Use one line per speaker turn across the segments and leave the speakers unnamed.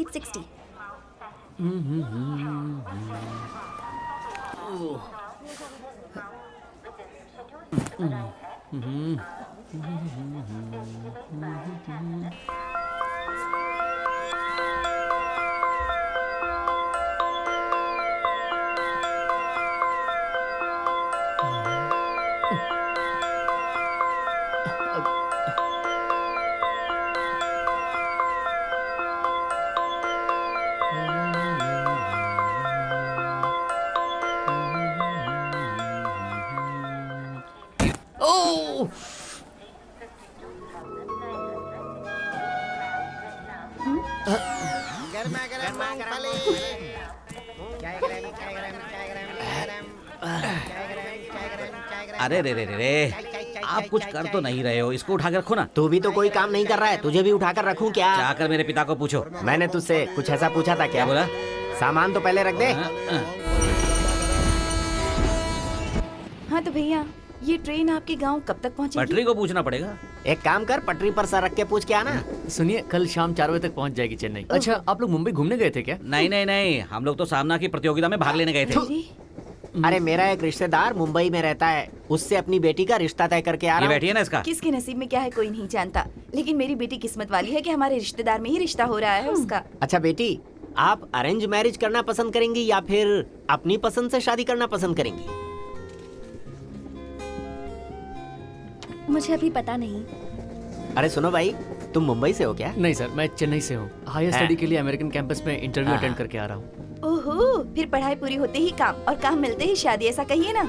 60.
ओह!
अरे रे रे रे रे, आप कुछ कर तो नहीं रहे हो, इसको उठा कर रखो ना।
तू भी तो कोई काम नहीं कर रहा है, तुझे भी उठाकर रखूं क्या?
जाकर मेरे पिता को पूछो।
मैंने तुझसे कुछ ऐसा पूछा था क्या?
क्या बोला?
सामान तो पहले रख दे।
हाँ तो भैया, ये ट्रेन आपके गांव कब तक पहुंचेगी?
पटरी को पूछना पड़ेगा।
एक काम कर, पटरी पर सर रख के पूछ के आना।
सुनिए, कल शाम 4 बजे तक पहुंच जाएगी चेन्नई। अच्छा, आप लोग मुंबई घूमने गए थे क्या?
नहीं नहीं नहीं, हम लोग तो सामना की प्रतियोगिता में भाग लेने गए थे।
अरे,
अरे मेरा एक रिश्तेदार मुंबई में रहता है, उससे अपनी बेटी का रिश्ता तय करके आ
ये
रहा हूँ।
बैठी है ना इसका।
किसके नसीब में क्या है कोई नहीं जानता, लेकिन मेरी बेटी किस्मत वाली है कि हमारे रिश्तेदार में ही रिश्ता हो रहा है उसका।
अच्छा बेटी, आप अरेंज मैरिज करना पसंद करेंगी या फिर अपनी पसंद से शादी करना पसंद करेंगी?
मुझे अभी पता नहीं।
अरे सुनो भाई, तुम मुंबई से हो क्या?
नहीं सर, मैं चेन्नई से हूँ। हायर स्टडी के लिए अमेरिकन कैंपस में इंटरव्यू
हाँ।
अटेंड करके आ रहा हूँ।
ओहो, फिर पढ़ाई पूरी होते ही काम और काम मिलते ही शादी, ऐसा कहिए ना।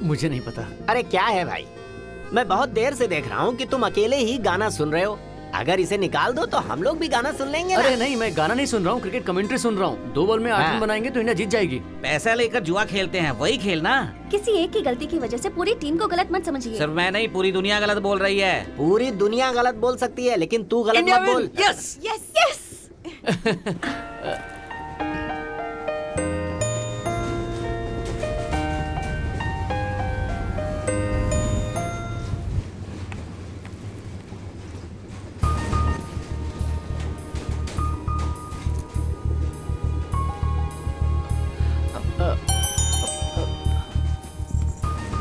मुझे नहीं पता।
अरे क्या है भाई, मैं बहुत देर से देख रहा हूँ कि तुम अकेले ही गाना सुन रहे हो। अगर इसे निकाल दो तो हम लोग भी गाना सुन लेंगे ना।
अरे नहीं, मैं गाना नहीं सुन रहा हूँ, क्रिकेट कमेंट्री सुन रहा हूँ। 2 बॉल में 8
हाँ।
रन बनाएंगे तो इंडिया जीत जाएगी।
पैसा लेकर जुआ खेलते हैं, वही खेलना।
किसी एक की गलती की वजह से पूरी टीम को गलत मत समझिए।
सिर्फ मैं नहीं, पूरी दुनिया गलत बोल रही है।
पूरी दुनिया गलत बोल सकती है, लेकिन तू गलत
इंडिया
मत बोल।
विन! यस!
Yes yes.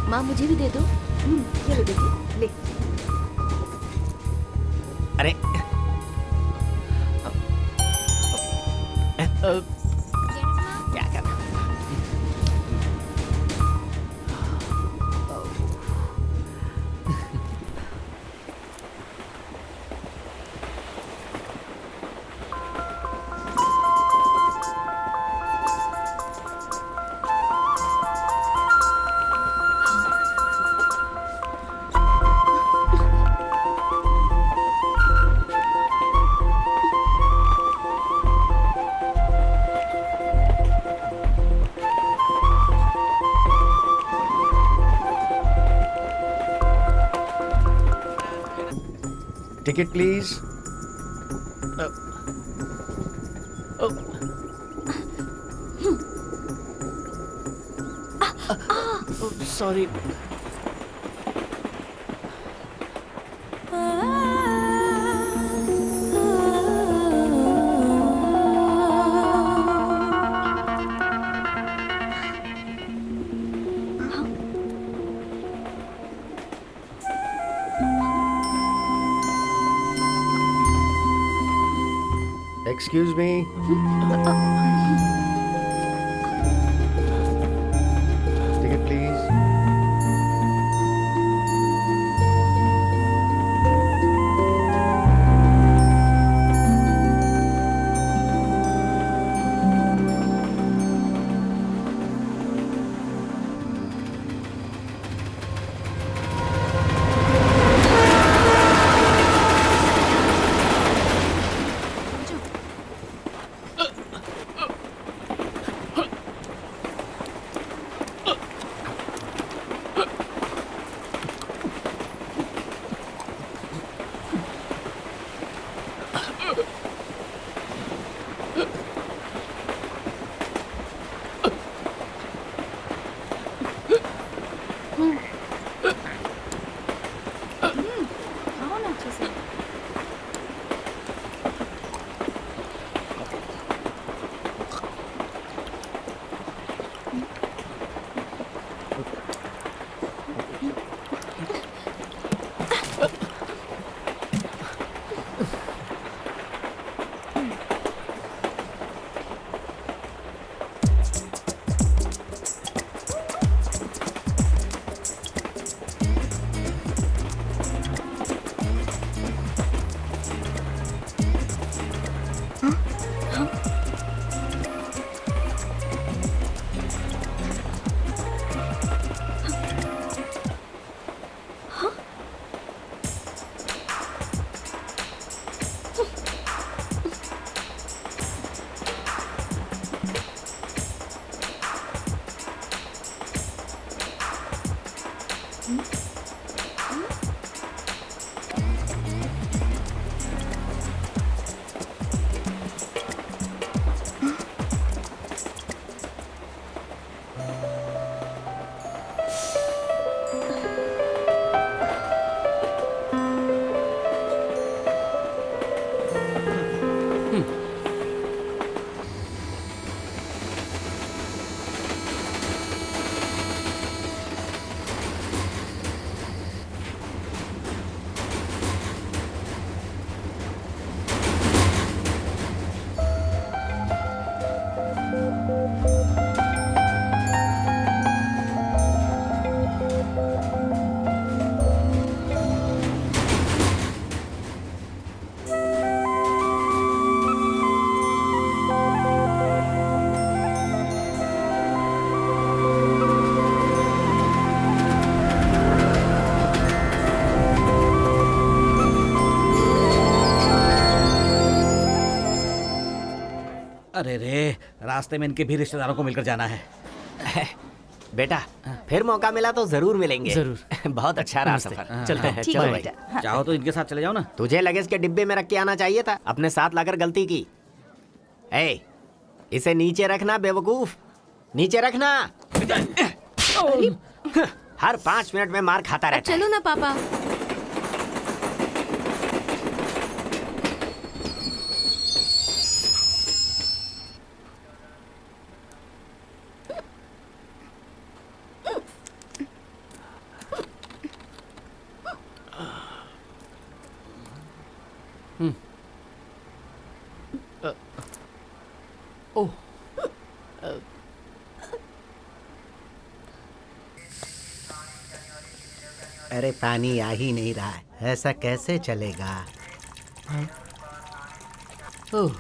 माँ मुझे भी दे दो।
ये ले बेटी, ले।
अरे क्या करना?
Ticket please. Sorry. Excuse me. Ticket, please.
अरे रे, रास्ते में इनके भी रिश्तेदारों को मिलकर जाना है।
बेटा फिर मौका मिला तो जरूर मिलेंगे।
जरूर।
बहुत अच्छा रहा
नमस्ते।
सफर। चलते हैं।
ठीक
चलो
है
भाई।
बेटा। हाँ।
चाहो तो इनके साथ चले जाओ ना।
तुझे लगेज के डिब्बे में रख के आना चाहिए था, अपने साथ लाकर गलती की। ए, इसे नीचे रखना बेवकूफ, नीचे रखना। हर 5 मिनट में मार खाता
अब
रहता है।
चलो ना पापा।
ओह,
अरे पानी आ ही नहीं रहा है, ऐसा कैसे चलेगा?
ओह,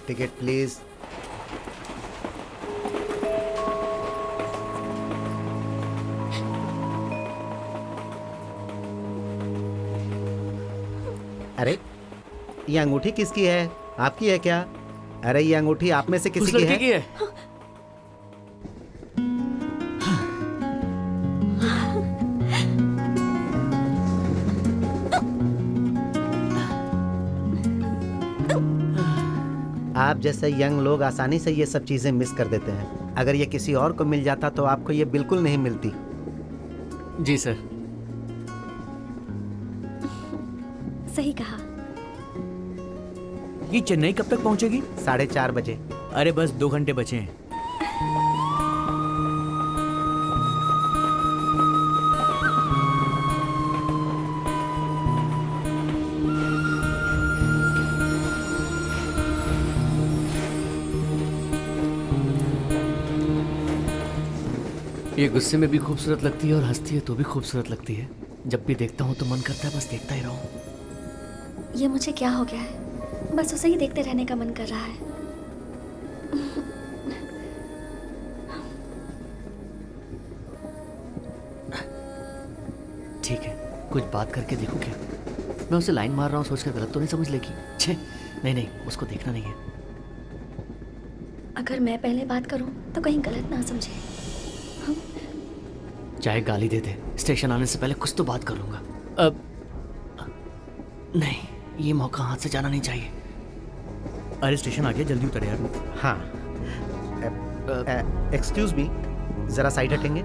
टिकट प्लीज। अरे ये अंगूठी किसकी है? आपकी है क्या? अरे ये अंगूठी आप में से
उस
किसी की
लड़की
है?
की है।
आप जैसे यंग लोग आसानी से ये सब चीजें मिस कर देते हैं। अगर ये किसी और को मिल जाता तो आपको ये बिल्कुल नहीं मिलती।
जी सर।
सही कहा।
ये चेन्नई कब तक पहुंचेगी?
4:30 बजे।
अरे बस 2 घंटे बचे हैं। ये गुस्से में भी खूबसूरत लगती है और हंसती है तो भी खूबसूरत लगती है। जब भी देखता हूँ तो मन करता है बस देखता ही रहूं।
ये मुझे क्या हो गया है? बस उसे ही देखते रहने का मन कर रहा है।
ठीक है, कुछ बात करके देखो क्या। मैं उसे लाइन मार रहा हूँ सोचकर गलत तो नहीं समझ लेगी। छे, नहीं, उसको देखना नहीं है।
अगर मैं पहले बात करूं तो कहीं गलत ना समझे।
चाहे गाली दे दे, स्टेशन आने से पहले कुछ तो बात करूंगा। अब नहीं, ये मौका हाथ से जाना नहीं चाहिए। अरे स्टेशन आ गया, जल्दी उतर यार।
हाँ। एक्सक्यूज मी, जरा साइड हटेंगे?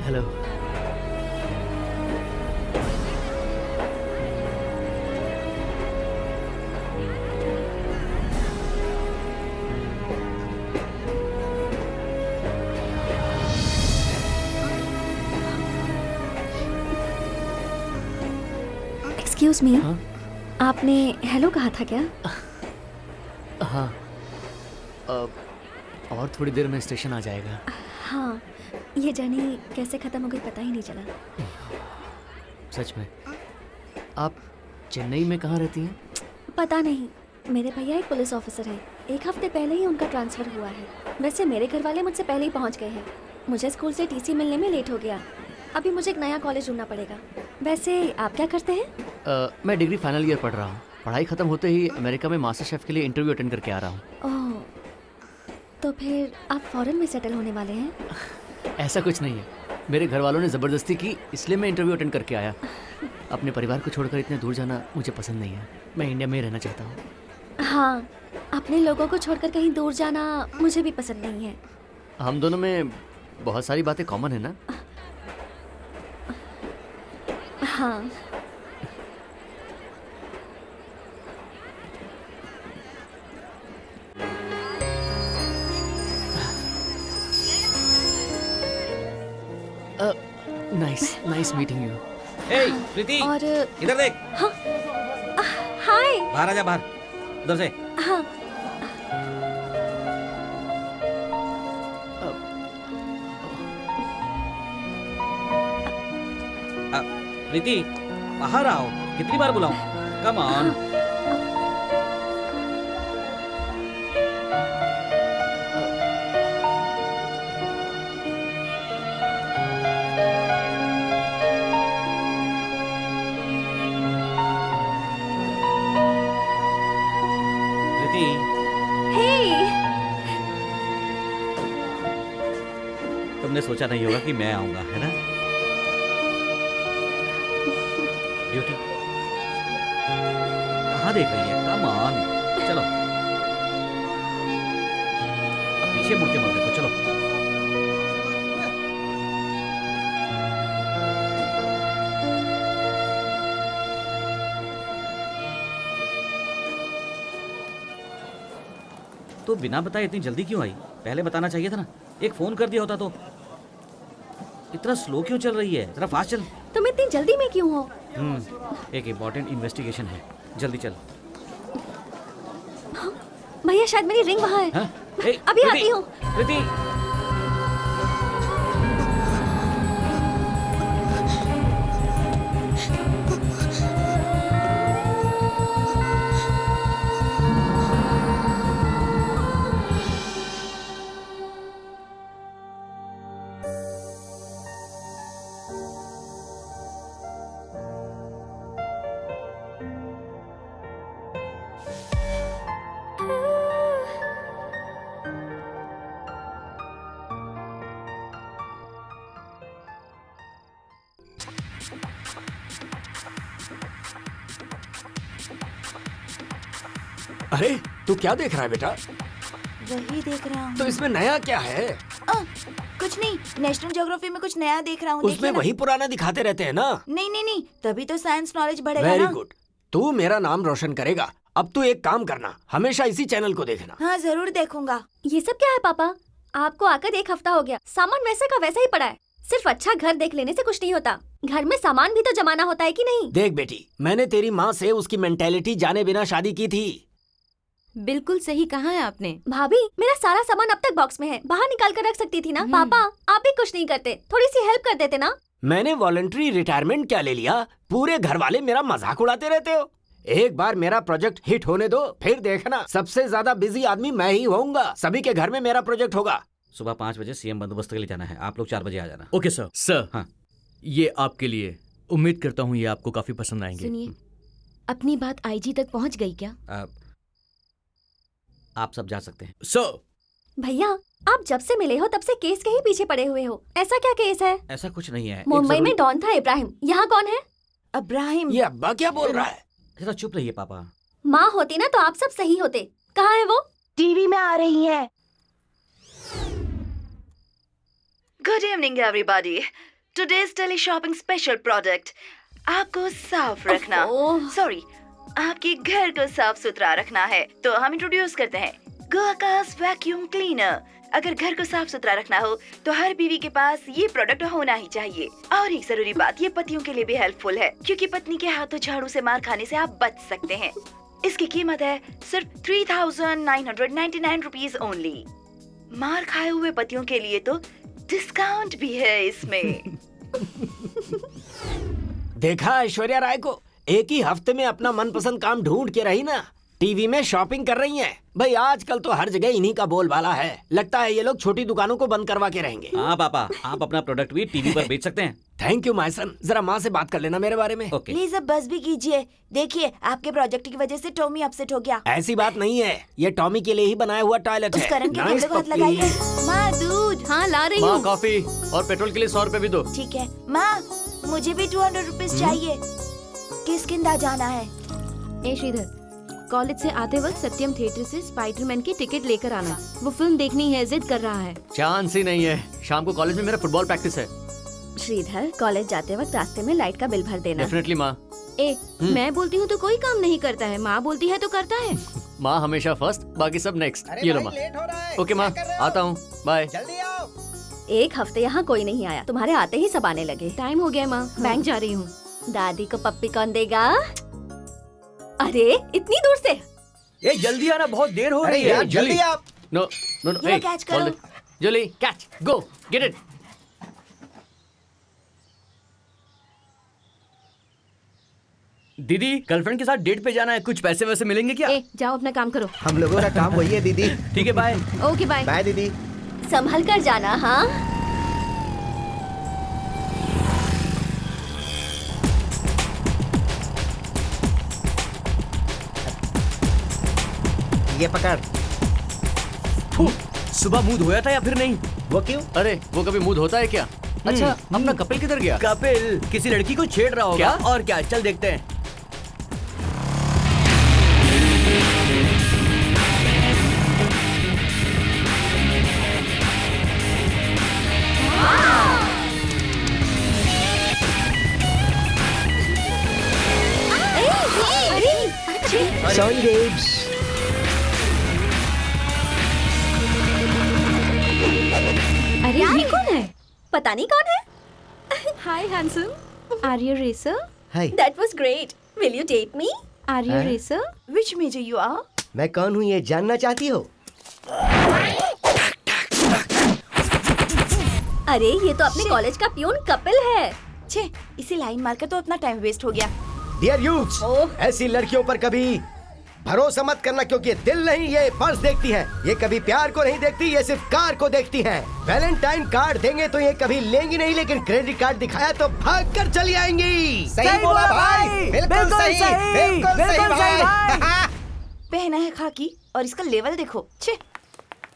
हेलो।
एक्सक्यूज मी,
हाँ?
आपने हेलो कहा था क्या?
हाँ। और थोड़ी देर में स्टेशन आ जाएगा।
हाँ, ये जर्नी कैसे ख़त्म हो गई पता ही नहीं चला।
सच में। आप चेन्नई में कहाँ रहती हैं?
पता नहीं, मेरे भैया एक पुलिस ऑफिसर हैं। 1 हफ्ते पहले ही उनका ट्रांसफ़र हुआ है। वैसे मेरे घर वाले मुझसे पहले ही पहुंच गए हैं। मुझे स्कूल से टीसी मिलने में लेट हो गया। अभी मुझे एक नया कॉलेज ढूंढना पड़ेगा। वैसे आप क्या करते हैं?
मैं डिग्री फाइनल ईयर पढ़ रहा हूँ। पढ़ाई ख़त्म होते ही अमेरिका में मास्टर शेफ़ के लिए इंटरव्यू अटेंड करके आ रहा हूँ।
ओह, तो फिर आप फॉरेन में सेटल होने वाले हैं?
ऐसा कुछ नहीं है, मेरे घर वालों ने ज़बरदस्ती की, इसलिए मैं इंटरव्यू अटेंड करके आया। अपने परिवार को छोड़कर इतने दूर जाना मुझे पसंद नहीं है। मैं इंडिया में ही रहना चाहता हूँ।
हाँ, अपने लोगों को छोड़कर कहीं दूर जाना मुझे भी पसंद नहीं है।
हम दोनों में बहुत सारी बातें कॉमन है ना?
हाँ।
Nice meeting you.
ए प्रीति,
और
इधर देख।
हाय।
बाहर आ जा, बाहर, उधर से।
हाँ,
प्रीति, बाहर आओ, कितनी बार बुलाऊं? Come on. प्रीति,
हे।
तुमने सोचा नहीं होगा कि मैं आऊंगा, है ना? ब्यूटी, कहाँ देख रही है? कम ऑन, चलो। अब पीछे मुड़ के मत देखो, चलो। तो बिना बताए इतनी जल्दी क्यों आई? पहले बताना चाहिए था ना। एक फोन कर दिया होता तो। इतना स्लो क्यों चल रही है? जरा फास्ट चल।
तुम इतनी जल्दी में क्यों हो?
एक इम्पोर्टेंट इन्वेस्टिगेशन है, जल्दी चल।
भैया, शायद मेरी रिंग वहाँ है।
हाँ?
अभी आती हूँ।
प्रीति,
अरे तू क्या देख रहा है बेटा?
वही देख रहा हूँ।
तो इसमें नया क्या है?
कुछ नहीं, नेशनल ज्योग्राफी में कुछ नया देख रहा हूँ।
उसमें वही पुराना दिखाते रहते हैं ना।
नहीं नहीं नहीं, तभी तो साइंस नॉलेज बढ़ेगा ना।
वेरी गुड, तू मेरा नाम रोशन करेगा। अब तू एक काम करना, हमेशा इसी चैनल को देखना।
हाँ जरूर देखूंगा।
ये सब क्या है पापा? आपको आकर 1 हफ्ता हो गया, सामान वैसे का वैसा ही पड़ा है। सिर्फ अच्छा घर देख लेने से कुछ नहीं होता, घर में सामान भी तो जमाना होता है कि नहीं?
देख बेटी, मैंने तेरी माँ से उसकी मेंटेलिटी जाने बिना शादी की थी।
बिल्कुल सही कहा है आपने।
भाभी, मेरा सारा सामान अब तक बॉक्स में है, बाहर निकाल कर रख सकती थी ना। पापा, आप भी कुछ नहीं करते, थोड़ी सी हेल्प कर देते ना।
मैंने वॉलंटरी रिटायरमेंट क्या ले लिया? पूरे घर वाले मेरा मजाक उड़ाते रहते हो। एक बार मेरा प्रोजेक्ट हिट होने दो, फिर देखना सबसे ज्यादा बिजी आदमी मैं ही होऊंगा। सभी के घर में मेरा प्रोजेक्ट होगा।
सुबह 5 बजे सीएम बंदोबस्त के लिए जाना है। आप लोग 4 बजे आ जाना।
Okay sir. सर,
हाँ।
ये आपके लिए। उम्मीद करता हूँ ये आपको काफी पसंद आएंगे।
सुनिए, अपनी बात आईजी तक पहुंच गई क्या?
आप सब जा सकते हैं।
सर,
भैया, आप जब से मिले हो तब से केस के ही पीछे पड़े हुए हो। ऐसा क्या केस है?
ऐसा कुछ नहीं है।
मुंबई में डॉन था इब्राहिम, यहाँ कौन है?
अब्राहिम।
ये अब्बा क्या बोल रहा है?
जरा चुप रहिए पापा।
माँ होती ना तो आप सब सही होते। कहाँ है वो?
टीवी में आ रही है। Good evening everybody. Today's tele shopping special product, आपको साफ रखना, सॉरी आपके घर को साफ सुथरा रखना है तो हम इंट्रोड्यूस करते हैं गोआकास वैक्यूम क्लीनर। अगर घर को साफ सुथरा रखना हो तो हर बीवी के पास ये प्रोडक्ट होना ही चाहिए। और एक जरूरी बात, ये पतियों के लिए भी हेल्पफुल है, क्योंकि पत्नी के हाथों झाड़ू से मार खाने से आप बच सकते हैं। इसकी कीमत है सिर्फ 3999 रुपीज ओनली। मार खाए हुए पतियों के लिए तो डिस्काउंट भी है इसमें।
देखा ऐश्वर्या राय को, एक ही हफ्ते में अपना मनपसंद काम ढूंढ के रही ना। टीवी में शॉपिंग कर रही हैं। भाई आजकल तो हर जगह इन्हीं का बोलबाला है। लगता है ये लोग छोटी दुकानों को बंद करवा के रहेंगे।
हाँ पापा, आप अपना प्रोडक्ट भी टीवी पर बेच सकते हैं।
Thank you my son. जरा माँ से बात कर लेना मेरे बारे में।
ओके।
प्लीज अब बस भी कीजिए। देखिए, आपके प्रोजेक्ट की वजह से टॉमी अपसेट हो गया।
ऐसी बात नहीं है, ये टॉमी के लिए ही बनाया हुआ टॉयलेट
उस
है।
करण के
Nice
कपड़े को हाथ
puppy।
लगाइए। माँ दूध।
हाँ ला रही
माँ
हूँ।
कॉफी और पेट्रोल के लिए 100 रुपए भी दो।
ठीक है माँ, मुझे भी 200 रुपीज चाहिए। किस किंदा जाना है?
ए श्रीधर, कॉलेज से आते वक्त सत्यम थिएटर से स्पाइडरमैन की टिकट लेकर आना। वो फिल्म देखनी है, जिद कर रहा है।
चांस ही नहीं है। शाम को कॉलेज में मेरा फुटबॉल प्रैक्टिस है।
श्रीधर, कॉलेज जाते वक्त रास्ते में लाइट का बिल भर देना।
डेफिनेटली माँ।
मैं बोलती हूँ तो कोई काम नहीं करता है, माँ बोलती है तो करता है।
माँ हमेशा फर्स्ट, बाकी सब नेक्स्ट। ये लो माँ। ओके माँ, आता हूँ, बाय।
जल्दी आओ।
एक हफ्ते यहाँ कोई नहीं आया, तुम्हारे आते ही सब आने लगे।
टाइम हो गया माँ, बैंक जा रही हूँ।
दादी को पप्पी कौन देगा? अरे इतनी दूर से।
ए जल्दी आना, बहुत देर हो
अरे
रही है।
यार जल्दी आप।
नो नो नो,
ये catch करो।
जल्दी कैच, गो गेट इट। दीदी, गर्लफ्रेंड के साथ डेट पे जाना है, कुछ पैसे वैसे मिलेंगे क्या?
जाओ अपना काम करो।
हम लोगों का काम वही है दीदी।
ठीक है, बाय।
Okay bye.
बाय दीदी।
संभल कर जाना। हाँ,
ये पकड़।
सुबह मूड होया था या फिर नहीं?
वो क्यों?
अरे वो कभी मूड होता है क्या? अच्छा, अपना कपिल किधर गया? कपिल किसी लड़की को छेड़ रहा होगा। क्या? और क्या, चल देखते हैं।
Sorry babes.
अरे ये कौन है?
पता नहीं कौन है।
Hi handsome, are you racer?
Hi.
That was great. Will you date me?
Are you racer?
Which major you are?
मैं कौन हूँ ये जानना चाहती हो?
अरे ये तो अपने कॉलेज का प्यून कपिल है।
छे, इसी लाइन मारकर तो अपना टाइम वेस्ट हो गया।
डियर यूथ्स, ऐसी लड़कियों पर कभी भरोसा मत करना, क्योंकि ये दिल नहीं, ये पर्स देखती है। ये कभी प्यार को नहीं देखती, ये सिर्फ कार को देखती है। वैलेंटाइन कार्ड देंगे तो ये कभी लेंगी नहीं, लेकिन क्रेडिट कार्ड दिखाया तो भाग कर चली आएंगी। सही बोला भाई, बिल्कुल सही, बिल्कुल सही भाई।
पहना है खाकी और इसका लेवल देखो। छे,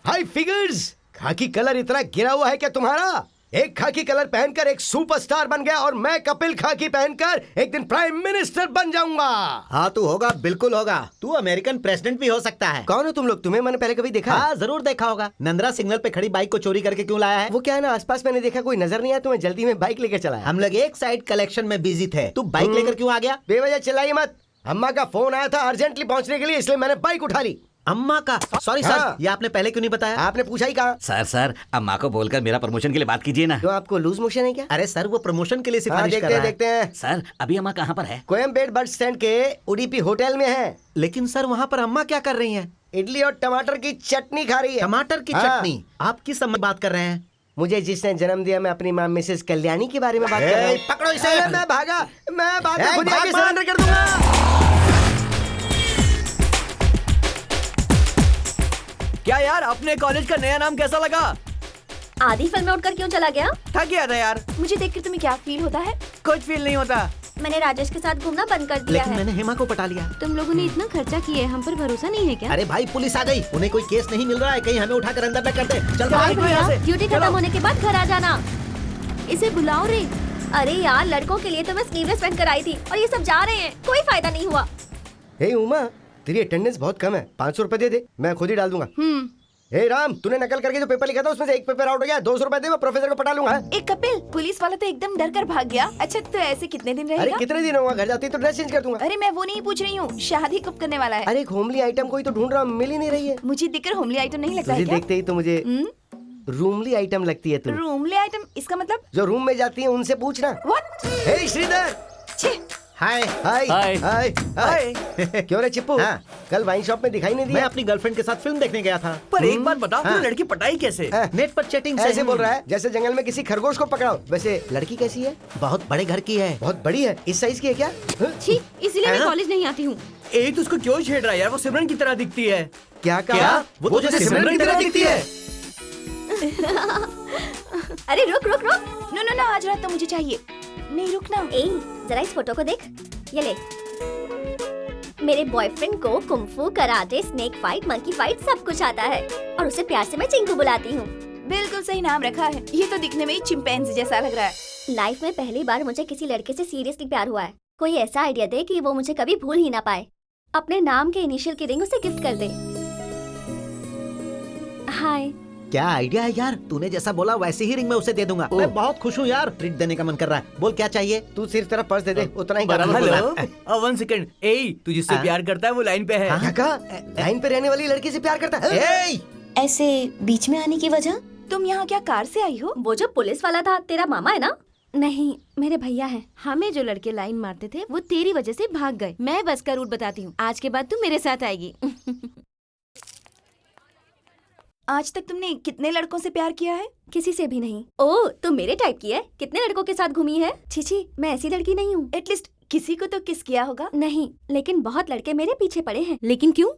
हाई फिगर्स। खाकी कलर इतना गिरा हुआ है क्या तुम्हारा? एक खाकी कलर पहनकर एक सुपरस्टार बन गया और मैं कपिल खाकी पहनकर एक दिन प्राइम मिनिस्टर बन जाऊंगा।
हाँ तू होगा, बिल्कुल होगा। तू अमेरिकन प्रेसिडेंट भी हो सकता है।
कौन हो तुम लोग? तुम्हें मैंने पहले कभी देखा?
हाँ जरूर देखा होगा। नंदरा सिग्नल पे खड़ी बाइक को चोरी करके क्यों लाया है?
वो क्या है ना, आसपास मैंने देखा, कोई नजर नहीं आया तो मैं जल्दी में बाइक लेकर चला।
हम लोग एक साइड कलेक्शन में बिजी थे, तू बाइक लेकर क्यों आ गया?
बेवजह चिल्लाइए मत। अम्मा का फोन आया था अर्जेंटली पहुंचने के लिए, इसलिए मैंने बाइक उठा ली।
अम्मा का? सॉरी
हाँ।
सर, ये आपने पहले क्यों नहीं बताया?
आपने पूछा ही कहा।
सर अम्मा को बोलकर मेरा प्रमोशन के लिए बात कीजिए ना।
क्यों, आपको लूज मोशन है क्या?
अरे सर वो प्रमोशन के लिए
हाँ,
सिफारिश कर
देखते
रहा
हैं
है।
देखते हैं।
सर अभी अम्मा कहाँ पर है?
कोयम्बेड बस स्टैंड के उडीपी होटल में है।
लेकिन सर वहाँ पर अम्मा क्या कर रही हैं?
इडली और टमाटर की चटनी खा रही है।
टमाटर की
हाँ।
चटनी? आप किस समय बात कर रहे हैं?
मुझे जिसने जन्म दिया, मैं अपनी माँ मिसेस कल्याणी के बारे में बात कर रहा हूँ।
पकड़ो इसे।
अरे मैं भागा, मैं बाद में
ए,
खुद ही आके
भाग,
सरेंडर कर दूंगा।
क्या यार, अपने कॉलेज का नया नाम कैसा लगा?
आधी फिल्म में उठकर क्यों चला गया?
थक गया था यार।
मुझे देखकर तुम्हें क्या फील होता है?
कुछ फील नहीं होता।
मैंने राजेश के साथ घूमना बंद कर दिया
लेकिन
है।
मैंने हेमा को पटा लिया।
तुम लोगों ने इतना खर्चा किया है, हम पर भरोसा नहीं है क्या?
अरे भाई पुलिस आ गई, उन्हें कोई केस नहीं मिल रहा है, कहीं हमें उठाकर अंदर न कर दे। चल भाग।
ड्यूटी खत्म होने के बाद घर आ जाना।
इसे बुलाओ रे।
अरे यार, लड़कों के लिए तो मैं स्लीवलेस पहन कर आई थी और ये सब जा रहे हैं, कोई फायदा नहीं हुआ।
हे उमा, तेरी अटेंडेंस बहुत कम है, 500 रुपए दे दे, मैं खुद ही डाल दूंगा। हे राम, तूने नकल करके जो पेपर लिखा था उसमें से एक पेपर आउट हो गया, 200 रुपए दे, मैं प्रोफेसर को पटा लूंगा।
एक कपिल, पुलिस वाला तो एकदम डर कर भाग गया। अच्छा तो ऐसे कितने दिन
अरे
रहेगा?
कितने दिन होगा, घर जाती तो ड्रेस चेंज कर दूंगा।
अरे मैं वो नहीं पूछ रही हूँ, शादी कब करने वाला है?
अरे एक होमली आइटम कोई तो ढूंढ रहा हूँ, मिल ही नहीं रही है।
मुझे दिखकर होमली आइटम नहीं लगता है
तुझे
क्या?
देखते ही तो मुझे रूमली आइटम लगती है तू।
रूमली आइटम इसका मतलब?
जो रूम में जाती है उनसे पूछना।
व्हाट?
हे श्रीधर।
हाय
हाय
हाय।
हाय हाय। क्यों रे चिप्पू?
हाँ।
कल वाइन शॉप में दिखाई नहीं
मैं
दिया?
अपनी गर्लफ्रेंड के साथ फिल्म देखने गया था।
पर एक बात बताओ,
हाँ।
वो लड़की पटाई कैसे?
नेट पर चैटिंग से।
ऐसे बोल रहा है जैसे जंगल में किसी खरगोश को पकड़ाओ। वैसे लड़की कैसी है?
बहुत बड़े घर की है।
बहुत बड़ी है। इस साइज की है क्या? हाँ?
छी, इसीलिए मैं कॉलेज नहीं आती हूँ।
एक तो उसको क्यों छेड़ रहा है यार? वो सिमरन की तरह दिखती है।
क्या कहा?
वो तो जैसे सिमरन की तरह दिखती है।
अरे रुक रुक रुक।
नो नो नो, आज रात तो मुझे चाहिए। नहीं रुकना।
ए, जरा इस फोटो को देख। ये ले। मेरे बॉयफ्रेंड को kung fu, karate, snake fight, monkey fight सब कुछ आता है और उसे प्यार से मैं चिंकू बुलाती हूँ।
बिल्कुल सही नाम रखा है। ये तो दिखने में ही चिंपैंजी जैसा लग रहा है।
लाइफ में पहली बार मुझे किसी लड़के से सीरियसली प्यार हुआ है। कोई ऐसा आइडिया दे कि वो मुझे कभी भूल ही ना पाए। अपने नाम के इनिशियल की रिंग उसे गिफ्ट कर दे। हाय।
क्या आइडिया है यार, तूने जैसा बोला वैसे ही रिंग में उसे दे दूंगा। मैं बहुत खुश हूँ यार, ट्रीट देने का मन कर रहा है। बोल क्या चाहिए?
तू सिर्फ तेरा पर्स दे दे, उतना ही
हेलो, 1 सेकंड। ए, तू जिससे
हाँ?
प्यार करता है वो लाइन पे है।
क्या कहा? लाइन पे रहने वाली लड़की से प्यार करता है?
ए!
ऐसे बीच में आने की वजह? तुम यहाँ क्या कार से आई हो?
वो जो पुलिस वाला था तेरा मामा है ना? नहीं, मेरे भैया हैं।
हमें जो लड़के लाइन मारते थे वो तेरी वजह से भाग गए। मैं बस का रूट बताती हूँ, आज के बाद तू मेरे साथ आएगी।
आज तक तुमने कितने लड़कों से प्यार किया है?
किसी से भी नहीं। ओह, तुम मेरे टाइप की है? कितने लड़कों के साथ घूमी है? छी, मैं ऐसी लड़की नहीं हूँ।
एटलीस्ट किसी को तो किस किया होगा?
नहीं, लेकिन बहुत लड़के मेरे पीछे पड़े हैं।
लेकिन क्यों?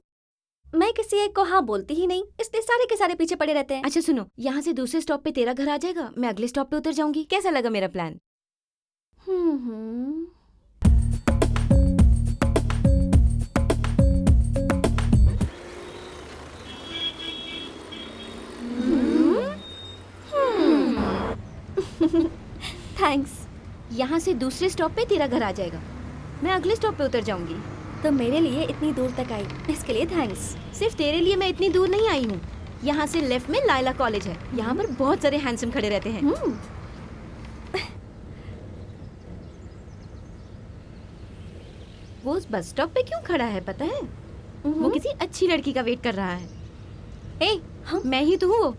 मैं किसी एक को हाँ बोलती ही नहीं, इसलिए सारे के सारे पीछे पड़े रहते हैं।
अच्छा सुनो, यहाँ से दूसरे स्टॉप पे तेरा घर आ जाएगा, मैं अगले स्टॉप पे उतर जाऊंगी। कैसा लगा मेरा प्लान?
हम्म। थैंक्स।
यहाँ से दूसरे स्टॉप पे तेरा घर आ जाएगा, मैं अगले स्टॉप पे उतर जाऊंगी।
तो मेरे लिए इतनी दूर तक आई, इसके लिए थैंक्स।
सिर्फ तेरे लिए मैं इतनी दूर नहीं आई हूँ। यहाँ से लेफ्ट में लायला कॉलेज है, यहाँ पर बहुत सारे हैंडसम खड़े रहते हैं। वो उस बस स्टॉप पे क्यों खड़ा है पता है? वो किसी अच्छी लड़की का वेट कर रहा है। ए, मैं ही तो हूँ वो।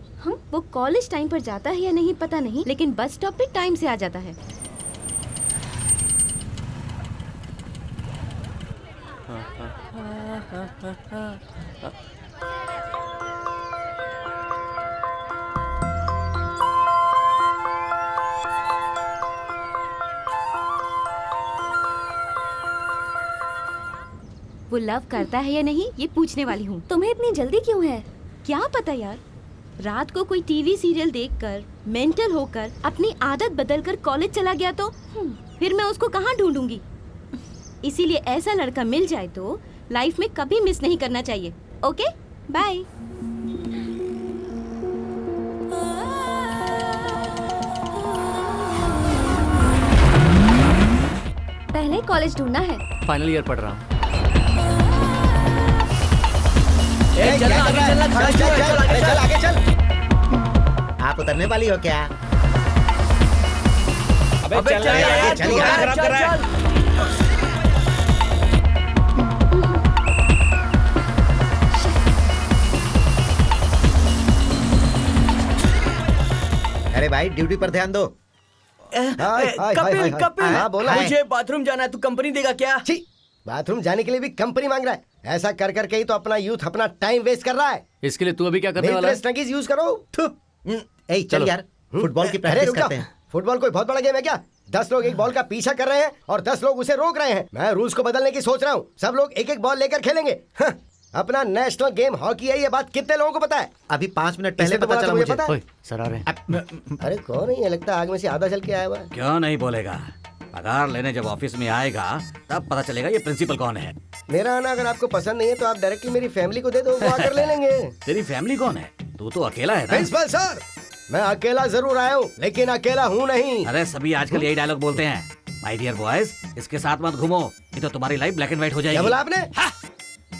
वो कॉलेज टाइम पर जाता है या नहीं पता नहीं, लेकिन बस स्टॉप पे टाइम से आ जाता है। वो लव करता है या नहीं ये पूछने वाली हूँ।
तुम्हें इतनी जल्दी क्यों है?
क्या पता यार, रात को कोई टीवी सीरियल देखकर मेंटल होकर अपनी आदत बदलकर कॉलेज चला गया तो फिर मैं उसको कहाँ ढूंढूंगी? इसीलिए ऐसा लड़का मिल जाए तो लाइफ में कभी मिस नहीं करना चाहिए। Okay, bye.
पहले कॉलेज ढूंढना है।
फाइनल ईयर पढ़ रहा हूँ।
चल आगे चल।
आप उतरने वाली हो क्या?
अबे चल यार,
चल यार,
चल।
अरे भाई ड्यूटी पर ध्यान दो।
कपिल, कपिल,
हाँ, बोला।
मुझे बाथरूम जाना है, तू कंपनी देगा क्या?
छी, बाथरूम जाने के लिए भी कंपनी मांग रहा है। ऐसा कर करके ही तो अपना यूथ, अपना टाइम वेस्ट कर रहा है।
इसके लिए तू अभी क्या करने वाला है?
स्नगीज यूज करो।
ए चल यार, फुटबॉल की
अरे
प्रैक्टिस
रुक जाओ।
करते हैं।
फुटबॉल कोई बहुत बड़ा गेम है क्या? 10 लोग एक बॉल का पीछा कर रहे हैं और 10 लोग उसे रोक रहे हैं। मैं रूल्स को बदलने की सोच रहा हूँ। सब लोग एक एक बॉल लेकर खेलेंगे। अपना नेशनल गेम हॉकी है, ये बात कितने लोगों को पता है?
अभी 5 मिनट पहले
इसलिए तो
पता
बोला
चला
मुझे
मुझे।
पता है।
ओए, सर आ रहे हैं।
अरे कौन है ये? लगता है आग में से आधा जल के आया हुआ है।
क्यों नहीं बोलेगा? पगार लेने जब ऑफिस में आएगा तब पता चलेगा ये प्रिंसिपल कौन है।
मेरा आना अगर आपको पसंद नहीं है तो आप डायरेक्टली मेरी फैमिली को दे दो, वो आकर ले लेंगे।
तेरी फैमिली कौन है? तू तो अकेला है ना?
प्रिंसिपल सर, मैं अकेला जरूर आया हूँ लेकिन अकेला हूँ नहीं।
अरे सभी आजकल यही डायलॉग बोलते हैं। माय डियर बॉयज, इसके साथ मत घूमो, ये तो तुम्हारी लाइफ ब्लैक एंड व्हाइट हो
क्या
जाएगी।
बोला आपने?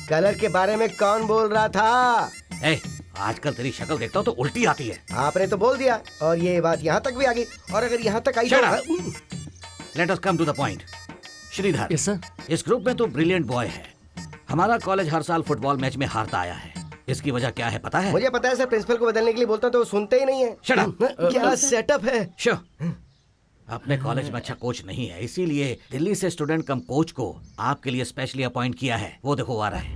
कलर के बारे में कौन बोल रहा था?
ए, आजकल तेरी शक्ल देखता हूँ तो उल्टी आती है।
आपने तो बोल दिया और ये बात यहाँ तक भी आ गई। और अगर यहाँ तक आई
Shut
तो
let us come to the point. Sridhar,
yes sir.
इस ग्रुप में तू ब्रिलियंट बॉय है। हमारा कॉलेज हर साल फुटबॉल मैच में हारता आया है। इसकी वजह क्या है पता है?
मुझे पता है सर, प्रिंसिपल को बदलने के लिए बोलता तो वो सुनते ही नहीं है।
Shut up.
क्या सेटअप है।
शो, अपने कॉलेज में अच्छा कोच नहीं है, इसीलिए दिल्ली से स्टूडेंट कम कोच को आपके लिए स्पेशली अपॉइंट किया है। वो देखो आ रहा है।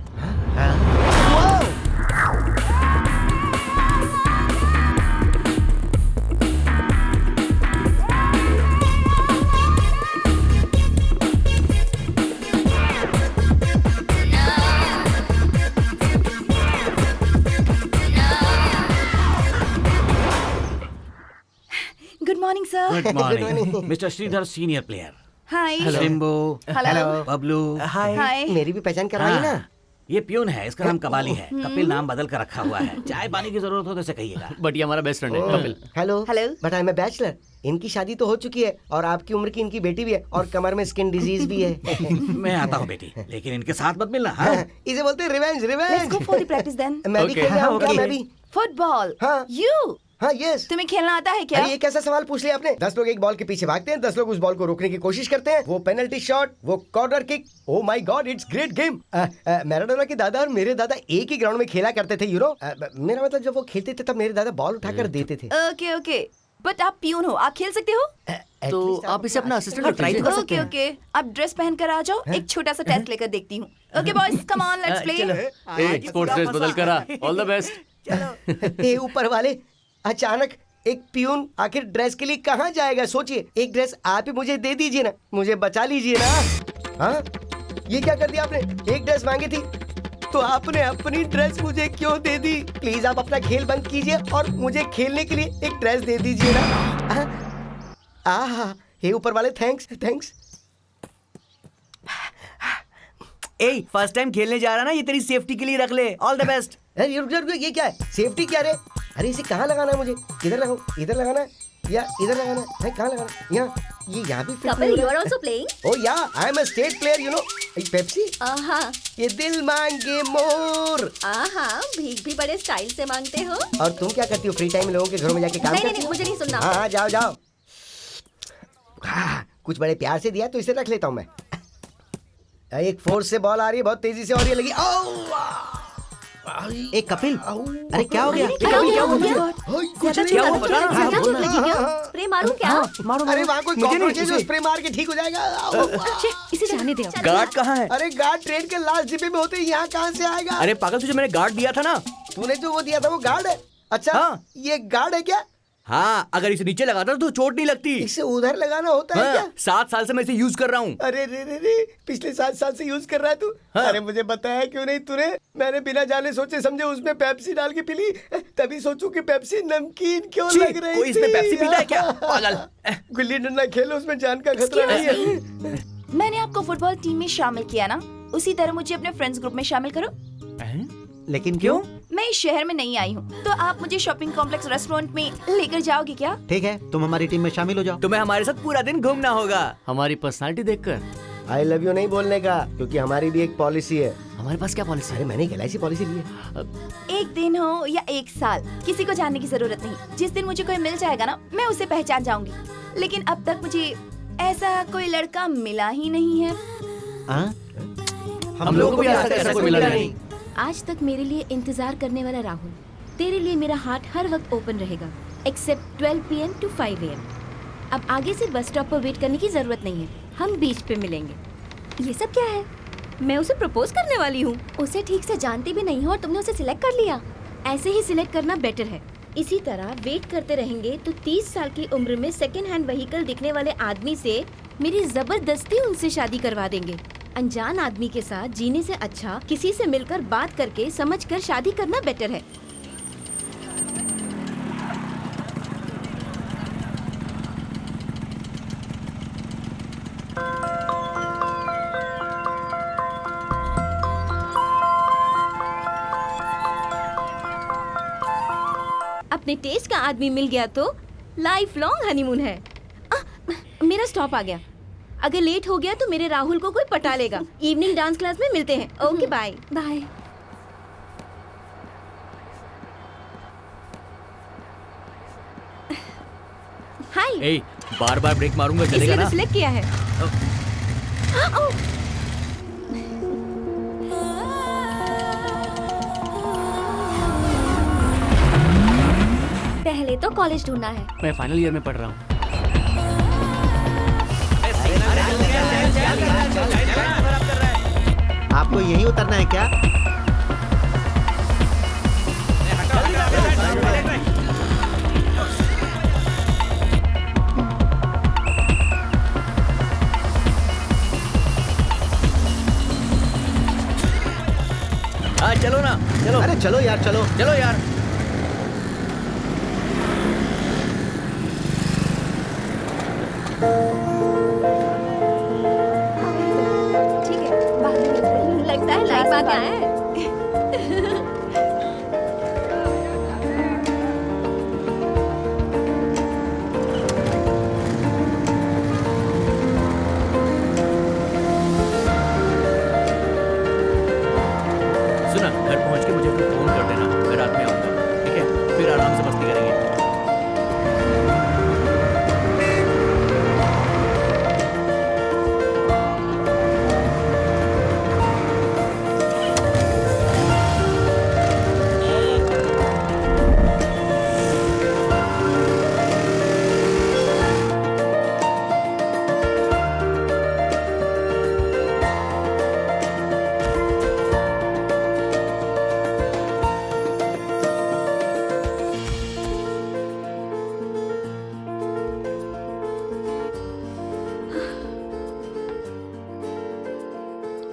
Good morning sir.
Good morning mister Sridhar, senior player.
Hi.
Simbu,
hello.
Bablu.
Hi.
मेरी भी पहचान करवाइए ना।
ये प्यून है, इसका नाम कबाली है। कपिल नाम बदल कर रखा हुआ है। चाय पानी की जरूरत हो तो इसे कहिएगा।
बट ये हमारा बेस्ट फ्रेंड है Kapil.
Hello
hello.
But I am bachelor. इनकी शादी तो हो चुकी है और आपकी उम्र की इनकी बेटी भी है और कमर में स्किन डिजीज भी है।
मैं आता हूँ बेटी, लेकिन इनके साथ मत मिलना। हाँ?
इसे बोलते हैं revenge.
Let's
revenge.
Go for the practice then.
मैं भी
Okay.
खेलने आऊंगा।
Okay.
मैं भी।
फुटबॉल।
हाँ।
यू
हाँ यस।
तुम्हें खेलना आता है क्या?
अरे ये कैसा सवाल पूछ लिया आपने। 10 लोग एक बॉल के पीछे भागते हैं, 10 लोग उस बॉल को रोकने की कोशिश करते हैं। वो पेनल्टी शॉट, वो corner kick. Oh my God, it's great game. Maradona के दादा और मेरे दादा एक ही ग्राउंड में खेला करते थे, यू नो। मेरा मतलब जब वो खेलते थे तब मेरे दादा बॉल उठाकर देते थे।
ओके ओके, बट आप प्यून हो, आप खेल सकते हो?
तो आप इसे अपना असिस्टेंट
ट्राई तो कर सकते
ओके
हैं।
ओके, आप ड्रेस पहन कर आ जाओ, एक छोटा सा टेस्ट लेकर देखती हूँ। Okay boys, come on, let's play.
Sports dress बदल कर आ। All the best.
हे ऊपर वाले, अचानक एक प्यून आखिर ड्रेस के लिए कहाँ जाएगा? सोचिए, एक ड्रेस आप ही मुझे दे दीजिए ना, मुझे बचा लीजिए ना। हाँ, ये क्या कर दिया आपने? एक ड्रेस मांगी थी तो आपने अपनी ड्रेस मुझे क्यों दे दी? प्लीज आप अपना खेल बंद कीजिए और मुझे खेलने के लिए एक ड्रेस दे दीजिए ना। आहा, हे ऊपर वाले, थैंक्स थैंक्स।
ए, फर्स्ट टाइम खेलने जा रहा ना, ये तेरी सेफ्टी के लिए रख ले। All the best.
अरे रुक जा, रुक जा, ये क्या है? सेफ्टी क्या रे? अरे इसे कहाँ लगाना है मुझे? इधर लगाओ, इधर लगाना है या इधर लगाना है? कहाँ लगाना है? यहाँ, ये यहाँ भी fit नहीं
कपिल,
हो
you
रहा
are
है।
also playing?
Oh yeah, I am a state player, you know. Pepsi.
आहा
ये दिल मांगे मोर।
आहा, भीख भी बड़े स्टाइल से मांगते हो।
और तुम क्या करती हो फ्री टाइम में? लोगों के घरों में जाके काम
नहीं
करती
नहीं,
हो?
मुझे नहीं सुनना।
हाँ हाँ, जाओ जाओ। कुछ बड़े प्यार से दिया तो इसे रख लेता हूँ मैं। एक फोर्स से बॉल आ रही है, बहुत तेजी से, और ये लगी।
एक कपिल, अरे क्या हो गया?
क्या हो गया?
कुछ नहीं
क्या
हुआ।
हुआ? बता ना।
ज्यादा चोट लगी क्या? स्प्रे मारूं क्या?
अरे वहाँ कोई कॉकरोच है जो स्प्रे मार के ठीक हो जाएगा।
इसे जाने दे।
गार्ड कहाँ है?
अरे गार्ड ट्रेन के लास्ट डिब्बे में होते हैं, यहाँ कहाँ से आएगा?
अरे पागल, तुझे मैंने गार्ड दिया था ना।
तूने जो वो दिया था वो गार्ड है? अच्छा
हाँ।
ये गार्ड है क्या?
हाँ, अगर इसे नीचे लगाता तो चोट नहीं लगती।
इसे उधर लगाना होता है क्या?
7 साल से मैं इसे यूज कर रहा हूँ।
अरे रे रे रे, पिछले 7 साल से यूज कर रहा है तू?
हाँ।
अरे मुझे बताया क्यों नहीं तूने? मैंने बिना जाने सोचे समझे उसमें पेप्सी डाल के पी ली, तभी सोचूं कि पेप्सी नमकीन क्यों
छी,
लग रही
कोई इसमें
थी।
पेप्सी पीता है क्या? पागल।
गुल्ली डंडा खेलो, उसमें जान का खतरा नहीं है।
मैंने आपको फुटबॉल टीम में शामिल किया ना, उसी तरह मुझे अपने फ्रेंड्स ग्रुप में शामिल करो।
लेकिन क्यों?
मैं इस शहर में नहीं आई हूँ, तो आप मुझे शॉपिंग कॉम्प्लेक्स रेस्टोरेंट में लेकर जाओगे क्या?
ठीक है, तुम हमारी टीम में शामिल हो जाओ।
तुम्हें हमारे साथ पूरा दिन घूमना होगा।
हमारी पर्सनालिटी देखकर।
आई लव यू नहीं बोलने का, क्योंकि हमारी भी एक पॉलिसी है।
हमारे पास क्या पॉलिसी
अरे
है?
मैंने एक LIC पॉलिसी ली है।
एक दिन हो या एक साल, किसी को जानने की जरूरत नहीं। जिस दिन मुझे कोई मिल जाएगा ना, मैं उसे पहचान जाऊंगी। लेकिन अब तक मुझे ऐसा कोई लड़का मिला ही नहीं है।
हाँ?
हम लोगों को भी आज तक ऐसा कोई मिला नहीं।
आज तक मेरे लिए इंतजार करने वाला राहुल, तेरे लिए मेरा हार्ट हर वक्त ओपन रहेगा, एक्सेप्ट 12 PM to 5 AM। अब आगे से बस स्टॉप पर वेट करने की जरूरत नहीं है, हम बीच पे मिलेंगे।
ये सब क्या है?
मैं उसे प्रपोज करने वाली हूँ।
उसे ठीक से जानती भी नहीं हो और तुमने उसे सिलेक्ट कर लिया।
ऐसे ही सिलेक्ट करना बेटर है। इसी तरह वेट करते रहेंगे तो 30 साल की उम्र में सेकेंड हैंड व्हीकल दिखने वाले आदमी से मेरी जबरदस्ती उनसे शादी करवा देंगे। अनजान आदमी के साथ जीने से अच्छा किसी से मिलकर बात करके समझकर शादी करना बेटर है। अपने टेस्ट का आदमी मिल गया तो लाइफ लॉन्ग हनीमून है। मेरा स्टॉप आ गया। अगर लेट हो गया तो मेरे राहुल को कोई पटा लेगा। इवनिंग डांस क्लास में मिलते हैं। Okay bye.
बाय।
हाय।
ए, बार-बार ब्रेक मारूंगा, चलेगा
इसलिए
ना?
तो सिलेक्ट किया है।
पहले तो कॉलेज ढूंढना है।
मैं फाइनल ईयर में पढ़ रहा हूँ।
आपको यहीं उतरना है क्या?
हाँ चलो ना, चलो।
अरे चलो यार, चलो।
चलो यार।
ठीक है, बाद में मिलते हैं। लगता है लाइफ आ गया है।
सुना, घर पहुँच के मुझे फिर फोन कर देना, मैं रात में आऊँगा, ठीक है? फिर आराम से मस्ती करेंगे।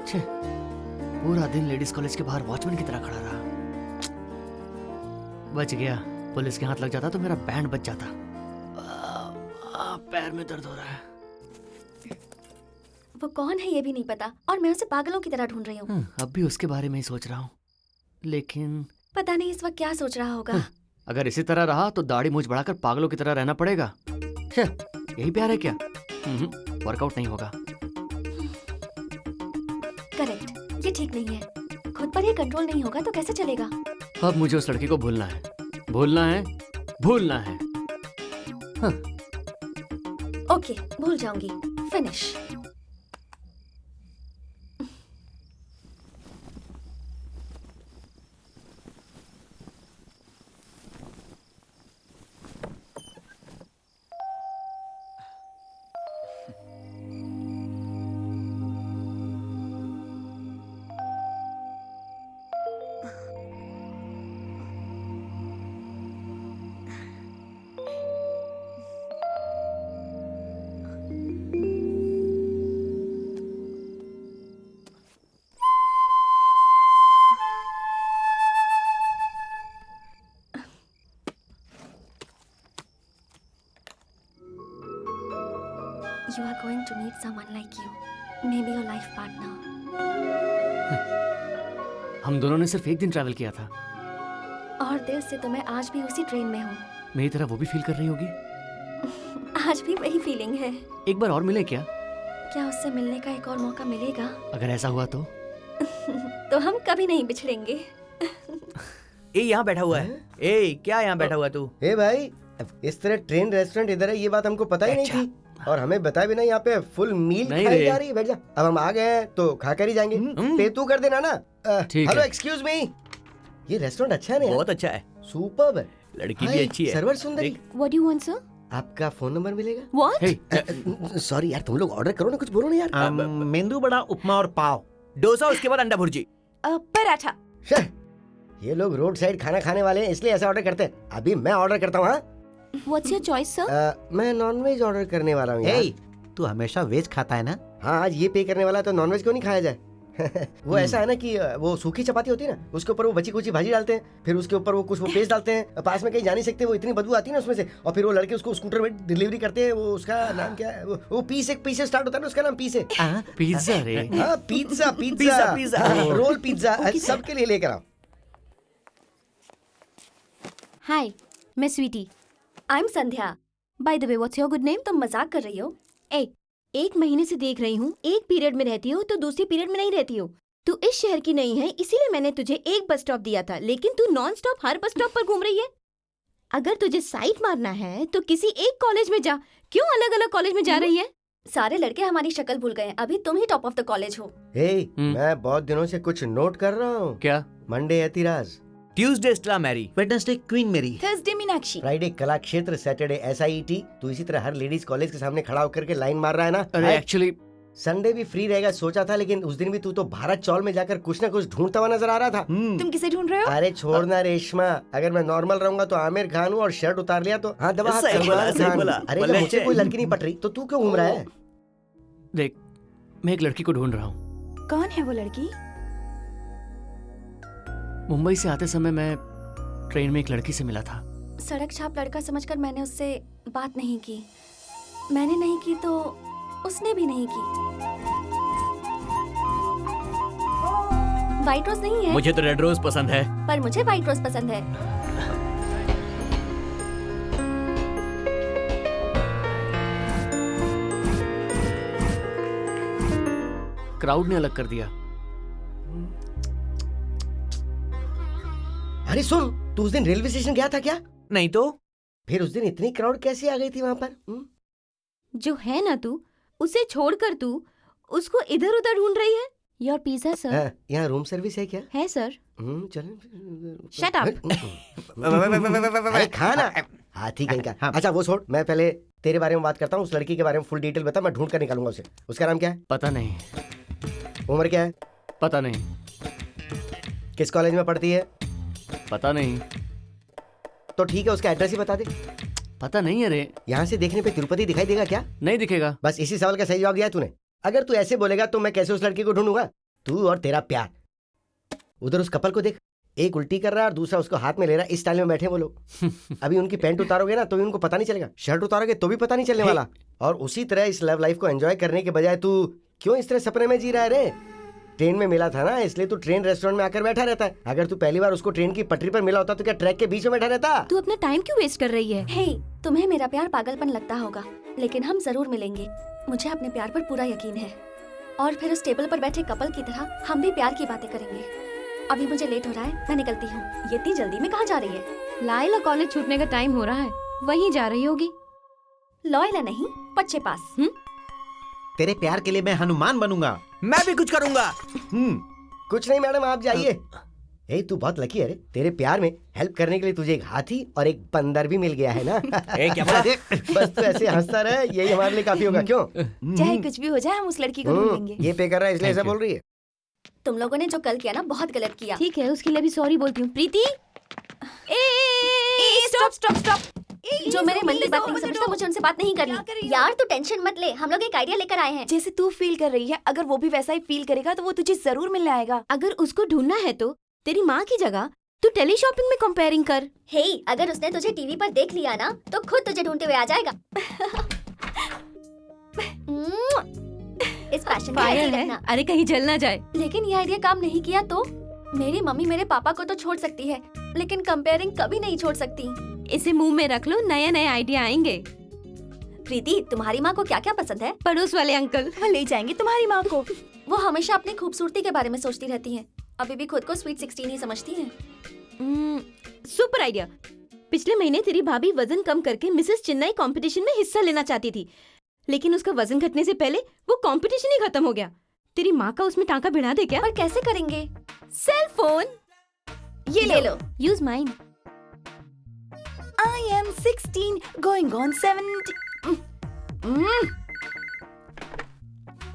छे, पूरा दिन लेडीज कॉलेज के बाहर वॉचमैन की तरह खड़ा रहा। बच गया, पुलिस के हाथ लग जाता तो मेरा बैंड बच जाता। पैर में दर्द हो रहा है।
वो कौन है ये भी नहीं पता, और मैं उसे पागलों की तरह ढूंढ रही हूँ।
अब भी उसके बारे में ही सोच रहा हूँ, लेकिन
पता नहीं इस वक्त क्या सोच रहा होगा।
अगर इसी तरह रहा तो दाढ़ी मूंछ बढ़ाकर पागलों की तरह रहना पड़ेगा। छे, यही प्यार है क्या? वर्कआउट नहीं होगा।
करेक्ट, ये ठीक नहीं है। खुद पर ये कंट्रोल नहीं होगा तो कैसे चलेगा?
अब मुझे उस लड़की को भूलना है, भूलना है, भूलना है।
ओके, भूल जाऊंगी। Finish. You are going to meet someone like you, maybe your life partner.
हम दोनों ने सिर्फ एक दिन ट्रैवल किया था।
और दिल से तो मैं आज भी उसी ट्रेन में हूँ।
मेरी तरह वो भी फील कर रही होगी।
आज भी वही फीलिंग है।
एक बार और मिले क्या?
क्या उससे मिलने का एक और मौका मिलेगा?
अगर ऐसा हुआ तो
तो हम कभी नहीं बिछड़ेंगे।
ए यहाँ बैठा हुआ है। ए क्या यहाँ बैठा हुआ तू?
ए भाई, इस तरह ट्रेन रेस्टोरेंट इधर है, ये बात हमको पता ही नहीं थी। और हमें बताया भी नहीं यहाँ पे फुल मील
नहीं
खाई
रे।
जा रही है। बैठ जा, अब हम आ गए हैं तो खा कर ही जाएंगे। पे तू कर देना ना।
ठीक
हेलो,
है।
एक्सक्यूज मी, ये रेस्टोरेंट अच्छा है ना?
बहुत अच्छा है,
सुपर्ब है।
लड़की भी अच्छी है।
Server Sundari.
What do you want, sir?
आपका फोन नंबर मिलेगा?
What?
हे,
सॉरी यार, तुम लोग ऑर्डर करो ना, कुछ बोलो ना यार।
मेंदू बड़ा, उपमा और पाव।
डोसा, उसके बाद अंडा भुर्जी।
पराठा।
शे, ये लोग रोड साइड खाना खाने वाले हैं इसलिए ऐसा ऑर्डर करते हैं। अभी मैं ऑर्डर करता हूँ। हाँ,
What's your choice, sir?
मैं नॉनवेज ऑर्डर करने वाला हूँ यार।
ए, तू हमेशा वेज खाता है ना?
हाँ, आज ये पे करने वाला है तो नॉनवेज क्यों नहीं खाया जाए? वो ऐसा है ना कि वो सूखी चपाती होती है ना, उसके ऊपर वो बची कुची भाजी डालते हैं, फिर उसके ऊपर वो कुछ वो पेस्ट डालते हैं, पास में कहीं जा नहीं सकते, वो इतनी बदबू आती है ना उसमें से, और फिर वो लड़के उसको स्कूटर में डिलीवरी करते हैं। वो उसका नाम क्या है? वो पीस, एक पीस से स्टार्ट होता है ना, उसका नाम पीस है।
पिज्जा रे।
हाँ, pizza
pizza, pizza.
Roll pizza सबके लिए लेकर आओ।
Hi, मैं Sweety.
I am Sandhya.
By the way, what's your good name?
तुम मजाक कर रही हो?
ए, एक महीने से देख रही हूँ, एक पीरियड में रहती हो तो दूसरी पीरियड में नहीं रहती हो। तू इस शहर की नहीं है, इसीलिए मैंने तुझे एक बस स्टॉप दिया था, लेकिन तू नॉन स्टॉप हर बस स्टॉप पर घूम रही है। अगर तुझे साइट मारना है तो किसी एक कॉलेज में जा, क्यों अलग अलग कॉलेज में जा रही है?
सारे लड़के हमारी शक्ल भूल गए हैं, अभी तुम ही टॉप ऑफ द कॉलेज हो।
हे, मैं बहुत दिनों से कुछ नोट कर रहा हूँ।
क्या?
Monday Ethiraj,
Tuesday Stella Mary,
Wednesday Queen Mary.
Thursday Meenakshi.
Friday Kalakshetra, Saturday SIET। तू इसी तरह हर लेडीज कॉलेज के सामने खड़ा होकर के लाइन मार रहा है ना।
अरे एक्चुअली
संडे भी फ्री रहेगा सोचा था, लेकिन उस दिन भी तू तो भारत चौल में जाकर कुछ ना कुछ ढूंढता हुआ नजर आ रहा था।
तुम किसे ढूंढ रहे हो?
अरे छोड़ना रेशमा, अगर मैं नॉर्मल रहूंगा तो आमिर खान हूँ, और शर्ट उतार लिया तो हाँ दबा हाथ
सही
सलमान
बोला, सही
खान।
बोला।
अरे जब
बोले
मुझे
अच्छे।
कोई लड़की नहीं पट रही तो तू क्यों घूम रहा है?
देख, मैं एक लड़की को ढूंढ रहा हूँ।
कौन है वो लड़की?
मुंबई से आते समय मैं ट्रेन में एक लड़की से मिला था।
सड़क छाप लड़का समझकर मैंने उससे बात नहीं की। मैंने नहीं की तो उसने भी नहीं की। व्हाइट रोज नहीं है,
मुझे तो रेड रोज पसंद है।
पर मुझे व्हाइट रोज पसंद है।
क्राउड ने अलग कर दिया।
अरे सुन, तू उस दिन रेलवे स्टेशन गया था क्या?
नहीं तो
फिर उस दिन इतनी क्राउड कैसे आ गई थी वहाँ पर?
जो है ना तू, उसे छोड़कर तू उसको इधर उधर ढूंढ रही है। Your pizza sir.
हाँ, यहाँ रूम सर्विस है क्या?
है सर।
चल।
Shut up.
अरे खाना हाथी कहीं का। अच्छा वो छोड़, मैं पहले तेरे बारे में बात करता हूँ। उस लड़की के बारे में फुल डिटेल बता, मैं ढूंढ कर निकालूंगा उसे। उसका नाम क्या है?
पता नहीं।
उम्र क्या है?
पता नहीं।
किस कॉलेज में पढ़ती है?
पता नहीं।
तो ठीक है, उसका एड्रेस ही बता दे।
पता नहीं। अरे
यहाँ से देखने पे तिरुपति दिखाई देगा क्या?
नहीं दिखेगा।
बस इसी सवाल का सही जवाब दिया है तूने। अगर तू ऐसे बोलेगा तो मैं कैसे उस लड़की को ढूंढूंगा? तू और तेरा प्यार। उधर उस कपल को देख, एक उल्टी कर रहा है और दूसरा उसको हाथ में ले रहा है। इस स्टाइल में बैठे वो लोग। अभी उनकी पैंट उतारोगे ना तो भी उनको पता नहीं चलेगा, शर्ट उतारोगे तो भी पता नहीं चलने वाला। और उसी तरह इस लव लाइफ को एंजॉय करने के बजाय तू क्यों इस तरह सपने में जी रहा है रे? ट्रेन में मिला था ना, इसलिए तू ट्रेन रेस्टोरेंट में आकर बैठा रहता है। अगर तू पहली बार उसको ट्रेन की पटरी पर मिला होता तो क्या ट्रैक के बीच में बैठा रहता?
तू अपना टाइम क्यों वेस्ट कर रही है?
हे, तुम्हें मेरा प्यार पागलपन लगता होगा, लेकिन हम जरूर मिलेंगे। मुझे अपने प्यार पर पूरा यकीन है। और फिर उस टेबल पर बैठे कपल की तरह हम भी प्यार की बातें करेंगे। अभी मुझे लेट हो रहा है, मैं निकलती हूँ। ये इतनी जल्दी में कहाँ जा रही है?
लाइला कॉलेज छूटने का टाइम हो रहा है, वहीं जा रही होगी।
लॉयला नहीं, पच्चे पास।
तेरे प्यार के लिए मैं हनुमान बनूंगा।
मैं भी कुछ करूंगा।
कुछ नहीं मैडम, आप जाइए। ए तू बहुत लकी है रे, तेरे प्यार में हेल्प करने के लिए तुझे एक हाथी और एक बंदर भी मिल गया है ना।
क्या बोला?
बस तू ऐसे हंसता रहे, यही हमारे लिए काफी होगा। क्यों?
चाहे कुछ भी हो जाए, हम उस लड़की को ढूंढेंगे।
ये पे कर रहा है इसलिए ऐसा बोल रही है।
तुम लोगों ने जो कल किया ना, बहुत गलत किया।
ठीक है, उसके लिए भी सॉरी बोलती हूँ। प्रीति,
स्टॉप स्टॉप स्टॉप।
जो मेरे मन की बात नहीं समझता, मुझे उनसे बात नहीं करनी। यार तू टेंशन मत ले, हम लोग एक आइडिया लेकर आए हैं।
जैसे तू फील कर रही है, अगर वो भी वैसा ही फील करेगा तो वो तुझे जरूर मिलने आएगा।
अगर उसको ढूंढना है तो तेरी माँ की जगह तू टेली शॉपिंग में कंपेयरिंग कर।
हे, अगर उसने तुझे टीवी पर देख लिया ना तो खुद तुझे ढूंढते हुए आ जाएगा। इस पैशन को ऐसे ही
फायर है,
रखना।
अरे कहीं जल ना जाए।
लेकिन ये आइडिया काम नहीं किया तो मेरी मम्मी मेरे पापा को तो छोड़ सकती है, लेकिन कंपेयरिंग कभी नहीं छोड़ सकती।
इसे मुंह में रख लो, नए नए आइडिया आएंगे।
प्रीति, तुम्हारी माँ को क्या क्या पसंद है?
पड़ोस वाले अंकल
वो ले जाएंगे तुम्हारी माँ को।
वो हमेशा अपनी खूबसूरती के बारे में सोचती रहती हैं। अभी भी खुद को स्वीट 16 ही समझती हैं।
Super idea. पिछले महीने तेरी भाभी वजन कम करके मिसेस चेन्नई कंपटीशन में हिस्सा लेना चाहती थी, लेकिन उसका वजन घटने से पहले वो कंपटीशन ही खत्म हो गया। तेरी माँ का उसमें टांका भिड़ा दे क्या?
पर कैसे करेंगे?
सेल फोन
ये ले लो।
Use mine.
I am 16 going on 17.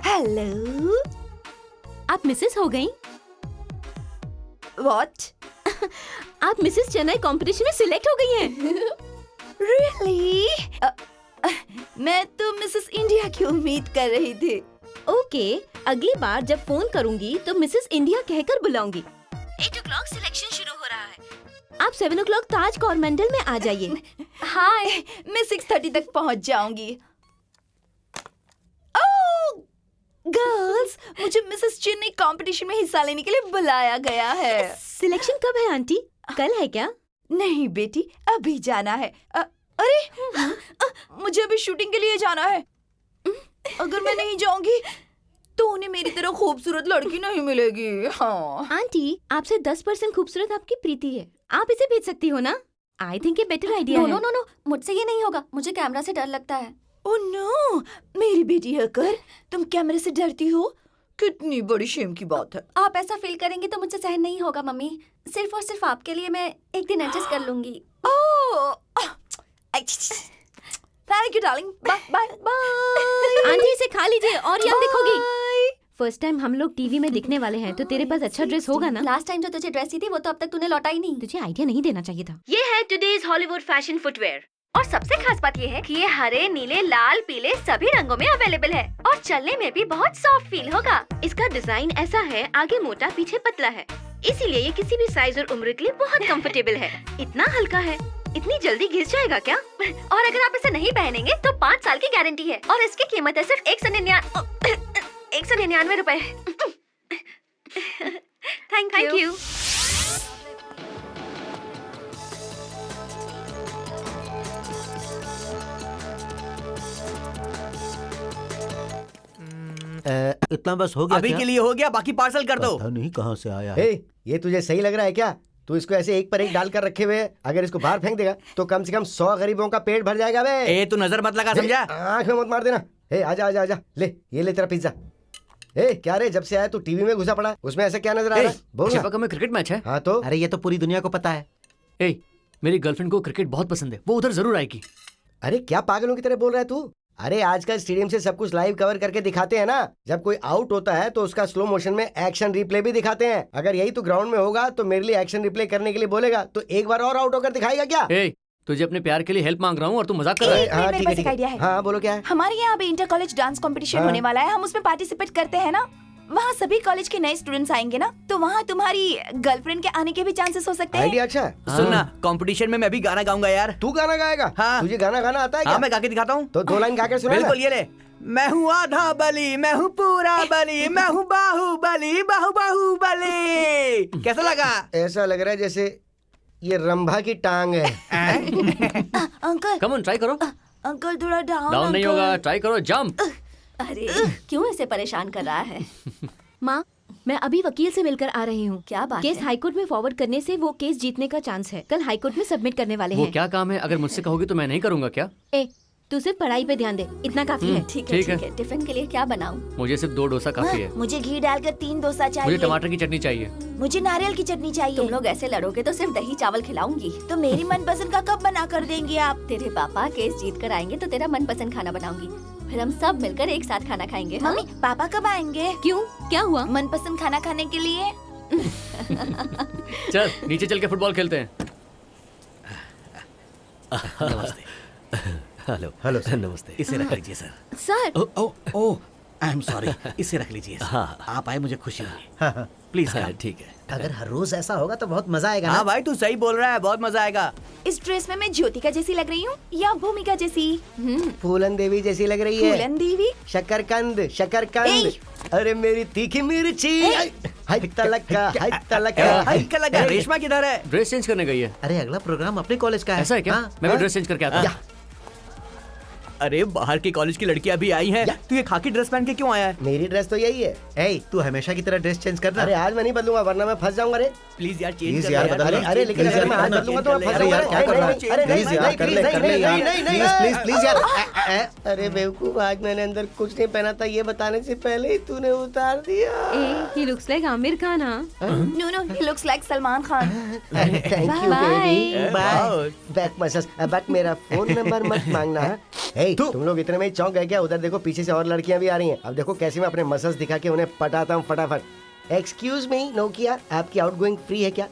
Hello,
आप मिसेस हो गई?
व्हाट?
आप मिसेस चेन्नई कंपटीशन में सिलेक्ट हो गई हैं।
रियली? मैं तो मिसेस इंडिया की उम्मीद कर रही थी।
ओके, अगली बार जब फोन करूंगी तो मिसेस इंडिया कहकर बुलाऊंगी। 8 o'clock सिलेक्शन शुरू हो रहा है। आप 7 o'clock ताज कॉर्मेंटल में आ जाइए।
हाय, मैं 6:30 तक पहुंच जाऊंगी। ओह गर्ल्स, मुझे मिसेस चेन्नई कंपटीशन में हिस्सा लेने के लिए बुलाया गया है।
सिलेक्शन कब है आंटी? कल है क्या?
नहीं बेटी, अभी जाना है। अरे मुझे अभी शूटिंग के लिए जाना है। अगर मैं नहीं जाऊंगी तो उन्हें मेरी तरह खूबसूरत लड़की नहीं मिलेगी। हाँ
आंटी, आपसे 10% खूबसूरत आपकी प्रीति है, आप इसे भेज सकती हो ना? आई थिंक ये बेटर आइडिया
नो
है।
नो नो नो, मुझसे ये नहीं होगा। मुझे कैमरा से डर लगता है।
ओह नो, मेरी बेटी होकर तुम कैमरे से डरती हो? कितनी बड़ी शेम की बात है।
आप ऐसा फील करेंगे तो मुझसे सहन नहीं होगा मम्मी। सिर्फ और सिर्फ आपके लिए मैं एक दिन एडजस्ट कर लूंगी।
Thank you darling, bye bye bye.
Aunty इसे खा लीजिए और यंग दिखोगी। फर्स्ट टाइम हम लोग टीवी में दिखने वाले हैं, तो तेरे पास अच्छा ड्रेस होगा ना?
लास्ट टाइम जो तुझे ड्रेस दी थी वो तो अब तक तूने लौटाई नहीं।
तुझे आइडिया नहीं देना चाहिए था।
ये है टुडेज हॉलीवुड फैशन फुटवेयर और सबसे खास बात ये है कि ये हरे, नीले, लाल, पीले सभी रंगों में अवेलेबल है और चलने में भी बहुत सॉफ्ट फील होगा। इसका डिजाइन ऐसा है, आगे मोटा पीछे पतला है, इसीलिए ये किसी भी साइज और उम्र के लिए बहुत कंफर्टेबल है। इतना हल्का है, इतनी जल्दी घिस जाएगा क्या? और अगर आप इसे नहीं पहनेंगे तो 5 साल की गारंटी है और इसकी कीमत है सिर्फ 199 रुपए। Thank you.
इतना बस हो गया
अभी
क्या?
के लिए हो गया, बाकी पार्सल कर दो।
पता नहीं कहाँ से आया है।
हे, ये तुझे सही लग रहा है क्या? तू इसको ऐसे एक पर एक डाल कर रखे हुए है, अगर इसको बाहर फेंक देगा तो कम से कम 100 गरीबों का पेट भर जाएगा बे।
ए तू नजर मत लगा, समझा?
आंख में मत मार देना। हे आजा आजा आजा, ले ये ले तेरा पिज्जा। ए क्या रे, जब से आया तू टीवी में घुसा पड़ा, उसमें ऐसा क्या नजर आ रहा है? बोल ना।
शिफा का में क्रिकेट मैच है।
हाँ तो
अरे ये तो पूरी दुनिया को पता है।
ए, मेरी गर्लफ्रेंड को क्रिकेट बहुत पसंद है, वो उधर जरूर आएगी।
अरे क्या पागलों की तरह बोल रहा है तू? अरे आजकल स्टेडियम से सब कुछ लाइव कवर करके दिखाते हैं ना। जब कोई आउट होता है तो उसका स्लो मोशन में एक्शन रिप्ले भी दिखाते हैं। अगर यही तो ग्राउंड में होगा तो मेरे लिए एक्शन रिप्ले करने के लिए बोलेगा तो एक बार और आउट होकर दिखाएगा क्या?
ए, तुझे अपने प्यार के लिए हेल्प मांग रहा हूँ और तू मजाक कर रहा है।
मेरे
हाँ
पास
ठीक है
एक
ठीक
आइडिया
है।
है।
हाँ बोलो क्या है?
हमारे यहाँ अभी इंटर कॉलेज डांस कंपटीशन
हाँ।
होने वाला है, हम उसमें पार्टिसिपेट करते हैं ना। वहाँ सभी कॉलेज के नए स्टूडेंट्स आएंगे ना, तो वहाँ तुम्हारी गर्लफ्रेंड के आने के भी चांसेस हो सकते हैं।
आइडिया अच्छा है।
सुनना, कंपटीशन में मैं भी गाना गाऊंगा यार।
तू गाना गाएगा?
हाँ।
तुझे गाना गाना आता है क्या?
हाँ मैं गा के दिखाता हूँ।
तो 2 लाइन गा के सुना ना।
बिल्कुल, ये ले। मैं हूँ आधा बली, मैं हूँ पूरा बली, मैं हूँ बाहुबली, बाहुबली। कैसा लगा?
ऐसा लग रहा है जैसे ये रंभा की टांग है।
अंकल
कम ऑन, ट्राई करो।
अंकल थोड़ा
डाउन नहीं होगा, ट्राई करो, जंप।
अरे क्यों इसे परेशान कर रहा है?
माँ, मैं अभी वकील से मिलकर आ रही हूँ।
क्या बात
केस
है?
हाईकोर्ट में फॉरवर्ड करने से वो केस जीतने का चांस है। कल हाईकोर्ट में सबमिट करने वाले
वो
हैं।
क्या काम है? अगर मुझसे कहोगी तो मैं नहीं करूँगा क्या?
ए, तू सिर्फ पढ़ाई पे ध्यान दे, इतना काफी है।
ठीक है ठीक है। टिफिन के लिए क्या बनाऊं?
मुझे सिर्फ 2 डोसा काफी है।
मुझे घी डालकर 3 डोसा
मुझे
चाहिए।
टमाटर की चटनी चाहिए।
मुझे नारियल की चटनी चाहिए।
तुम लोग ऐसे लड़ोगे तो सिर्फ दही चावल खिलाऊंगी।
तो मेरी मनपसंद का कब बना कर देंगे आप?
तेरे पापा केस जीत कर आएंगे तो तेरा मनपसंद खाना बनाऊंगी, फिर हम सब मिलकर एक साथ खाना खाएंगे। हाँ?
मम्मी पापा कब आएंगे?
क्यों, क्या हुआ?
मनपसंद खाना खाने के लिए।
चल नीचे चल के फुटबॉल खेलते हैं।
नमस्ते।
Hello
hello sir.
नमस्ते।
इसे रख लीजिए sir.
Sir,
oh oh oh I am sorry, इसे रख लीजिए सर।
हाँ।
आप आए, मुझे खुशी हुई।
हाँ।
प्लीज
हाँ, ठीक है।
अगर हर रोज ऐसा होगा तो बहुत मजा आएगा
हाँ
ना।
भाई तू सही बोल रहा है, बहुत मजा आएगा।
इस ड्रेस में मैं ज्योतिका जैसी लग रही हूँ या भूमिका जैसी?
फूलन देवी जैसी लग रही है।
फूलन देवी?
शकरकंद शकरकंद। अरे मेरी तीखी मिर्ची। हाय तलका हाय तलका हाय।
क्या लगा? रेशमा किधर है?
ड्रेस चेंज करने गई है।
अरे अगला प्रोग्राम अपने कॉलेज का है।
ऐसा है क्या?
हाँ।
मैं भी ड्रेस चेंज करके आता हूँ।
अरे बाहर की कॉलेज की लड़कियां भी आई हैं। तू ये खाकी ड्रेस पहन के क्यों आया है?
मेरी ड्रेस तो यही है।
ए, तू हमेशा की तरह ड्रेस चेंज करना।
अरे आज मैं नहीं बदलूंगा वरना मैं फंस जाऊंगा रे।
प्लीज यार चेंज
Please
कर
यार,
यार।
बदल
अरे
लो।
अरे लेकिन
Please
अगर मैं
यार,
आज बदलूंगा तो मैं फंस
अरे
जाऊंगा।
यार क्या कर रहा है?
अरे नहीं
प्लीज यार, कर ले, कर ले यार। प्लीज प्लीज यार।
अरे बेवकूफ, आज मैंने अंदर कुछ नहीं पहना था, ये बताने से पहले ही तूने उतार दिया।
he looks like Aamir Khan.
No no, he looks like Salman Khan.
Thank you baby.
Bye.
Bye. Back massage. But मेरा फोन नंबर मत मांगना। हे तुम लोग इतने में ही चौंक गए क्या? उधर देखो पीछे से और लड़कियां भी आ रही हैं। अब देखो कैसे मैं अपने मसल्स दिखा के उन्हें पटाता हूँ फटाफट। एक्सक्यूज मी नोकिया, आपकी आउटगोइंग फ्री है क्या?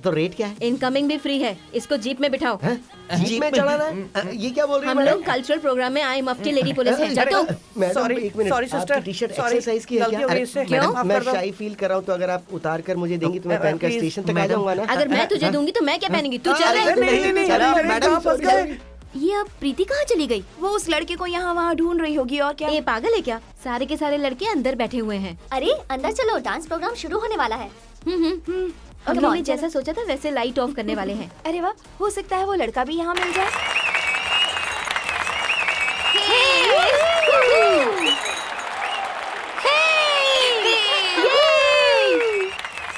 तो रेट क्या है?
इनकमिंग भी फ्री है। इसको जीप में बिठाओ।
जीप में चढ़ाना है? ये क्या बोल रही है
हम
मैडम?
लोग कल्चरल प्रोग्राम में आई मफ्टी लेडी पुलिस है। जातो।
मैडम
Sorry,
एक मिनट,
sorry sister,
आपकी टी-शर्ट
sorry,
एक्सरसाइज की है
गलती
क्या?
हो गई
अरे,
इससे,
मैडम,
मैडम, माफ
मैं
कर दो।
शाई फील कर रहा हूँ तो अगर आप उतार कर मुझे देंगी तो मैं पहन कर
please,
स्टेशन तक आ जाऊंगा ना।
अगर मैं तुझे दूंगी तो मैं क्या पहनूंगी? तू चल
अरे
रहा
नहीं, नहीं, नहीं, अरे मैडम
कहाँ फंस गए?
ये अब प्रीति कहाँ चली गई?
वो उस लड़के को यहाँ वहाँ ढूंढ रही होगी और क्या।
ये पागल है क्या? सारे के सारे लड़के अंदर बैठे हुए हैं।
अरे अंदर चलो, डांस प्रोग्राम शुरू होने वाला है।
हम
Come
लोग
on,
ने जैसा सोचा था वैसे लाइट ऑफ करने वाले हैं।
अरे वाह, हो सकता है वो लड़का भी यहाँ मिल जाए।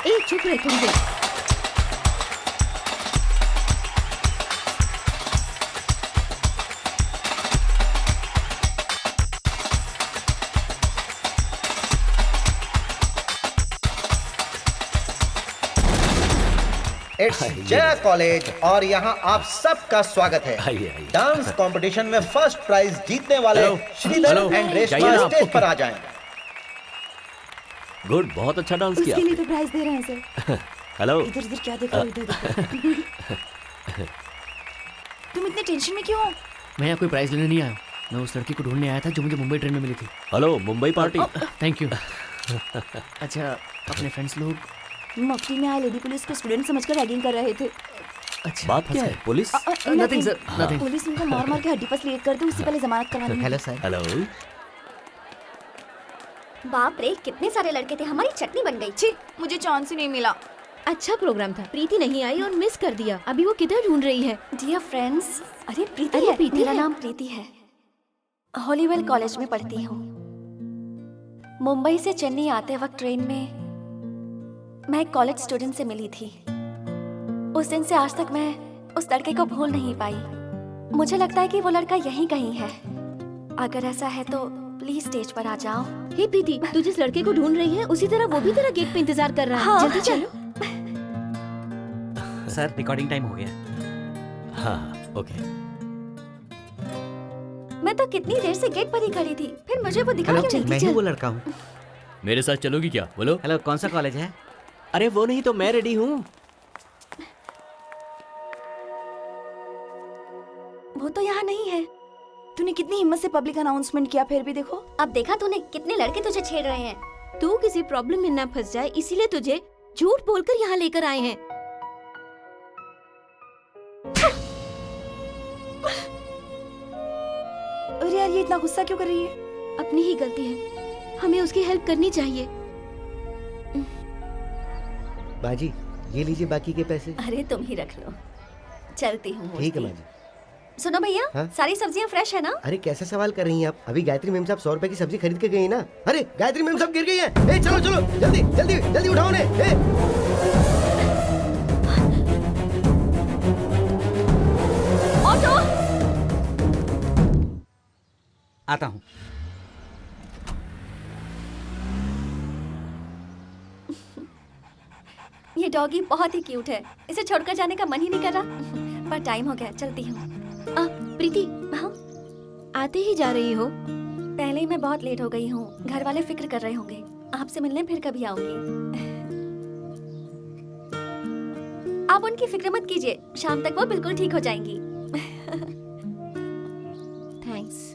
ए, चुप रहे तुम भी।
इट्स जया कॉलेज और यहाँ आप सबका स्वागत है। डांस कंपटीशन में फर्स्ट प्राइज जीतने वाले श्रीधर एंड रेशमा स्टेज पर आ जाएं।
गुड, बहुत अच्छा डांस किया।
उसके लिए तो प्राइज दे रहे हैं सर।
हेलो।
इधर इधर क्या देख रहे हो, इधर देखो। तुम इतने टेंशन में क्यों हो?
मैं यहाँ कोई प्राइज लेने नहीं आया, मैं उस लड़की को ढूंढने आया था जो मुझे मुंबई ट्रेन में मिली थी।
Hello, Mumbai party.
Thank you. अच्छा, अपने फ्रेंड्स लोग
मफ्ती में आए लेडी पुलिस को स्टूडेंट समझकर रैगिंग कर रहे थे।
अच्छा,
बात क्या है? Police?
Nothing sir, nothing.
Police उनको मार मार के हड्डी पसली कर दी, उससे पहले जमानत करवानी है।
Hello sir.
हेलो।
बाप रे, कितने सारे लड़के थे, हमारी चटनी बन गई।
छी, मुझे चांस ही नहीं मिला।
अच्छा प्रोग्राम था, प्रीति नहीं आई और मिस कर दिया। अभी वो किधर ढूंढ रही है?
डियर फ्रेंड्स, अरे प्रीति
अरे
है,
प्रीति
मेरा
है।
नाम प्रीति है। हॉलीवेल कॉलेज में पढ़ती हूँ। मुंबई से चेन्नई आते वक्त ट्रेन में मैं एक कॉलेज स्टूडेंट से मिली थी। उस दिन से आज तक मैं उस लड़के को भूल नहीं पाई। मुझे लगता है कि वो लड़का यहीं कहीं है। अगर ऐसा है तो प्लीज स्टेज पर आ जाओ।
हे प्रीति, तू जिस लड़के को ढूंढ रही है उसी तरह वो भी तेरा गेट पे इंतजार कर रहा है।
हाँ,
जल्दी चलो।
सर, रिकॉर्डिंग टाइम हो गया।
हाँ, ओके।
मैं तो कितनी देर से गेट पर ही खड़ी थी, फिर मुझे वो दिखा क्यों नहीं?
मैं ही वो लड़का हूँ।
मेरे साथ चलोगी क्या? बोलो।
हेलो, कौन सा कॉलेज है?
अरे वो नहीं तो मैं रेडी हूँ।
वो तो यहाँ नहीं है। तूने कितनी हिम्मत से पब्लिक अनाउंसमेंट किया, फिर भी देखो।
अब देखा तूने, कितने लड़के तुझे छेड़ रहे हैं।
तू किसी प्रॉब्लम में ना फंस जाए इसीलिए तुझे झूठ बोलकर यहाँ लेकर आए हैं।
अरे यार, ये इतना गुस्सा क्यों कर रही है?
अपनी ही गलती है, हमें उसकी हेल्प करनी चाहिए।
बाजी, ये लीजिए बाकी के पैसे।
अरे तुम ही रख लो, चलती हूँ।
ठीक है बाजी।
सुनो भैया,
हाँ?
सारी सब्जियाँ फ्रेश है ना?
अरे कैसे सवाल कर रही हैं आप? अभी गायत्री मैम साहब 100 रुपए की सब्जी खरीद के गई ना। अरे गायत्री मैम साहब गिर गई हैं। ए चलो चलो, जल्दी जल्दी जल्दी उठाओ ने।
ऑटो।
आता हूँ।
ये डॉगी बहुत ही क्यूट है, इसे छोड़कर जाने का मन ही नहीं कर रहा। पर टाइम हो गया, चलती हूँ।
प्रीति,
हाँ?
आते ही जा रही हो?
पहले ही मैं बहुत लेट हो गई हूँ, घर वाले फिक्र कर रहे होंगे। आपसे मिलने फिर कभी आऊंगी। आप उनकी फिक्र मत कीजिए, शाम तक वो बिल्कुल ठीक हो जाएंगी।
थैंक्स।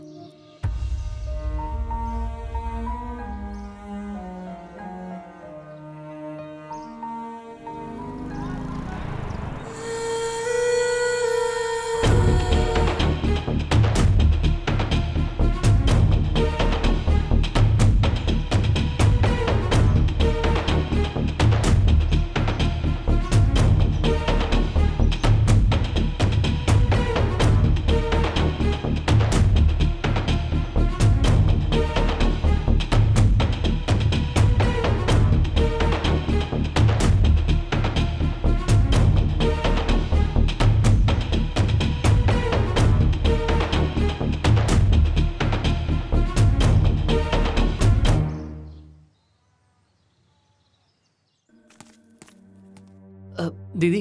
दीदी,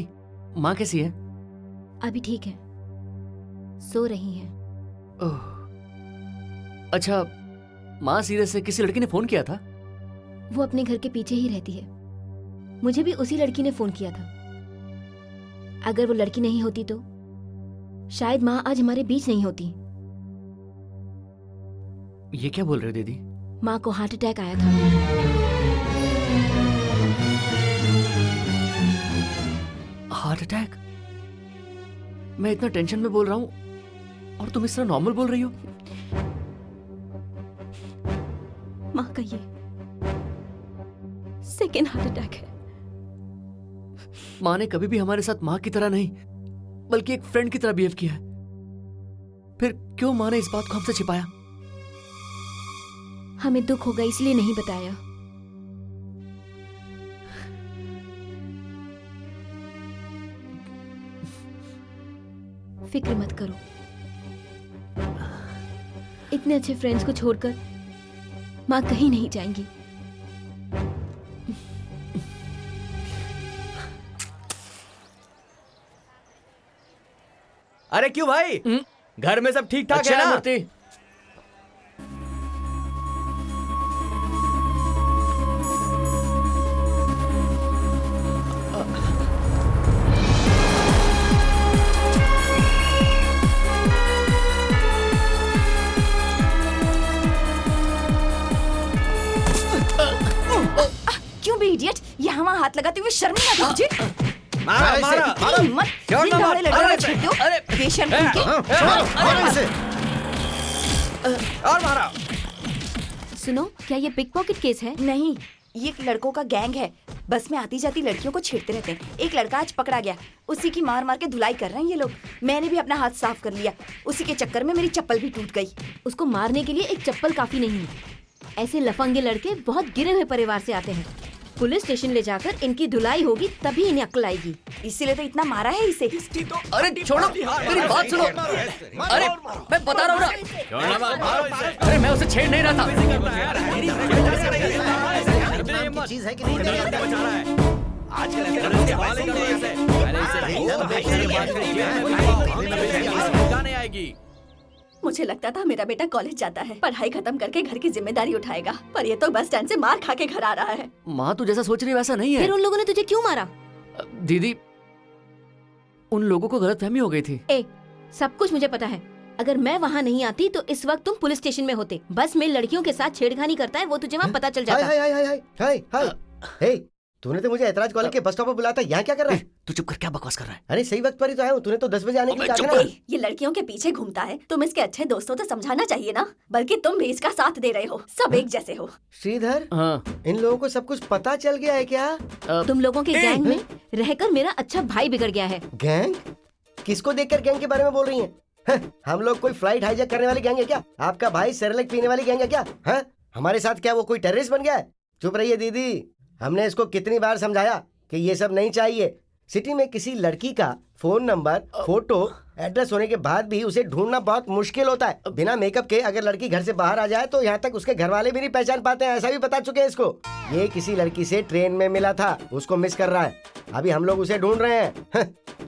माँ कैसी है?
अभी ठीक है, सो रही है।
ओह, अच्छा, माँ सीरियस से किसी लड़की ने फोन किया था?
वो अपने घर के पीछे ही रहती है। मुझे भी उसी लड़की ने फोन किया था। अगर वो लड़की नहीं होती तो शायद माँ आज हमारे बीच नहीं होती।
ये क्या बोल रहे हो दीदी?
माँ को हार्ट अटैक आया था।
Heart attack? मैं इतना टेंशन में बोल रहा हूँ और तुम इस तरह नॉर्मल बोल रही हो।
माँ का ये सेकेंड हार्ट अटैक है।
माँ ने कभी भी हमारे साथ माँ की तरह नहीं बल्कि एक फ्रेंड की तरह बिहेव किया है। फिर क्यों माँ ने इस बात को हमसे छिपाया?
हमें दुख होगा इसलिए नहीं बताया। फिक्र मत करो, इतने अच्छे फ्रेंड्स को छोड़कर माँ कहीं नहीं जाएंगी।
अरे क्यों भाई, घर में सब ठीक ठाक
अच्छा
है ना?
मूर्ति।
क्यों बे इडियट, यहाँ वहाँ हाथ लगाते हुए शर्म नहीं आती तुझे?
मारा मारा
इतनी हिम्मत,
क्यों ना
दिन दहाड़े
मार?
लड़के को छेड़ते हो?
अरे,
बेशर्म इनके।
मारो इसे।
और मारा।
सुनो, क्या ये पिक पॉकेट केस है?
नहीं, ये एक लड़कों का गैंग है। बस में आती जाती लड़कियों को छेड़ते रहते हैं। एक लड़का आज पकड़ा गया, उसी की मार मार के धुलाई कर रहे हैं ये लोग। मैंने भी अपना हाथ साफ कर लिया, उसी के चक्कर में मेरी चप्पल भी टूट गई।
उसको मारने के लिए एक चप्पल काफी नहीं है। ऐसे लफंगे लड़के बहुत गिरे हुए परिवार से आते हैं। पुलिस स्टेशन ले जाकर इनकी धुलाई होगी, तभी इन्हें अक्ल आएगी।
इसीलिए तो इतना मारा है इसे।
अरे छोड़ो, मेरी बात सुनो। अरे मैं बता रहा हूँ ना। अरे मैं उसे छेड़ नहीं रहा था।
चीज है कि नहीं
आएगी।
मुझे लगता था मेरा बेटा कॉलेज जाता है, पढ़ाई खत्म करके घर की जिम्मेदारी उठाएगा, पर ये तो बस स्टैंड से मार खा के घर आ रहा है।
माँ तू जैसा सोच रही है वैसा नहीं है।
फिर उन लोगों ने तुझे क्यों मारा?
दीदी, उन लोगों को गलतफहमी हो गई थी।
सब कुछ मुझे पता है। अगर मैं वहाँ नहीं आती तो इस वक्त तुम पुलिस स्टेशन में होते। बस में लड़कियों के साथ छेड़खानी करता है वो तुझे वहाँ पता चल जाता।
हाय हाय हाय हाय हाय हाय। तूने तो मुझे ऐतराज कॉलेज के बस स्टॉप पर बुलाया था, यहाँ क्या कर रहा है?
तू चुप कर, क्या बकवास कर रहा है?
अरे सही वक्त पर ही तो आया हूँ, तूने तो 10 बजे आने के लिए कहा था ना।
ये लड़कियों के पीछे घूमता है, तुम इसके अच्छे दोस्तों तो समझाना चाहिए ना, बल्कि तुम भी इसका साथ दे रहे हो। सब एक जैसे हो।
श्रीधर,
हाँ।
इन लोगों को सब कुछ पता चल गया है क्या?
तुम लोगों के गैंग में रहकर मेरा अच्छा भाई बिगड़ गया है।
गैंग? किसको देखकर गैंग के बारे में बोल रही हैं? हम लोग कोई फ्लाइट हाईजैक करने वाली गैंग है क्या? आपका भाई सेरेलैक पीने वाली गैंग है क्या? हमारे साथ क्या वो कोई टेररिस्ट बन गया है? चुप रहिए दीदी, हमने इसको कितनी बार समझाया कि ये सब नहीं चाहिए। सिटी में किसी लड़की का फोन नंबर, फोटो, एड्रेस होने के बाद भी उसे ढूंढना बहुत मुश्किल होता है। बिना मेकअप के अगर लड़की घर से बाहर आ जाए तो यहाँ तक उसके घर वाले भी नहीं पहचान पाते हैं, ऐसा भी बता चुके हैं इसको। ये किसी लड़की से ट्रेन में मिला था, उसको मिस कर रहा है, अभी हम लोग उसे ढूंढ रहे हैं।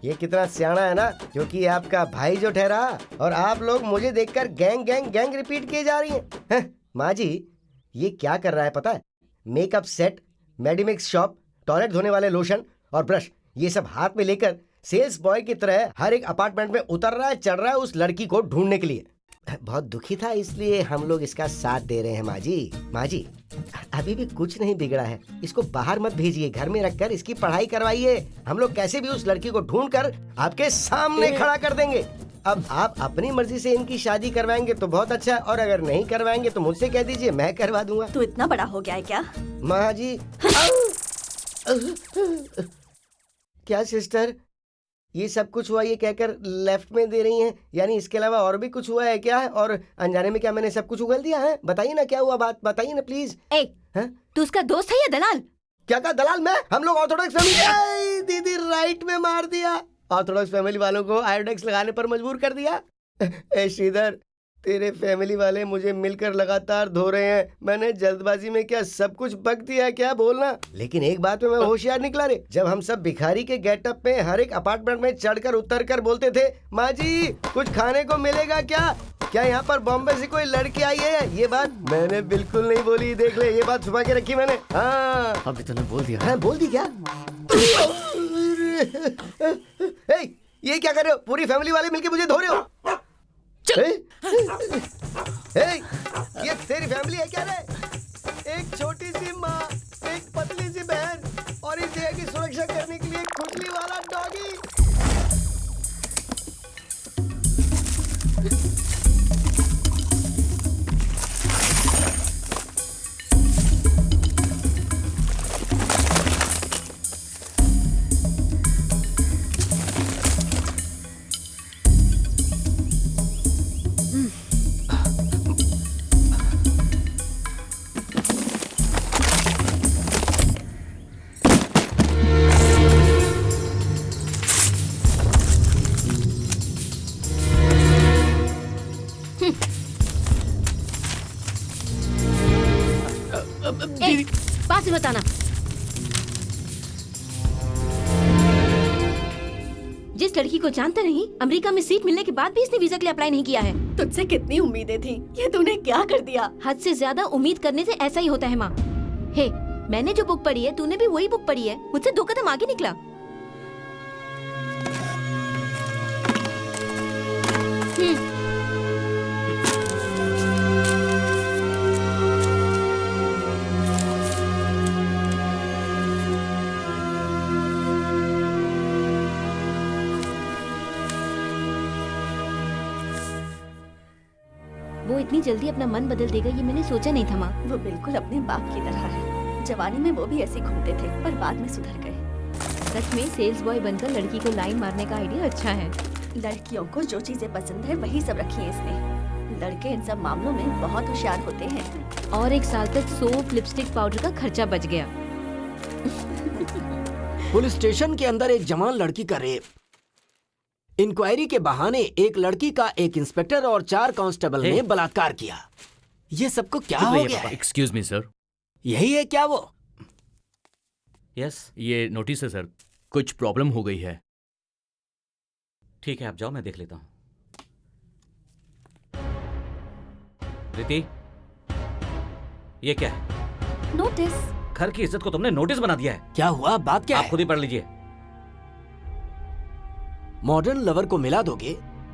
ये कितना सियाना है ना, क्योंकि आपका भाई जो ठहरा और आप लोग मुझे देखकर गैंग गैंग गैंग रिपीट किए जा रही हैं। माँ जी, ये क्या कर रहा है पता है? Makeup set, Medimix shop, toilet धोने वाले लोशन और ब्रश, ये सब हाथ में लेकर सेल्स बॉय की तरह हर एक अपार्टमेंट में उतर रहा है, चढ़ रहा है उस लड़की को ढूंढने के लिए। बहुत दुखी था, इसलिए हम लोग इसका साथ दे रहे हैं। माँ जी, माँ जी, अभी भी कुछ नहीं बिगड़ा है, इसको बाहर मत भेजिए, घर में रखकर इसकी पढ़ाई करवाइए। हम लोग कैसे भी उस लड़की को ढूंढकर आपके सामने खड़ा कर देंगे। अब आप अपनी मर्जी से इनकी शादी करवाएंगे तो बहुत अच्छा है, और अगर नहीं करवाएंगे तो मुझसे कह दीजिए, मैं करवा दूंगा।
तू इतना बड़ा हो गया है क्या?
माँ जी। क्या सिस्टर, ये सब कुछ हुआ ये कहकर लेफ्ट में दे रही हैं? यानी इसके अलावा और भी कुछ हुआ है क्या? और अनजाने में क्या मैंने सब कुछ उगल दिया है? बताइए ना क्या हुआ, बात बताइए ना प्लीज।
तू उसका दोस्त है या दलाल?
क्या कहा दलाल? मैं? हम लोग ऑर्थोडॉक्स फैमिली। दीदी राइट में मार दिया। ऑर्थोडॉक्स फैमिली वालों को आयोडेक्स लगाने पर मजबूर कर दिया। ए श्रीधर, तेरे फैमिली वाले मुझे मिलकर लगातार धो रहे हैं, मैंने जल्दबाजी में क्या सब कुछ बक दिया क्या? बोलना। लेकिन एक बात में मैं होशियार निकला रे, जब हम सब भिखारी के गेटअप में हर एक अपार्टमेंट में चढ़कर उतरकर बोलते थे, माँ जी कुछ खाने को मिलेगा क्या? क्या यहाँ पर बॉम्बे से कोई लड़की आई है? ये बात मैंने बिल्कुल नहीं बोली, देख ले, ये बात छुपा के रखी मैंने। हाँ
अभी तूने बोल दिया।
हाँ बोल दी क्या? ये क्या कर रहे हो? पूरी फैमिली वाले मिलके मुझे धो रहे हो? ये तेरी फैमिली है क्या रे? एक छोटी सी माँ, एक पतली सी बहन और इस जगह की सुरक्षा करने के लिए खुजली वाला डॉगी।
पास से बताना। जिस इस लड़की को जानता नहीं, अमेरिका में सीट मिलने के बाद भी इसने वीजा के लिए अप्लाई नहीं किया है।
तुझसे कितनी उम्मीदें थी, ये तूने क्या कर दिया?
हद से ज्यादा उम्मीद करने से ऐसा ही होता है माँ। हे, मैंने जो बुक पढ़ी है तूने भी वही बुक पढ़ी है, मुझसे 2 कदम आगे निकला। वो इतनी जल्दी अपना मन बदल देगा ये मैंने सोचा नहीं था माँ।
वो बिल्कुल अपने बाप की तरह है। जवानी में वो भी ऐसे घूमते थे, पर बाद में सुधर गए।
सच में सेल्स बॉय बनकर लड़की को लाइन मारने का आइडिया अच्छा है।
लड़कियों को जो चीजें पसंद है वही सब रखी है इसने। लड़के इन सब मामलों में बहुत होशियार होते हैं।
और 1 साल तक सोप, लिपस्टिक, पाउडर का खर्चा बच गया।
पुलिस स्टेशन के अंदर एक जवान लड़की का रेप, इंक्वायरी के बहाने एक लड़की का एक इंस्पेक्टर और 4 कांस्टेबल ने बलात्कार किया। ये सबको क्या हो गया है?
Excuse me sir.
यही है क्या वो?
यस,
ये नोटिस है सर, कुछ प्रॉब्लम हो गई है।
ठीक है, आप जाओ, मैं देख लेता हूँ। प्रीति, ये क्या है?
नोटिस।
घर की इज्जत को तुमने नोटिस बना दिया है।
क्या हुआ? बात क्या
आप
है?
खुद ही पढ़ लीजिए।
मॉडर्न लवर को मिला दोगे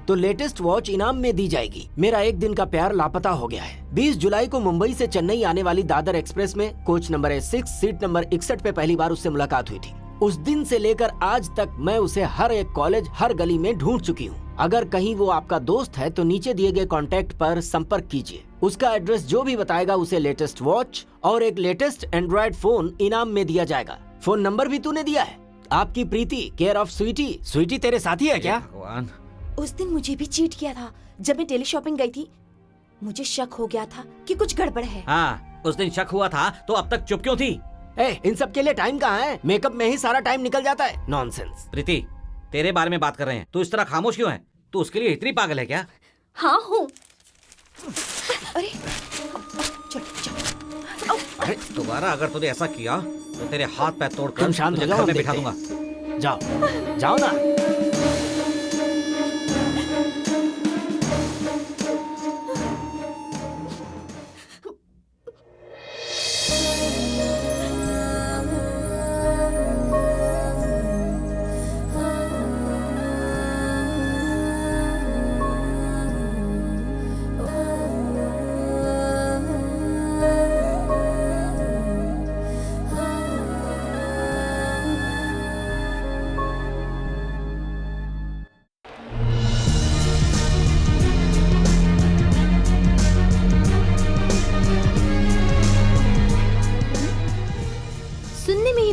तो लेटेस्ट वॉच इनाम में दी जाएगी। मेरा 1 दिन का प्यार लापता हो गया है। 20 जुलाई को मुंबई से चेन्नई आने वाली दादर एक्सप्रेस में कोच नंबर 6 सीट नंबर 61 पे पहली बार उससे मुलाकात हुई थी। उस दिन से लेकर आज तक मैं उसे हर एक कॉलेज, हर गली में ढूंढ चुकी हूँ। अगर कहीं वो आपका दोस्त है तो नीचे दिए गए कॉन्टैक्ट पर संपर्क कीजिए। उसका एड्रेस जो भी बताएगा उसे लेटेस्ट वॉच और एक लेटेस्ट एंड्रॉइड फोन इनाम में दिया जाएगा। फोन नंबर भी तूने दिया है। आपकी प्रीति, केयर ऑफ स्वीटी। स्वीटी तेरे साथी है क्या?
भगवान,
उस दिन मुझे भी चीट किया था जब मैं टेली शॉपिंग गई थी। मुझे शक हो गया था कि कुछ गड़बड़ है।
हाँ, उस दिन शक हुआ था तो अब तक चुप क्यों थी?
इन सब के लिए टाइम कहाँ है? मेकअप में ही सारा टाइम निकल जाता है। नॉनसेंस।
प्रीति, तेरे बारे में बात कर रहे हैं, तू इस तरह खामोश क्यों है? तू उसके लिए इतनी पागल है क्या?
हाँ हूँ।
अरे चल चल।
अरे दोबारा अगर तूने ऐसा किया तो तेरे हाथ पैर तोड़कर
तुम शांत हो
तुझे
जाओ,
घर
हम
में बिठा
देखते
दूंगा।
जाओ जाओ ना।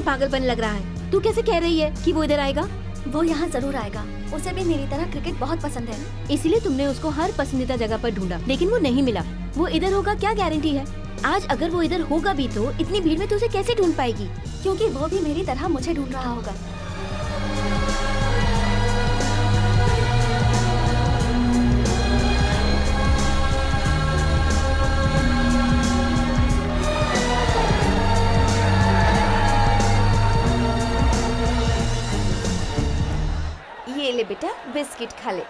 पागलपन लग रहा है। तू कैसे कह रही है कि वो इधर आएगा?
वो यहाँ जरूर आएगा। उसे भी मेरी तरह क्रिकेट बहुत पसंद है।
इसीलिए तुमने उसको हर पसंदीदा जगह पर ढूंढा, लेकिन वो नहीं मिला। वो इधर होगा क्या गारंटी है? आज अगर वो इधर होगा भी तो इतनी भीड़ में तू उसे कैसे ढूंढ पाएगी?
क्योंकि वो भी मेरी तरह मुझे ढूंढ रहा होगा।
ये ले बेटा, बिस्किट खा ले।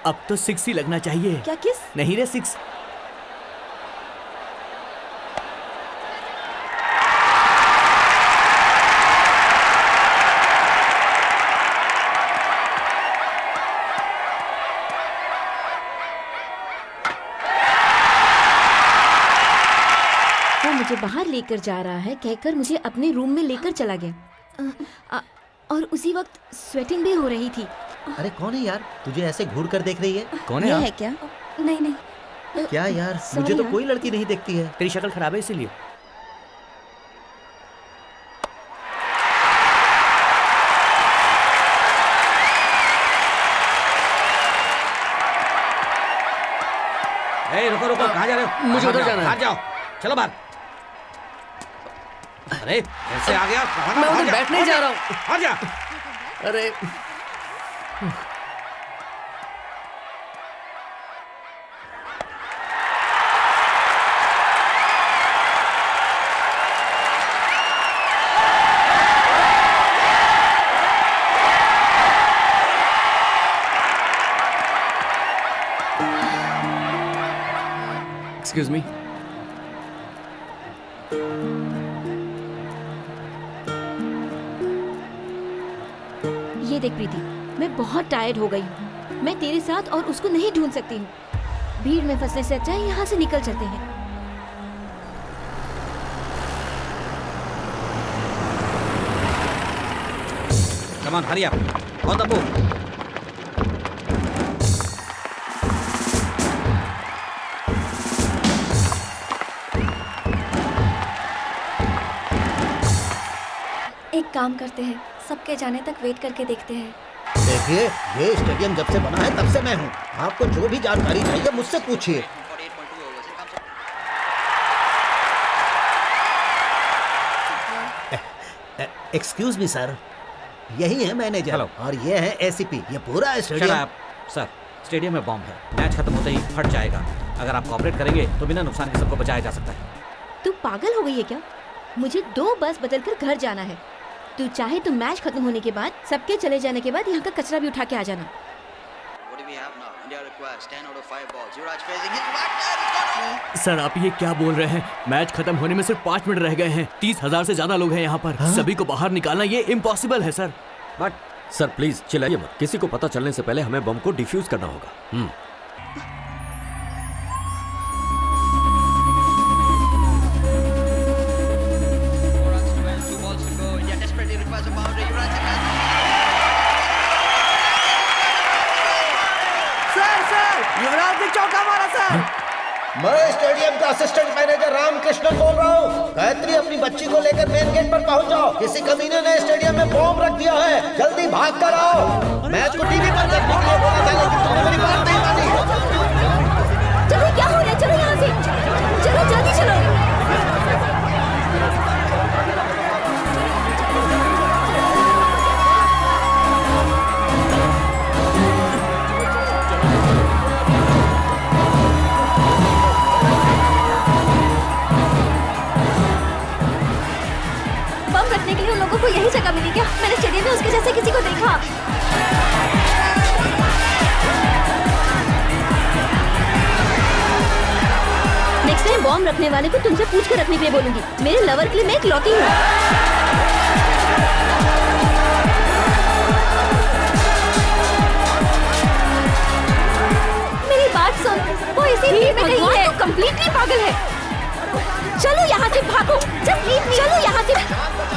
अब तो 6 ही लगना चाहिए।
क्या किस?
नहीं रे 6।
वो मुझे बाहर लेकर जा रहा है कहकर मुझे अपने रूम में लेकर चला गया। और उसी वक्त स्वेटिंग भी हो रही थी।
अरे कौन है यार, तुझे ऐसे घूर कर देख रही है?
कौन है?
ये है क्या?
नहीं नहीं।
क्या यार, मुझे तो कोई लड़की नहीं दिखती है।
तेरी शक्ल खराब है इसीलिए।
रुको रुको, कहाँ जा रहे हो?
मुझे उधर जाना है।
बाहर जाओ, चलो बाहर। अरे ऐसे आ गया?
मैं उधर बैठने जा रहा हूँ।
आ जा।
अरे एक्सक्यूज मी।
ये देख प्रीति, मैं बहुत टायर्ड हो गई हूँ। मैं तेरे साथ और उसको नहीं ढूंढ सकती हूँ। भीड़ में फंसने से अच्छा है यहाँ से निकल चलते हैं।
Come on, hurry up. On the move.
एक काम करते हैं, सबके जाने तक वेट करके देखते हैं।
देखिए, ये स्टेडियम जब से बना है तब से मैं हूँ। आपको जो भी जानकारी चाहिए मुझसे पूछिए। एक्सक्यूज मी सर, यही है मैनेजर।
Hello.
और ये है एसीपी। ये पूरा
Shut
stadium.
up. Sir, stadium में बॉम्ब है। मैच खत्म होते ही फट जाएगा। अगर आप कोऑपरेट करेंगे तो बिना नुकसान के सबको बचाया जा सकता है।
तू पागल हो गई है क्या? मुझे 2 बस बदलकर घर जाना है। तू चाहे तो मैच खत्म होने के बाद, सबके चले जाने के बाद यहाँ का कचरा भी उठा के आ जाना।
सर आप ये क्या बोल रहे हैं? मैच खत्म होने में सिर्फ 5 मिनट रह गए हैं। 30,000 से ज्यादा लोग हैं यहाँ पर। सभी को बाहर निकालना ये इम्पॉसिबल है सर।
बट सर प्लीज चिल्लाइए मत। किसी को पता चलने से पहले हमें बम को डिफ्यूज करना होगा।
युवराज ने चौका मारा सर।
मैं स्टेडियम का असिस्टेंट मैनेजर रामकृष्णन बोल रहा हूँ। गायत्री, अपनी बच्ची को लेकर मेन गेट पर पहुँच जाओ। किसी कमीने ने स्टेडियम में बॉम्ब रख दिया है। जल्दी भाग कर आओ। मैच को टीवी पर देखने के लिए बोला था, लेकिन तुमने मेरी बात नहीं मानी।
चलो, क्या हो रहा है? चलो यहाँ से, चलो जल्दी चलो।
बम रखने के लिए उन लोगों को यही जगह मिली क्या? मैंने स्टेडियम में उसके जैसे किसी को देखा।
नेक्स्ट टाइम बॉम्ब रखने वाले को तुमसे पूछ कर रखने के लिए बोलूंगी। मेरे लवर के लिए मैं इकलौती हूँ।
मेरी बात सुन, वो इसी भीड़ में कहीं है।
तू कंप्लीटली पागल है। चलो यहाँ से भागो। Just leave me. चलो यहाँ से,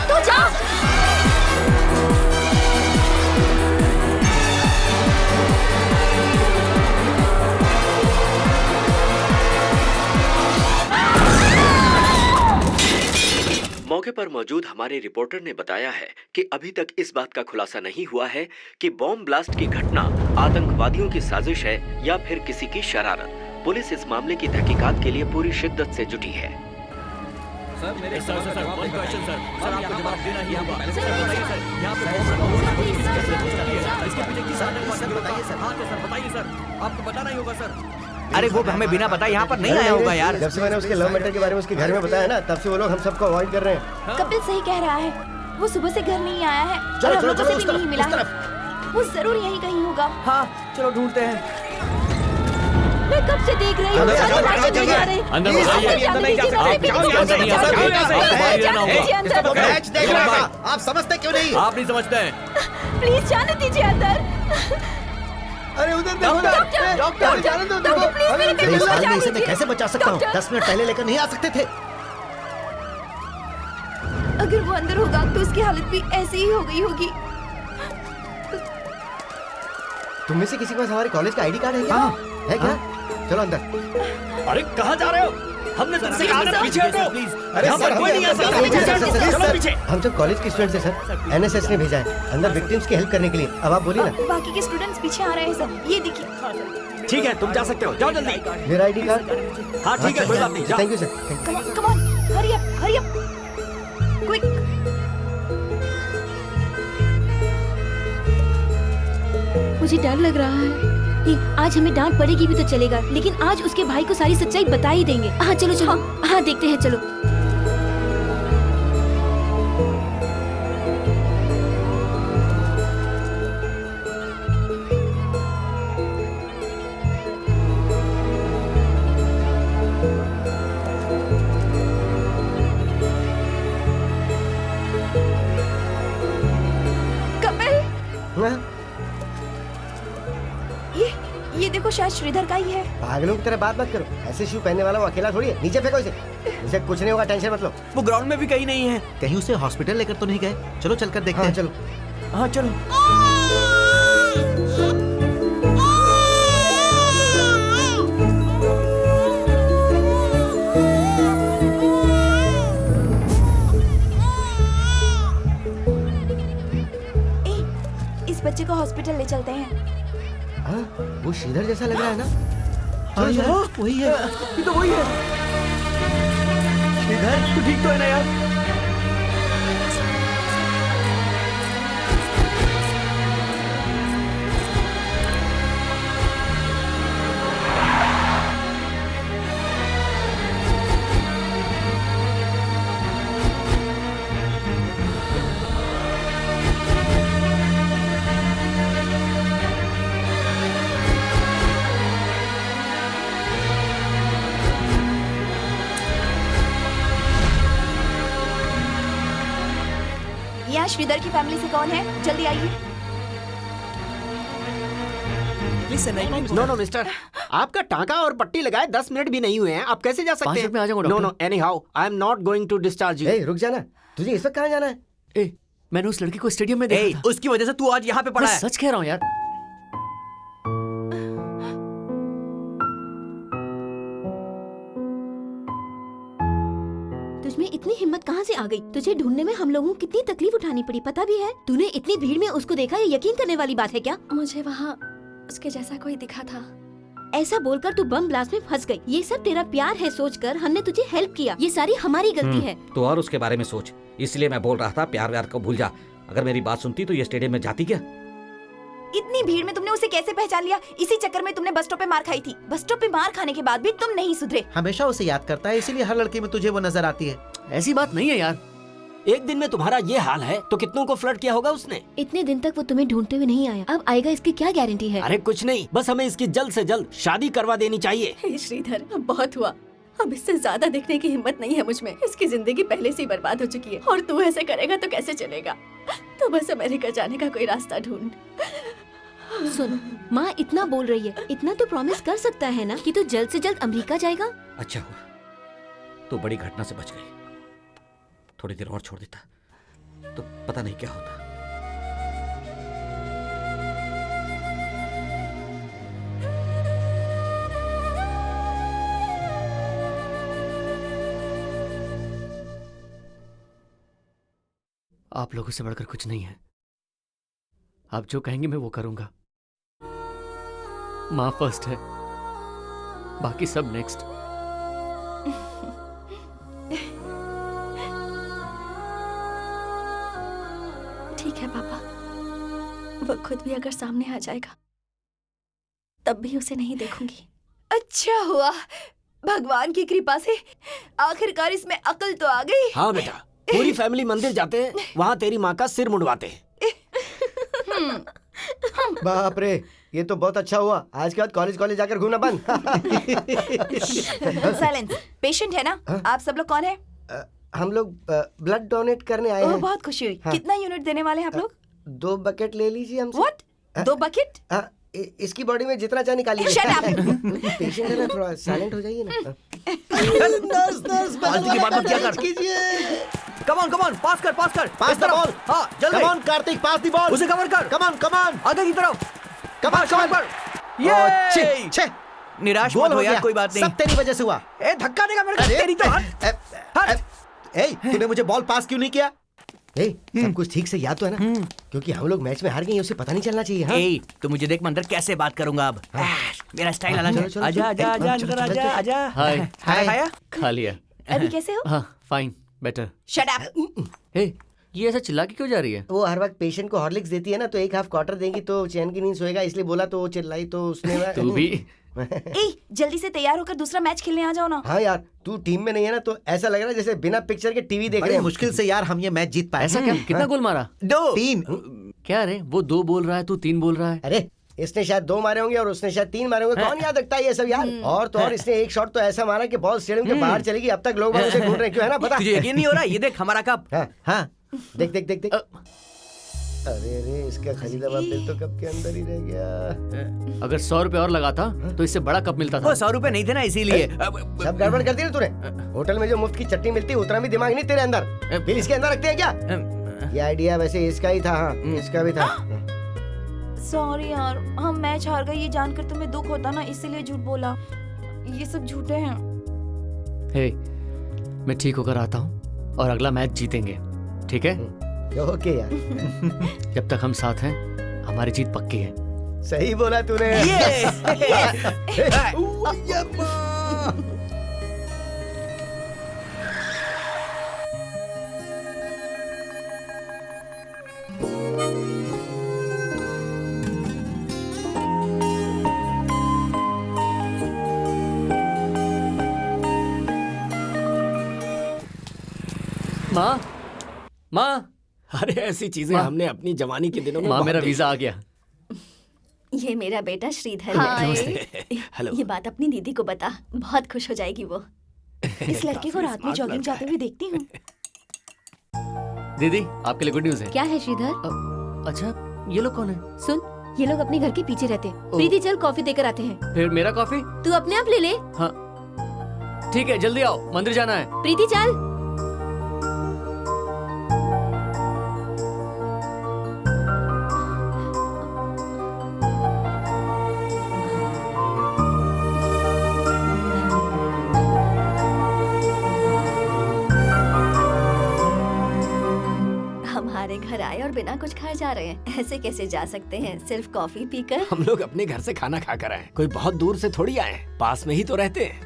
तो जाओ।
मौके पर मौजूद हमारे रिपोर्टर ने बताया है कि अभी तक इस बात का खुलासा नहीं हुआ है कि बॉम्ब ब्लास्ट की घटना आतंकवादियों की साजिश है या फिर किसी की शरारत। पुलिस इस मामले की तहकीकात के लिए पूरी शिद्दत से जुटी है।
सर, मेरे
sir one question sir. Sir आपको जवाब देना ही होगा।
पहले
सर बताइए सर, यहाँ पे इसके पीछे किस आतंकवादी का हाथ है सर? बताइए सर, आपको बताना ही होगा सर।
अरे वो हमें बिना बताए यहाँ पर नहीं आया होगा यार।
जब से मैंने उसके लव मैटर के बारे में उसके घर में बताया ना, तब से वो लोग हम सबको अवॉइड कर रहे हैं।
कपिल सही कह रहा है। वो सुबह से घर नहीं आया है
चलो,
और हम
चलो,
लोगों
चलो,
से
उस
भी
तरफ,
नहीं मिला
उस
है। वो जरूर यहीं कहीं होगा।
हाँ चलो ढूंढते हैं।
मैं कब से देख रही हूँ।
अंदर
सारे
जाओ,
बाहर
अंदर
से
जाओ।
जा रहे हैं।
अंदर बताइए।
अंदर नहीं जा सकते।
आप अंदर नहीं आ सकते।
अंदर।
मैच देख रहा था, आप समझते क्यों नहीं?
आप नहीं समझते हैं।
प्लीज जाने दीजिए अंदर।
अरे उधर देखो ना।
डॉक्टर,
जाने दो,
डॉक्टर, प्लीज मेरे बेटे को
इस हाल में
बचा
इसे मैं
लीजिए।
कैसे बचा सकता हूँ? 10 मिनट पहले लेकर नहीं आ सकते थे।
अगर वो अंदर होगा तो उसकी हालत भी ऐसी ही हो गई होगी।
तुम में से किसी के पास हमारे कॉलेज का आईडी कार्ड है क्या? है क्या? चलो अंदर।
अरे कहाँ जा रहे हो? हमने तुमसे कहा ना पीछे हटो।
अरे
यहाँ पर
सर,
कोई नहीं आ सकता। चलो पीछे।
हम सब कॉलेज के स्टूडेंट्स हैं सर। एनएसएस ने भेजा है अंदर विक्टिम्स की हेल्प करने के लिए। अब आप बोलिए ना।
बाकी के स्टूडेंट्स पीछे आ रहे हैं सर, ये देखिए।
ठीक है तुम जा सकते हो, जाओ जल्दी।
मेरा आईडी कार्ड।
हाँ ठीक है कोई बात नहीं, जाओ।
Thank you sir.
Come on, hurry up, quick.
मुझे डर लग रहा है। आज हमें डांट पड़ेगी भी तो चलेगा, लेकिन आज उसके भाई को सारी सच्चाई बता ही देंगे। हाँ चलो चलो। हाँ देखते हैं, चलो।
शायद श्रीधर का ही है।
पागलों की तरह बात मत करो, ऐसे शू पहनने वाला वो अकेला थोड़ी है। नीचे फेंको इसे, इसे कुछ नहीं होगा, टेंशन मत लो।
वो ग्राउंड में भी कहीं नहीं है।
कहीं उसे हॉस्पिटल लेकर तो नहीं गए? चलो चलकर देखते हैं।
चलो
हाँ चलो।
इस बच्चे को हॉस्पिटल ले चलते हैं।
हाँ, वो श्रीधर जैसा लग रहा है ना?
हाँ यार, वही है।
ये तो वही है। श्रीधर, तू ठीक तो है ना यार?
यहाँ श्रीधर की फैमिली से कौन है? जल्दी आइए।
नो मिस्टर, आपका टांका और पट्टी लगाए 10 मिनट भी नहीं हुए हैं, आप कैसे जा सकते
5
हैं?
मिनट में आ जाऊंगा
no
doctor.
No, anyhow I am not going to discharge you.
ए, रुक जाना, तुझे इस वक्त कहाँ जाना है?
ए, मैंने उस लड़की को स्टेडियम में देखा था।
उसकी वजह से तू आज यहाँ पे पड़ा
मैं
है।
सच कह रहा हूँ यार।
तुझमें इतनी हिम्मत कहाँ से आ गई? तुझे ढूंढने में हम लोगों को कितनी तकलीफ उठानी पड़ी, पता भी है? तूने इतनी भीड़ में उसको देखा, ये यकीन करने वाली बात है क्या?
मुझे वहाँ उसके जैसा कोई दिखा था।
ऐसा बोलकर तू बम ब्लास्ट में फंस गई। ये सब तेरा प्यार है सोचकर हमने तुझे हेल्प किया। ये सारी हमारी गलती है।
तो और उसके बारे में सोच, इसलिए मैं बोल रहा था प्यार व्यार को भूल जा। अगर मेरी बात सुनती तो ये स्टेडियम में जाती क्या?
इतनी भीड़ में तुमने उसे कैसे पहचान लिया? इसी चक्कर में तुमने बस स्टॉप पे मार खाई थी। बस स्टॉप पे मार खाने के बाद भी तुम नहीं सुधरे।
हमेशा उसे याद करता है, इसीलिए हर लड़की में तुझे वो नजर आती है।
ऐसी बात नहीं है यार।
एक दिन में तुम्हारा ये हाल है तो कितनों को फ्लर्ट किया होगा उसने?
इतने दिन तक वो तुम्हें ढूंढते हुए नहीं आया, अब आएगा इसकी क्या गारंटी है?
अरे कुछ नहीं, बस हमें इसकी जल्द से जल्द शादी करवा देनी चाहिए।
हे श्रीधर, अब बहुत हुआ। अब इससे ज्यादा देखने की हिम्मत नहीं है मुझ में। इसकी जिंदगी पहले से ही बर्बाद हो चुकी है और तू ऐसे करेगा तो कैसे चलेगा? तो बस अमेरिका जाने का कोई रास्ता ढूंढ।
सुन, माँ इतना बोल रही है, इतना तो प्रॉमिस कर सकता है ना कि तू जल्द से जल्द अमेरिका जाएगा?
अच्छा हुआ तो बड़ी घटना से बच गई। थोड़ी देर और छोड़ देता तो पता नहीं क्या होता।
आप लोगों से बढ़कर कुछ नहीं है। आप जो कहेंगे मैं वो करूंगा। माँ फर्स्ट है, बाकी सब नेक्स्ट।
ठीक है पापा, वो खुद भी अगर सामने आ जाएगा तब भी उसे नहीं देखूंगी।
अच्छा हुआ, भगवान की कृपा से आखिरकार इसमें अकल तो आ गई।
हाँ बेटा, पूरी फैमिली मंदिर जाते हैं, वहाँ तेरी माँ का सिर मुंडवाते हैं।
बाप रे, ये तो बहुत अच्छा हुआ। आज के बाद कॉलेज जाकर घूमना बंद।
साइलेंस। पेशेंट है ना? आप सब लोग कौन है?
हम लोग ब्लड डोनेट करने आए
ओह,
हैं।
बहुत खुशी हुई।
हाँ।
कितना यूनिट देने वाले हैं आप लोग?
2 बकेट ले लीजिए हमसे।
व्हाट? 2 बकेट?
इसकी बॉडी में जितना चाहे निकालिए।
Shut up!
पेशेंट है ना, थोड़ा साइलेंट हो जाइए ना।
नर्स
फालतू की बात मत किया कर।
कीजिए।
कम ऑन पास कर
पास
इस
द
तरफ।
बॉल।
हाँ जल्दी।
Come on Kartik, pass the ball.
उसे कवर कर।
कम ऑन
आगे की तरफ।
कम ऑन
पर। ये निराश मत हो यार, कोई बात नहीं।
सब तेरी वजह से हुआ।
ए धक्का देगा मेरे को, तेरी तो हट।
ए, तूने मुझे बॉल पास क्यों नहीं किया?
ए, सब कुछ ठीक से याद तो है ना? क्योंकि हम लोग मैच में हार गए, उसे पता नहीं चलना चाहिए। हाँ?
ए, तो मुझे देख मंदर कैसे बात करूंगा अब। मेरा स्टाइल अलग है।
चलो,
आजा आजा आजा अंदर आजा आजा।
हाय।
खाना खाया?
खा लिया।
अभी कैसे हो?
हाँ fine, better.
Shut up.
Hey, ये ऐसा चिल्ला के क्यों जा रही है?
वो हर वक्त पेशेंट को हॉर्लिक्स देती है ना, तो 1 हाफ क्वार्टर देंगी तो चैन की नींद सोएगा, इसलिए बोला तो वो चिल्लाई तो उसने।
तू भी।
ए, जल्दी से तैयार होकर दूसरा मैच खेलने आ जाओ ना।
हाँ यार, तू टीम में नहीं है ना, तो ऐसा लग रहा है जैसे बिना पिक्चर के टीवी देख रहे
बड़ी
हैं।
मुश्किल से यार हम ये मैच जीत पाए।
ऐसा क्या? कितना गोल मारा?
3।
क्या रे, वो 2 बोल रहा है, तू 3 बोल रहा है।
अरे इसने शायद 2 मारे होंगे और उसने शायद 3 मारे होंगे, कौन याद रखता है ये सब यार। और तो और इसने एक शॉट तो ऐसा मारा कि बॉल स्टेडियम के बाहर चलेगी। अब तक लोग उसे ढूंढ रहे हैं, क्यों है ना पता?
तुझे यकीन नहीं हो रहा? ये देख हमारा कप।
हाँ, देख देख देख देख। अरे अरे, इसका खरीदा हुआ बिल तो कप के अंदर ही रह गया।
अगर 100 रुपए और लगाता तो इससे बड़ा कप मिलता था।
वो 100 रुपए नहीं थे ना, इसीलिए।
सब गड़बड़ कर दी ना तूने। होटल में जो मुफ्त की चटनी मिलती है उतना भी दिमाग नहीं तेरे अंदर। बिल इसके अंदर रखते हैं क्या? ये आइडिया वैसे इसका ही था। हाँ, इसका भी था।
सॉरी यार, हम मैच हार गए ये जानकर तुम्हें दुख होता ना, इसीलिए झूठ बोला। ये सब झूठे हैं।
हे, मैं ठीक होकर आता हूँ और अगला मैच जीतेंगे, ठीक है?
ओके यार।
जब तक हम साथ हैं हमारी जीत पक्की है।
सही बोला तूने।
माँ, माँ,
अरे ऐसी चीजें हमने अपनी जवानी के दिनों में
माँ
बहुत
मेरा
देखी।
वीजा आ गया।
ये मेरा बेटा श्रीधर
हाय।
है।
नमस्ते। हेलो।
ये बात अपनी दीदी को बता, बहुत खुश हो जाएगी वो।
इस लड़के को रात में जॉगिंग जाते हुए देखती हूँ।
दीदी, आपके लिए गुड न्यूज है।
क्या है श्रीधर?
अच्छा, ये लोग कौन है?
सुन, ये लोग अपने घर के पीछे रहते हैं। प्रीति चल कॉफी देकर आते हैं।
फिर मेरा कॉफी?
तू अपने आप ले ले।
हाँ ठीक है, जल्दी आओ, मंदिर जाना है।
प्रीति चल।
हमारे घर आए और बिना कुछ खाए जा रहे हैं, ऐसे कैसे जा सकते हैं सिर्फ कॉफी पीकर?
हम लोग अपने घर से खाना खा कर आए, कोई बहुत दूर से थोड़ी आए, पास में ही तो रहते हैं।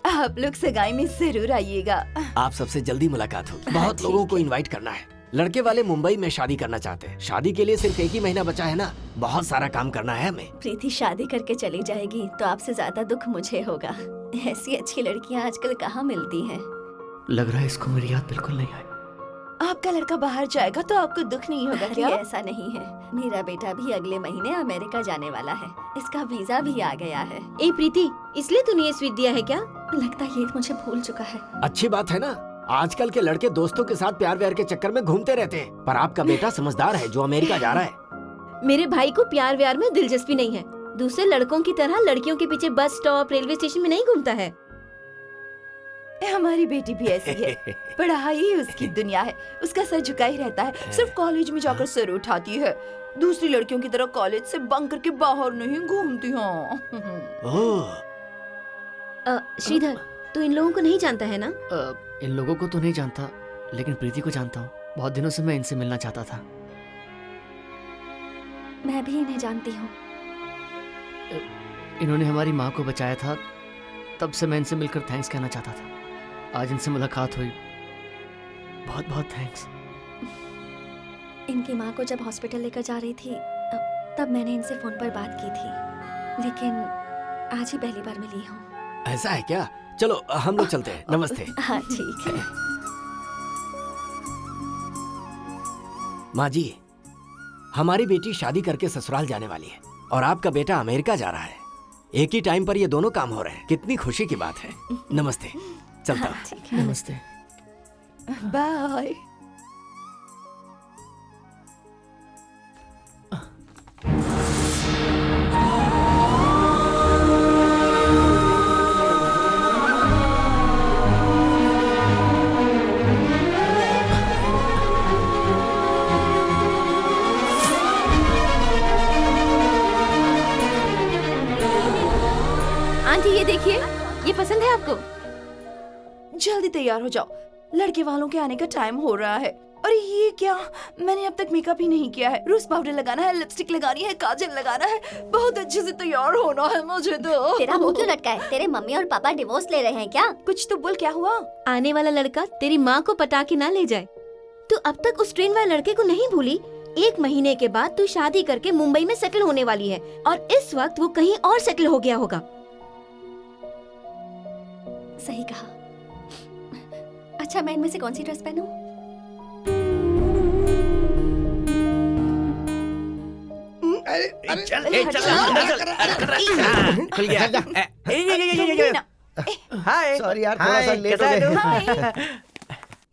आप लोग सगाई में जरूर आइएगा।
आप सबसे जल्दी मुलाकात होगी। बहुत लोगों को इनवाइट करना है। लड़के वाले मुंबई में शादी करना चाहते हैं। शादी के लिए सिर्फ 1 ही महीना बचा है ना, बहुत सारा काम करना है हमें।
प्रीति शादी करके चली जाएगी तो आपसे ज्यादा दुख मुझे होगा। ऐसी अच्छी लड़कियां आजकल कहाँ मिलती हैं?
लग रहा है इसको मेरी याद बिल्कुल नहीं आई।
आपका लड़का बाहर जाएगा तो आपको दुख नहीं होगा क्या?
ऐसा नहीं है, मेरा बेटा भी अगले महीने अमेरिका जाने वाला है। इसका वीजा भी आ गया है।
ए प्रीति, इसलिए तूने ये स्वीट दिया है क्या?
लगता है ये मुझे भूल चुका है।
अच्छी बात है ना, आजकल के लड़के दोस्तों के साथ प्यार व्यार के चक्कर में घूमते रहते हैं, पर आपका बेटा समझदार है जो अमेरिका जा रहा है।
मेरे भाई को प्यार व्यार में दिलचस्पी नहीं है। दूसरे लड़कों की तरह लड़कियों के पीछे बस स्टॉप, रेलवे स्टेशन में नहीं घूमता है।
हमारी बेटी भी ऐसी है। पढ़ाई ही उसकी दुनिया है, उसका सर झुका ही रहता है। सिर्फ कॉलेज में जाकर सर उठाती है। दूसरी लड़कियों की तरह कॉलेज से बंक करके बाहर नहीं घूमती हूँ।
श्रीधर, तू इन लोगों को नहीं जानता है ना?
इन लोगों को तो नहीं जानता, लेकिन प्रीति को जानता हूँ। बहुत दिनों से मैं इनसे मिलना चाहता था।
मैं भी इन्हें जानती हूँ।
इन्होंने हमारी माँ को बचाया था, तब से मैं इनसे मिलकर थैंक्स कहना चाहता था। आज इनसे मुलाकात हुई, बहुत बहुत थैंक्स।
इनकी माँ को जब हॉस्पिटल लेकर जा रही थी तब मैंने इनसे फोन पर बात की थी, लेकिन आज ही पहली बार मिली हूँ।
ऐसा है क्या? चलो हम लोग चलते हैं। नमस्ते।
हाँ ठीक है।
माँ जी, हमारी बेटी शादी करके ससुराल जाने वाली है और आपका बेटा अमेरिका जा रहा है। एक ही टाइम पर ये दोनों काम हो रहे हैं, कितनी खुशी की बात है। नमस्ते, चलता हूं।
नमस्ते।
बाय।
आंटी ये देखिए, ये पसंद है आपको?
जल्दी तैयार हो जाओ, लड़के वालों के आने का टाइम हो रहा है। अरे ये क्या, मैंने अब तक मेकअप ही नहीं किया है। रोज पाउडर लगाना है, लिपस्टिक लगानी है, काजल लगाना है। बहुत अच्छे से तैयार होना है मुझे तो।
तेरा मुंह क्यों लटका है? तेरे मम्मी और पापा डिवोर्स ले रहे हैं क्या?
कुछ तो बोल, क्या हुआ?
आने वाला लड़का तेरी माँ को पटा के ना ले जाए। तू अब तक उस ट्रेन वाले लड़के को नहीं भूली? 1 महीने के बाद तू शादी करके मुंबई में सेटल होने वाली है और इस वक्त वो कहीं और सेटल हो गया होगा।
सही कहा। अच्छा, मैं इनमें से कौन सी ड्रेस पहनूं?
खुल गया। हाय।
सॉरी यार, थोड़ा सा लेट हो गए।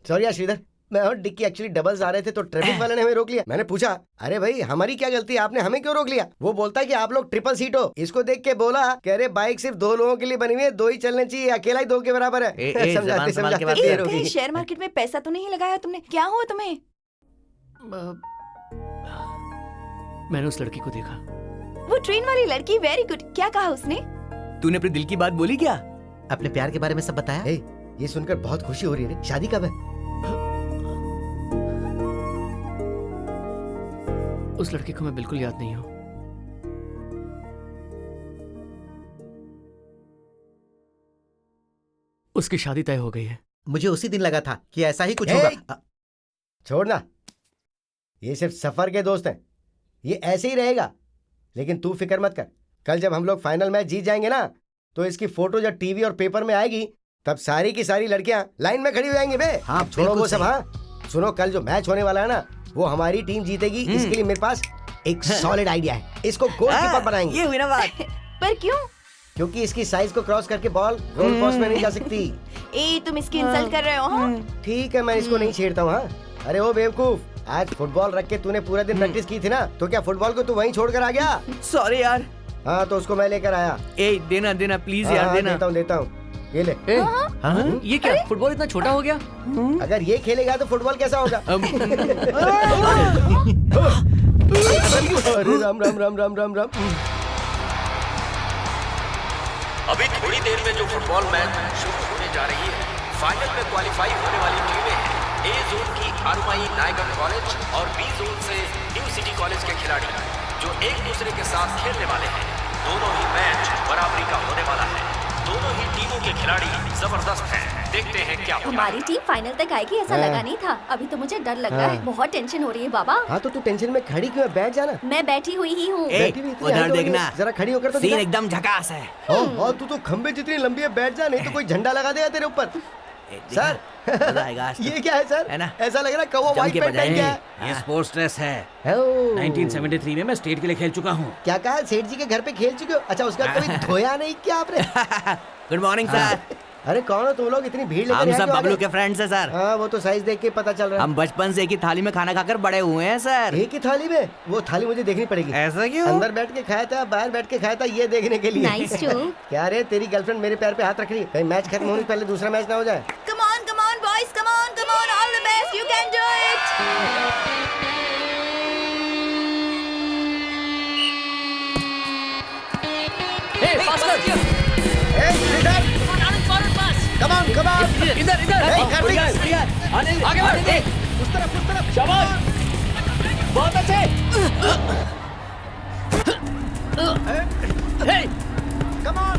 सॉरी यार श्रीधर, मैं और डिक्की एक्चुअली डबल्स आ रहे थे तो ट्रैफिक वाले ने हमें रोक लिया। मैंने पूछा, अरे भाई हमारी क्या गलती है, आपने हमें क्यों रोक लिया? वो बोलता है कि आप लोग ट्रिपल सीट हो। इसको देख के बोला कि अरे बाइक सिर्फ 2 लोगों के लिए बनी हुई है, 2 ही चलने चाहिए, अकेला ही 2 के बराबर है। समझाते
शेयर मार्केट में पैसा तो नहीं लगाया तुमने? क्या हुआ तुम्हें?
मैंने उस लड़की को देखा।
वो ट्रेन वाली लड़की, वेरी गुड। क्या कहा उसने?
तूने अपने दिल की बात बोली क्या?
अपने प्यार के बारे में सब बताया?
ये सुनकर बहुत खुशी हो रही है। शादी कब है?
उस लड़की को मैं बिल्कुल याद नहीं हूँ। उसकी शादी तय हो गई है।
मुझे उसी दिन लगा था कि ऐसा ही कुछ होगा।
छोड़ना, ये सिर्फ सफर के दोस्त हैं, ये ऐसे ही रहेगा। लेकिन तू फिक्र मत कर, कल जब हम लोग फाइनल मैच जीत जाएंगे ना, तो इसकी फोटो जब टीवी और पेपर में आएगी तब सारी की सारी लड़कियां लाइन में खड़ी हो जाएंगी बे।
हाँ,
छोड़ो वो सब। हाँ सुनो, कल जो मैच होने वाला है ना, वो हमारी टीम जीतेगी। इसके लिए मेरे पास एक सॉलिड आइडिया है। इसको गोलकीपर बनाएंगे।
ये हुई ना बात।
पर क्यों?
क्योंकि इसकी साइज को क्रॉस करके बॉल गोल पोस्ट में नहीं जा सकती।
तुम इसकी इंसल्ट कर रहे हो? हाँ
ठीक है, मैं इसको नहीं छेड़ता हूँ। हाँ अरे ओ बेवकूफ, आज फुटबॉल रख के तूने पूरा दिन प्रैक्टिस की थी ना, तो क्या फुटबॉल को तू वहीं छोड़ कर आ गया?
सॉरी यार।
हाँ तो उसको मैं लेकर आया।
देना देना प्लीज यार, देना।
देता हूँ, ये ले।
ये क्या, फुटबॉल इतना छोटा हो गया?
अगर ये खेलेगा तो फुटबॉल कैसा होगा? अरे राम राम राम राम राम राम।
अभी थोड़ी देर में जो फुटबॉल मैच शुरू होने जा रही है, फाइनल में क्वालिफाई होने वाली टीमें हैं ए जोन की आरुमाई नायगन कॉलेज और बी जोन से न्यू सिटी कॉलेज के खिलाड़ी, जो एक दूसरे के साथ खेलने वाले हैं। दोनों ही मैच बराबरी का होने वाला है। दोनों ही टीमों के खिलाड़ी जबरदस्त हैं। देखते हैं क्या होता है।
हमारी टीम फाइनल तक आएगी ऐसा लगा नहीं था। अभी तो मुझे डर लग रहा है, बहुत टेंशन हो रही है बाबा।
हाँ तो तू टेंशन में खड़ी क्यों है? बैठ जाना।
मैं बैठी हुई ही हूँ।
उधर देखना,
जरा खड़ी होकर तो
सीन एकदम झकास है।
हाँ तू तो खंबे जितनी लंबी है, बैठ जा, नहीं तो कोई झंडा लगा देगा तेरे ऊपर। सर ये क्या है सर?
है ना?
ऐसा लग रहा है कौवा व्हाइट पैंट पहन के है।
ये स्पोर्ट्स ड्रेस है। 1973 में मैं स्टेट के लिए खेल चुका हूँ।
क्या कहा? सेठ जी के घर पे खेल चुके हो? अच्छा, उसका कभी धोया नहीं क्या आपने?
Good morning sir.
अरे कौन हो तुम लोग, इतनी भीड़ लेकर?
हम सब बबलू के फ्रेंड्स हैं सर।
हाँ वो तो साइज देख के पता चल रहा है।
हम बचपन से एक ही थाली में खाना खाकर बड़े हुए हैं सर।
एक ही थाली में? वो थाली मुझे देखनी पड़ेगी।
ऐसा क्यों?
अंदर बैठ के खाया था, बाहर बैठ के खाया था, ये देखने के लिए।
Nice too.
क्या रे, तेरी गर्लफ्रेंड मेरे पैर पे हाथ रख रही है? कहीं मैच खत्म होने से पहले दूसरा मैच ना हो जाए।
Come on boys, come on, all the best, you can do it.
Hey, faster!
Come on, come on.
इधर इधर।
Hey, Karthik.
आगे बढ़।
उस तरफ।
शाबाश, बहुत अच्छे। Hey!
Come on.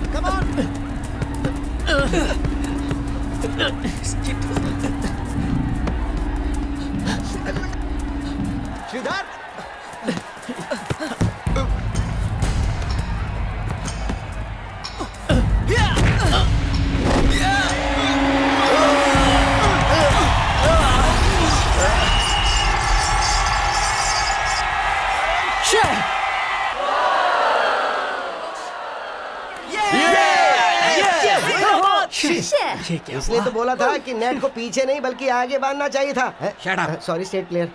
श्रीधर। इसलिए तो बोला था कि नेट को पीछे नहीं बल्कि आगे बांधना चाहिए था।
Shut up.
Sorry state player.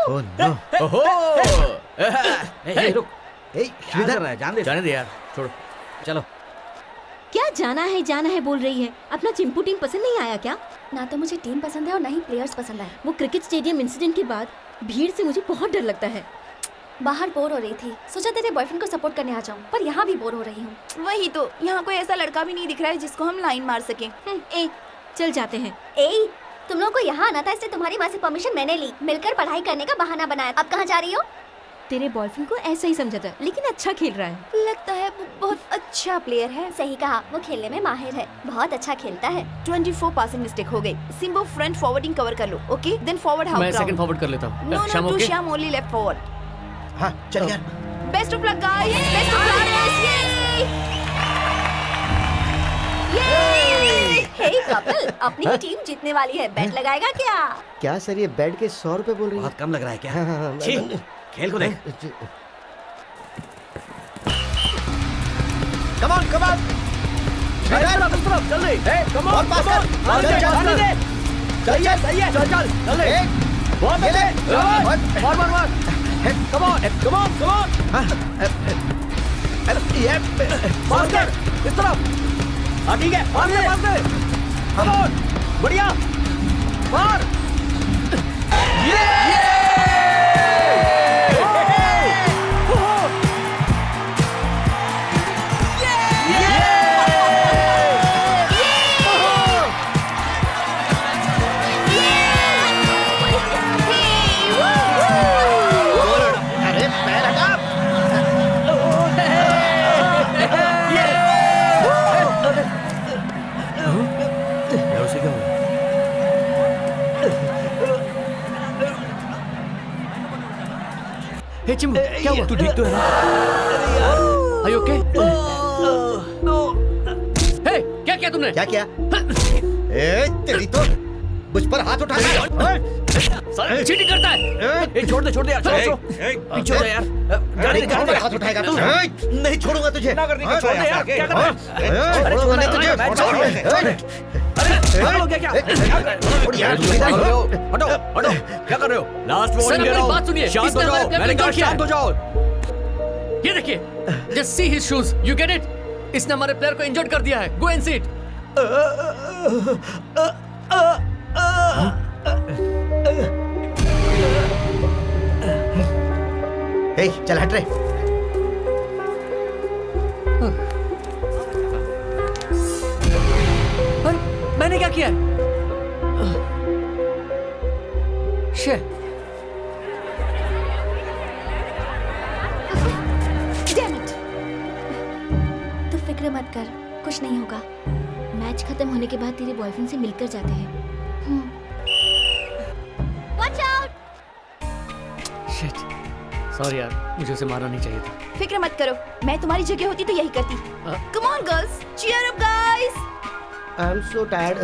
Oh no.
रुक, क्या कर रहा है?
जाने दे यार, छोड़ो।
चलो।
क्या जाना है बोल रही है। अपना चिंपू टीम पसंद नहीं आया क्या?
ना तो मुझे टीम पसंद है और ना ही प्लेयर्स पसंद है।
वो क्रिकेट स्टेडियम इंसिडेंट के बाद भीड़ से मुझे बहुत डर लगता है।
बाहर बोर हो रही थी, सोचा तेरे बॉयफ्रेंड को सपोर्ट करने आ जाऊं, पर यहाँ भी बोर हो रही हूँ।
वही तो, यहाँ कोई ऐसा लड़का भी नहीं दिख रहा है जिसको हम लाइन मार सकें।
चल जाते हैं।
तुम लोगों को यहाँ आना था, इसलिए तुम्हारी माँ से परमिशन मैंने ली, मिलकर पढ़ाई करने का बहाना बनाया। अब कहाँ जा रही हो?
तेरे बॉयफ्रेंड को ऐसा ही समझा था, लेकिन अच्छा खेल रहा है।
लगता है वो बहुत अच्छा प्लेयर है।
सही कहा, वो खेलने में माहिर है, बहुत अच्छा खेलता है।
24 पासिंग मिस्टेक हो गई। सिम्बो फ्रंट फॉरवर्डिंग कवर कर लो, ओके? देन फॉरवर्ड हाफ
मैं सेकंड फॉरवर्ड कर लेता हूँ।
No
Sham
to
okay?
Shyam only left forward.
हाँ चल यार।
Best of luck guys, best of luck.
Hey Kapil, अपनी ही टीम जीतने वाली है, बेट लगाएगा क्या?
क्या सर, ये बेड के 100 रुपए बोल रही है?
बहुत कम लग रहा है क्या?
हाँ,
छी, खेल को देख।
Come on, come on.
जल्दी, कम ऑन,
और पास कर।
जाने दे।
चल चल
सही है, चल चल चल
एक
बहुत
ये ले।
अच्छे मार मार मार come on come on come on
ये
मार कर इस तरफ। हाँ ठीक है, मार दे कम ऑन बढ़िया मार।
अरे पैर हटा।
उसे क्या हुआ?
हे चिम्बू, क्या हुआ?
तू ठीक तो है ना?
Are you okay? हे, क्या किया तुमने?
क्या किया? ए तेरी तो मुझ पर हाथ उठा
साला चीटिंग करता है।
ए छोड़ दे यार, चलो पीछे हो जा यार। गाड़ी निकाल दे।
हाथ उठाएगा तू? नहीं छोड़ूंगा तुझे।
छोड़ दे यार, क्या कर रहा है?
अरे छोड़ूंगा नहीं तुझे।
पागल हो गया क्या? हटो हटो, क्या कर रहे हो? लास्ट
सर,
वार्निंग दे रहा
मेरी
हूं।
बात सुनिए।
शांत
इसने
हो
हमारे
जाओ,
प्लेन
मैंने
को
कहा
किया है।
शांत हो जाओ।
ये देखिए, just see his shoes, you get it? इसने हमारे प्लेयर को इंजर्ड कर दिया है। Go and see it.
ए चल हट रे।
अरे मैंने क्या किया? शे,
Damn it! तू फिक्र मत कर, कुछ नहीं होगा। मैच खत्म होने के बाद तेरे बॉयफ्रेंड से मिलकर जाते हैं। Watch out!
शिट, सॉरी यार, मुझे उसे मारना नहीं चाहिए था।
फिक्र मत करो, मैं तुम्हारी जगह होती तो यही करती। Come on girls, cheer up guys.
I am so tired.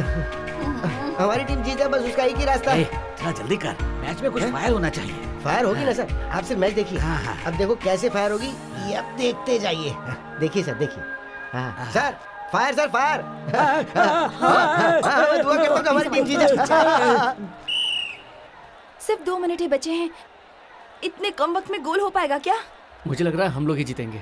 हमारी टीम जीत है, बस उसका एक ही रास्ता है।
थोड़ा जल्दी कर, मैच में कुछ फायर होना चाहिए।
फायर होगी ना सर? आप सिर्फ मैच देखिए।
हाँ, हाँ।
अब देखो कैसे फायर होगी, ये अब देखते जाइए। देखिए सर, देखिए। हाँ सर, फायर सर, फायर। मैं दुआ करता हूँ कि हमारी टीम जीत जाए।
सिर्फ 2 मिनट ही बचे हैं, इतने कम वक्त में गोल हो पाएगा क्या?
मुझे लग रहा है हम लोग ही जीतेंगे।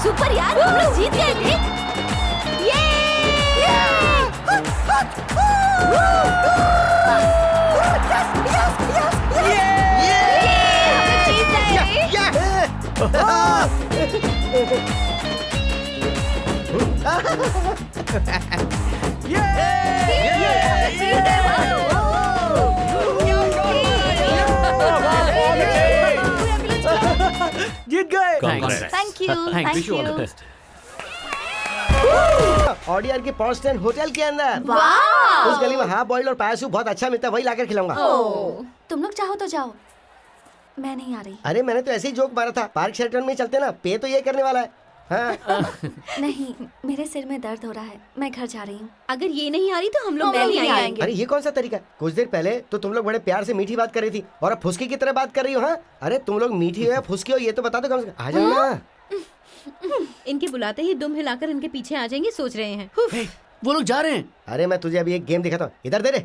सुपर यार, हम लोग जीत गए। देख,
जीत गए।
Thank you,
Wish you all the
thank
best.
ऑडियर के पॉन्स्टन होटल के अंदर
वाह!
उस गली में हाफ बॉइल्ड और पाया सूप बहुत अच्छा मिलता है, वही लाकर खिलाऊंगा।
तुम लोग चाहो तो जाओ, मैं नहीं आ रही।
अरे मैंने तो ऐसे ही जोक मारा था, पार्क शेल्टन में चलते ना, पे तो ये करने वाला है। हाँ।
नहीं, मेरे सिर में दर्द हो रहा है, मैं घर जा रही हूँ।
अगर ये नहीं आ रही तो हम लोग
हम लोग
नहीं
नहीं
आएंगे।
अरे ये कौन सा तरीका है? कुछ देर पहले तो तुम लोग बड़े प्यार से मीठी बात कर रही थी और अब फुसकी की तरह बात कर रही हो। हाँ, अरे तुम लोग मीठी हो या फुसकी हो ये तो बता दो कम से कम। आ जाओ ना।
इनके बुलाते ही दुम हिलाकर इनके पीछे आ जाएंगे, सोच रहे हैं।
वो लोग जा रहे हैं।
अरे मैं तुझे अभी एक गेम दिखाता हूँ, इधर दे रे।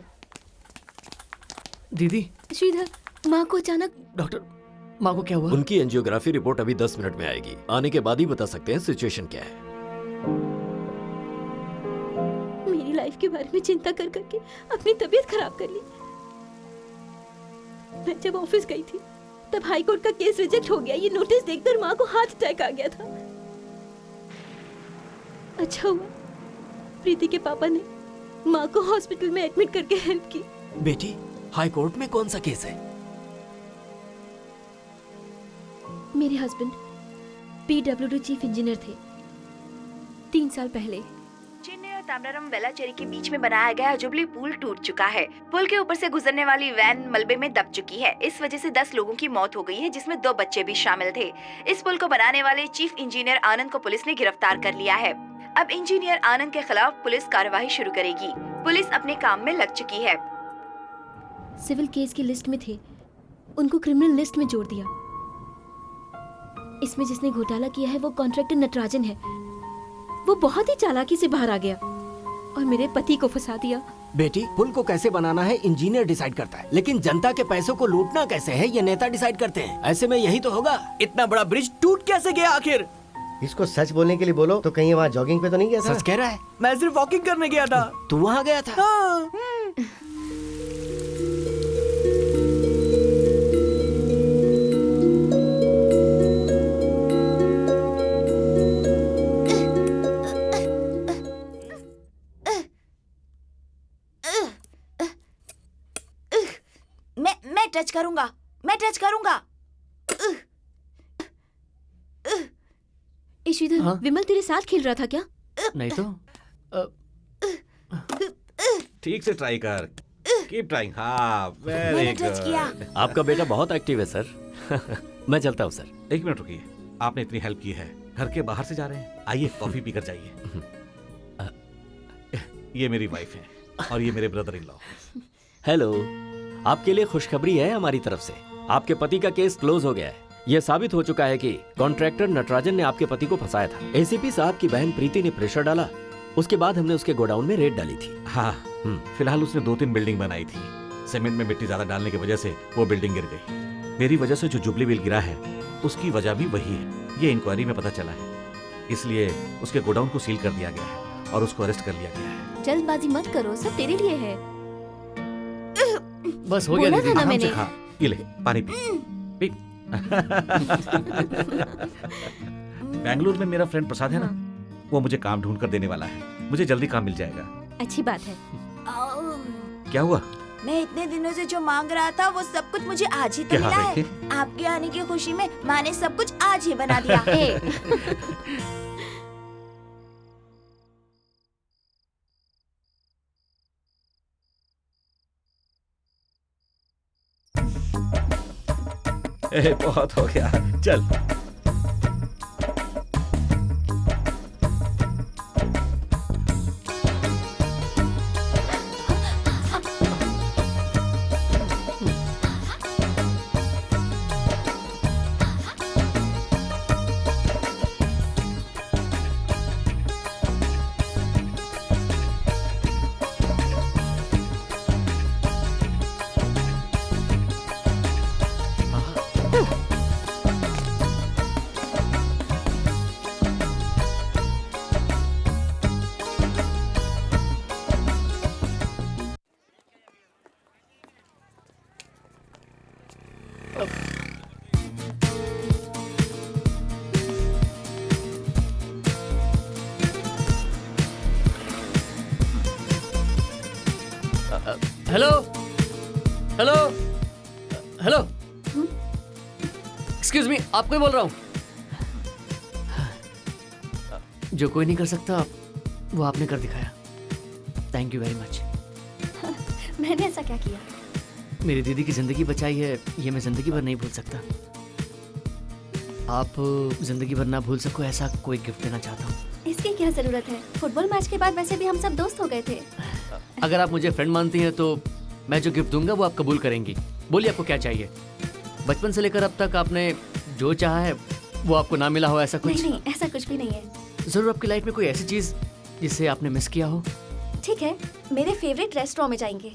दीदी।
श्रीधर, माँ को अचानक।
डॉक्टर, माँ को क्या हुआ?
उनकी एंजियोग्राफी रिपोर्ट अभी 10 मिनट में आएगी। आने के बाद ही बता सकते हैं सिचुएशन क्या है।
मेरी लाइफ के बारे में चिंता कर करके अपनी तबीयत खराब कर ली। मैं जब ऑफिस गई थी तब हाई कोर्ट का केस रिजेक्ट हो गया। ये नोटिस देखकर माँ को हार्ट अटैक आ गया था। अच्छा हुआ प्रीति के पापा ने माँ को हॉस्पिटल में एडमिट करके हेल्प की।
बेटी, हाई कोर्ट में कौन सा केस है?
मेरे हस्बैंड PWD चीफ इंजीनियर थे। 3 साल पहले
चेन्नई और ताम्रारम वेलाचेरी के बीच में बनाया गया जुबली पुल टूट चुका है। पुल के ऊपर से गुजरने वाली वैन मलबे में दब चुकी है। इस वजह से 10 लोगों की मौत हो गई है, जिसमें 2 बच्चे भी शामिल थे। इस पुल को बनाने वाले चीफ इंजीनियर आनंद को पुलिस ने गिरफ्तार कर लिया है। अब इंजीनियर आनंद के खिलाफ पुलिस कार्रवाई शुरू करेगी। पुलिस अपने काम में लग चुकी है।
सिविल केस की लिस्ट में थे, उनको क्रिमिनल लिस्ट में जोड़ दिया। इसमें जिसने घोटाला किया है वो कॉन्ट्रैक्टर नटराजन है। वो बहुत ही चालाकी से बाहर आ गया और मेरे पति को फंसा दिया।
बेटी, पुल को कैसे बनाना है इंजीनियर डिसाइड करता है, लेकिन जनता के पैसों को लूटना कैसे है ये नेता डिसाइड करते हैं। ऐसे में यही तो होगा।
इतना बड़ा ब्रिज टूट कैसे गया आखिर?
इसको सच बोलने के लिए बोलो तो कहीं वहाँ जॉगिंग पे तो नहीं गया था?
सच कह रहा है।
मैं सिर्फ वॉकिंग करने गया था।
तू वहाँ गया था?
हाँ।
मैं टच करूंगा।
ईश्वर,
हाँ?
विमल तेरे साथ खेल रहा था क्या?
नहीं तो।
ठीक से ट्राई कर। Keep trying. हाँ, वेरी गुड।
आपका बेटा बहुत एक्टिव है सर। मैं चलता हूँ सर।
1 मिनट रुकिए। आपने इतनी हेल्प की है, घर के बाहर से जा रहे हैं। आइए कॉफी पीकर जाइए। ये मेरी वाइफ है और ये मेरे ब्रदर इन लॉ।
हेलो, आपके लिए खुशखबरी है हमारी तरफ से। आपके पति का केस क्लोज हो गया है। यह साबित हो चुका है कि कॉन्ट्रैक्टर नटराजन ने आपके पति को फंसाया था। एसीपी साहब की बहन प्रीति ने प्रेशर डाला, उसके बाद हमने उसके गोडाउन में रेड डाली थी।
हाँ, फिलहाल उसने 2-3 बिल्डिंग बनाई थी। सीमेंट में मिट्टी ज्यादा डालने की वजह से वो बिल्डिंग गिर गई। मेरी वजह से जो जुबली बिल गिरा है उसकी वजह भी वही है। ये इंक्वायरी में पता चला है, इसलिए उसके गोडाउन को सील कर दिया गया है और उसको अरेस्ट कर लिया गया है।
जल्दबाजी मत करो, सब तेरे लिए है।
बस हो गया
बोला
दीदी।
था ना मैंने।
हाँ, ये ले पानी पी। पी। बेंगलुरु में मेरा फ्रेंड प्रसाद है ना, वो मुझे काम ढूंढ कर देने वाला है। मुझे जल्दी काम मिल जाएगा।
अच्छी बात है।
क्या हुआ?
मैं इतने दिनों से जो मांग रहा था वो सब कुछ मुझे आज ही तो
क्या
मिला
है?
है। आपके आने की खुशी में माँ ने सब कुछ आज ही बना दिया।
बहुत हो गया, चल।
Hello hello hello, excuse me, आपको ही बोल रहा हूँ। जो कोई नहीं कर सकता वो आपने कर दिखाया। Thank you very much.
मैंने ऐसा क्या किया?
मेरी दीदी की जिंदगी बचाई है, ये मैं जिंदगी भर नहीं भूल सकता। आप जिंदगी भर ना भूल सको ऐसा कोई गिफ्ट देना चाहता हूँ।
इसकी क्या जरूरत है? फुटबॉल मैच के बाद वैसे भी हम सब दोस्त हो गए थे।
अगर आप मुझे फ्रेंड मानती हैं तो मैं जो गिफ्ट दूंगा वो आप कबूल करेंगी। बोलिए आपको क्या चाहिए। बचपन से लेकर अब तक आपने जो चाहा है वो आपको ना मिला हो ऐसा कुछ?
नहीं, ऐसा कुछ भी नहीं है।
जरूर आपकी लाइफ में कोई ऐसी चीज जिसे आपने मिस किया हो।
ठीक है, मेरे फेवरेट रेस्टोरेंट में जाएंगे,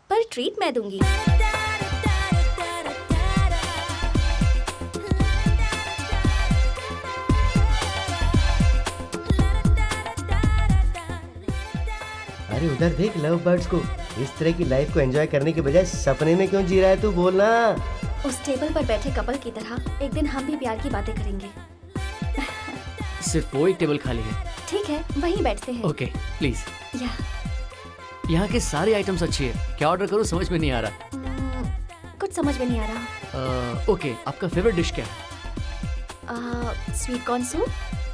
पर ट्रीट मैं दूंगी।
अरे उधर देख लव बर्ड्स को। इस तरह की लाइफ को एंजॉय करने के बजाय सपने में क्यों जी रहा है तू, बोलना।
उस टेबल पर बैठे कपल की तरह एक दिन हम भी प्यार की बातें करेंगे।
सिर्फ वो एक टेबल खाली है।
ठीक है, वहीं बैठते हैं।
Okay please.
या
यहाँ के सारे आइटम्स अच्छी है, क्या ऑर्डर करूँ समझ में नहीं आ रहा।
कुछ समझ में नहीं आ रहा।
ओके, आपका फेवरेट डिश क्या है?
Sweet corn soup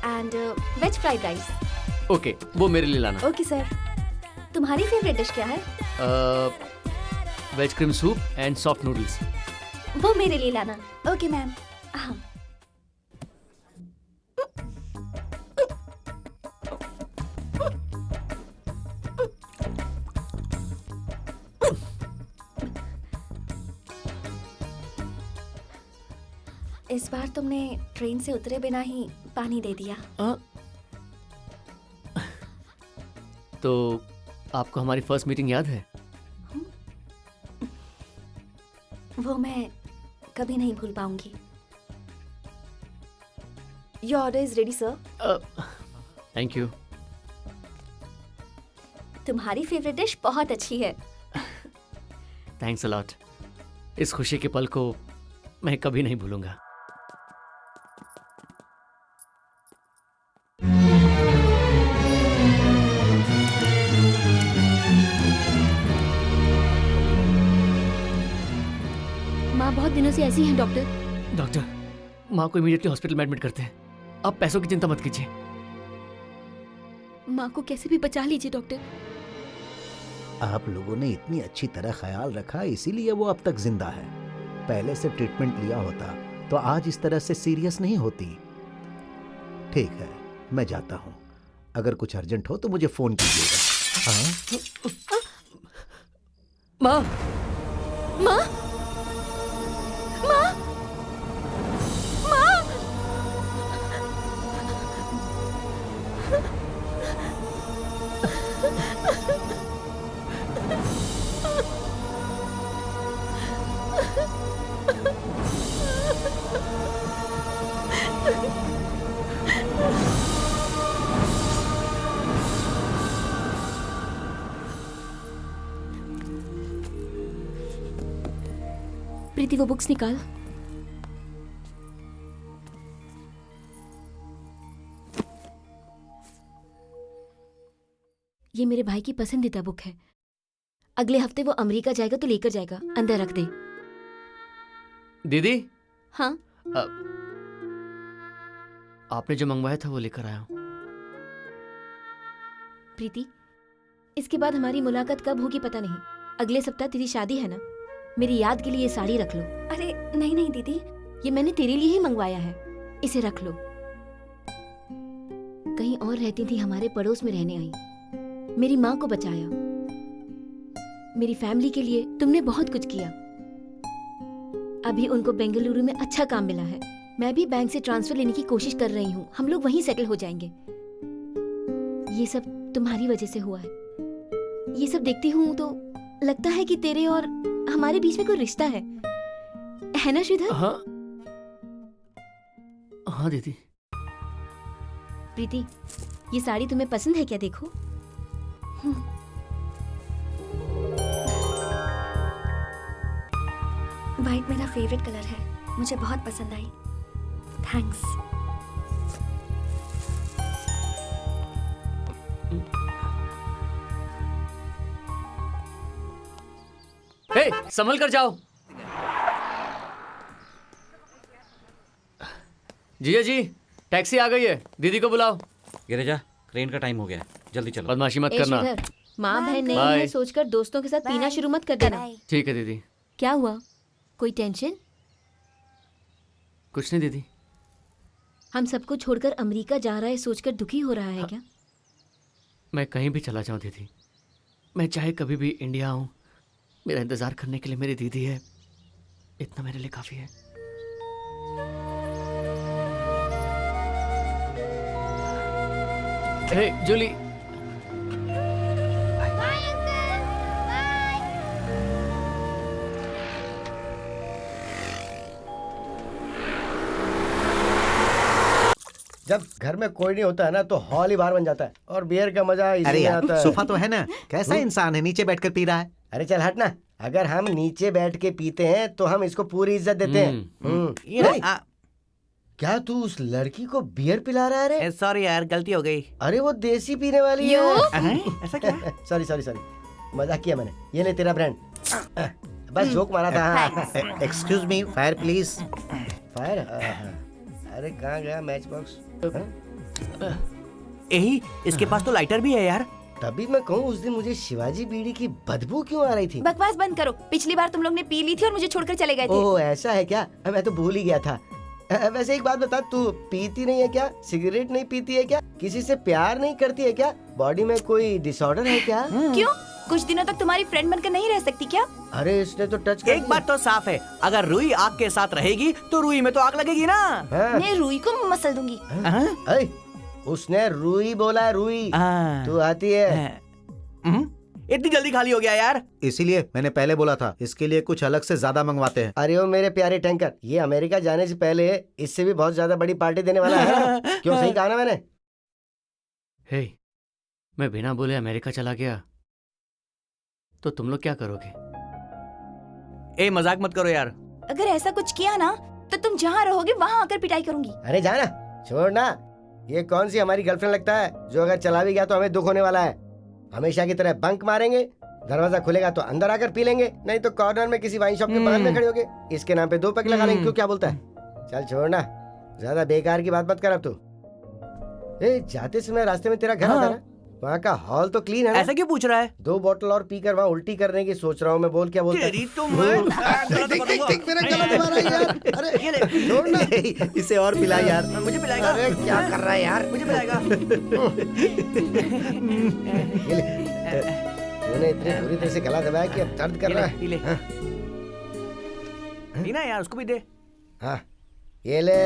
and veg fried rice.
Okay, वो मेरे लिए लाना।
Okay sir. तुम्हारी फेवरेट डिश क्या है?
Veg cream soup and soft noodles.
Okay मेरे लिए लाना। ओके मैम। हाँ। इस बार तुमने ट्रेन से उतरे बिना ही पानी दे दिया।
तो आपको हमारी फर्स्ट मीटिंग याद है?
वो मैं कभी नहीं भूल पाऊंगी। Your order is ready, sir.
Thank you.
तुम्हारी फेवरेट डिश बहुत अच्छी है।
Thanks a lot. इस खुशी के पल को मैं कभी नहीं भूलूंगा।
माँ बहुत दिनों से ऐसी हैं डॉक्टर।
डॉक्टर, माँ को इमीडिएटली हॉस्पिटल में एडमिट करते हैं। आप पैसों की चिंता मत कीजिए।
माँ को कैसे भी बचा लीजिए डॉक्टर।
आप लोगों ने इतनी अच्छी तरह ख्याल रखा, इसीलिए वो अब तक जिंदा है। पहले से ट्रीटमेंट लिया होता तो आज इस तरह से सीरियस नहीं होती। ठीक है, मैं जाता हूँ। अगर कुछ अर्जेंट हो तो मुझे फोन कीजिएगा। हाँ?
माँ,
माँ, माँ, माँ। प्रीति, वो बुक्स निकाल। ये मेरे भाई की पसंदीदा बुक है। अगले हफ्ते वो अमेरिका जाएगा तो लेकर जाएगा। अंदर रख दे।
दीदी।
हाँ।
आपने जो मंगवाया था वो लेकर आया हूँ।
प्रीति, इसके बाद हमारी मुलाकात कब होगी पता नहीं। अगले सप्ताह तेरी शादी है ना? मेरी याद के लिए ये साड़ी रख लो।
अरे नहीं नहीं दीदी,
ये मैंने तेरे लिए ही मंगवाया है। इसे रख लो। कहीं और रहती थी, हमारे पड़ोस में रहने आई, मेरी माँ को बचाया। मेरी फैमिली के लिए तुमने बहुत कुछ किया। अभी उनको बेंगलुरु में अच्छा काम मिला है। मैं भी बैंक से ट्रांसफर लेने की कोशिश कर रही हूँ। हम लोग वहीं सेटल हो जाएंगे। ये सब तुम्हारी वजह से हुआ है। ये सब देखती हूँ तो लगता है कि तेरे और हमारे बीच में कोई रिश्ता है ना श्रीधर?
हाँ हाँ दीदी।
प्रीति, ये साड़ी तुम्हें पसंद है क्या? देखो।
वाइट मेरा फेवरेट कलर है, मुझे बहुत पसंद आई। थैंक्स।
हे, संभल कर जाओ। जीजा जी, टैक्सी आ गई है, दीदी को बुलाओ।
गिरिजा, ट्रेन का टाइम हो गया है, जल्दी चलो।
बदमाशी मत करना।
माँ बहन नहीं है सोचकर दोस्तों के साथ पीना शुरू मत कर देना।
ठीक है दीदी।
क्या हुआ? कोई टेंशन?
कुछ नहीं दीदी।
हम सबको छोड़कर अमेरिका जा रहा है सोचकर दुखी हो रहा है क्या?
मैं कहीं भी चला जाऊं दीदी, मैं चाहे कभी भी इंडिया आऊं, मेरा इंतजार करने के लिए मेरी दीदी है, इतना मेरे लिए काफी है। हे जूली,
जब घर में कोई नहीं होता है ना तो हॉल ही बाहर बन जाता है और बियर का मजा इसी
अरे
में
यार
आता है।
सोफा तो है ना, कैसा इंसान है नीचे बैठकर पी रहा है।
अरे चल हट ना, अगर हम नीचे बैठ के पीते हैं तो हम इसको पूरी इज्जत देते हैं।
ये
नहीं,
ना,
क्या तू उस लड़की को बियर पिला रहा है रे?
सॉरी यार, गलती हो गई।
अरे वो देसी पीने वाली है।
ऐसा क्या?
सॉरी सॉरी सॉरी, मजाक किया मैंने। ये ले तेरा ब्रांड, बस जोक मारा था।
Excuse me, fire please.
Fire? अरे कहाँ गया मैच बॉक्स?
यही, इसके पास तो लाइटर भी है यार।
तभी मैं कहूँ उस दिन मुझे शिवाजी बीड़ी की बदबू क्यों आ रही थी?
बकवास बंद करो। पिछली बार तुम लोग ने पी ली थी और मुझे छोड़कर चले गए थे।
ओह ऐसा है क्या? मैं तो भूल ही गया था। वैसे एक बात बता, तू पीती नहीं है क्या? सिगरेट नहीं पीती है क्या? किसी से प्यार नहीं करती है क्या? बॉडी में कोई डिसऑर्डर है क्या?
क्यों? कुछ दिनों तक तुम्हारी फ्रेंड बनकर नहीं रह सकती क्या?
अरे इसने तो टच कर
एक बात तो साफ है, अगर रुई आग के साथ रहेगी तो रुई में तो आग लगेगी ना।
मैं रुई को मसल दूंगी।
अरे उसने रुई बोला है, रुई। तू आती है?
इतनी जल्दी खाली हो गया यार।
इसीलिए मैंने पहले बोला था, इसके लिए कुछ अलग से ज्यादा मंगवाते हैं।
अरे ओ मेरे प्यारे टैंकर, ये अमेरिका जाने से पहले इससे भी बहुत ज्यादा बड़ी पार्टी देने वाला है। क्यों, सही कहा ना मैंने?
हे, मैं बिना बोले अमेरिका चला गया तो तुम लोग क्या करोगे?
ए मजाक मत करो यार।
अगर ऐसा कुछ किया ना तो तुम जहाँ रहोगे वहाँ आकर पिटाई करूंगी।
अरे जाना, छोड़ ना। ये कौन सी हमारी गर्लफ्रेंड लगता है जो अगर चला भी गया तो हमें दुख होने वाला है? हमेशा की तरह बंक मारेंगे, दरवाजा खुलेगा तो अंदर आकर पी लेंगे, नहीं तो कॉर्नर में किसी वाइन शॉप के बगल में खड़े होगे इसके नाम पे 2 पैक लगा लेंगे। क्यों, क्या बोलता है? चल छोड़ ना, ज्यादा बेकार की बात मत कर अब तू। ए, जाते समय रास्ते में तेरा घर आता ना, वहाँ का हॉल तो क्लीन है ना?
ऐसा क्यों पूछ रहा है?
2 बोतल और पीकर वहाँ उल्टी करने की सोच रहा हूँ मैं। बोल क्या बोलता है? छोड़ ना,
इसे और पिला यार।
मुझे पिलाएगा?
अरे क्या कर रहा है यार?
मुझे पिलाएगा?
तूने इतनी बुरी तरह से गला दबाया कि अब दर्द कर रहा है।
पी ले। पीना यार, उसको भी दे।
हाँ ये ले।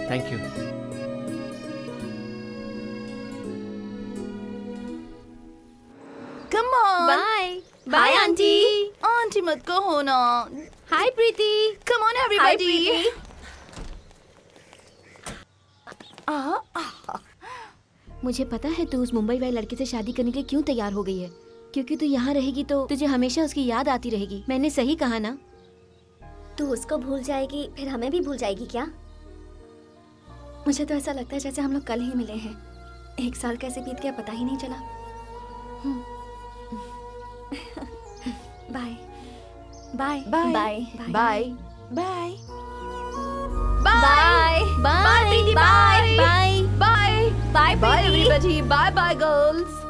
Thank you.
Come on.
Bye bye aunty.
Aunty मत कहो ना।
हाय प्रीति।
Come on everybody.
मुझे पता है तू उस मुंबई वाले लड़के से शादी करने के लिए क्यों तैयार हो गई है, क्योंकि तू यहाँ रहेगी तो तुझे हमेशा उसकी याद आती रहेगी। मैंने सही कहा ना?
तू उसको भूल जाएगी फिर हमें भी भूल जाएगी क्या? मुझे तो ऐसा लगता है जैसे हम लोग कल ही मिले हैं। 1 साल कैसे बीत गया पता ही नहीं चला। Bye bye
Bye.
Bye
Bye. Bye.
Bye bye
Preeti,
bye
bye.
Bye
Bye.
Bye
Bye everybody. Bye bye girls.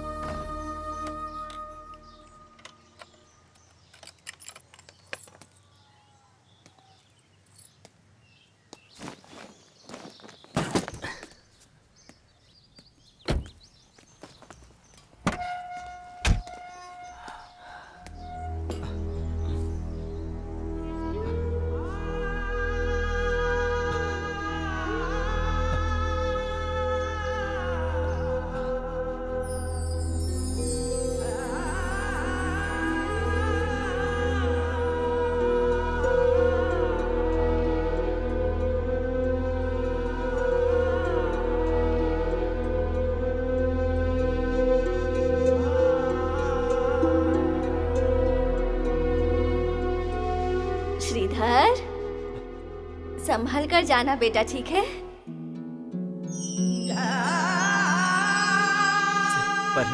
Sridhar, संभल कर जाना बेटा, ठीक है?
पर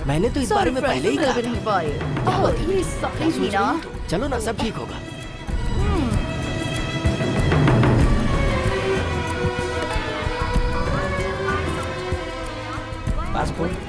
मैंने तो इस बारे में पहले ही कहा था।
Oh, ये सॉरी मीना।
चलो ना, सब ठीक होगा।
पासपोर्ट।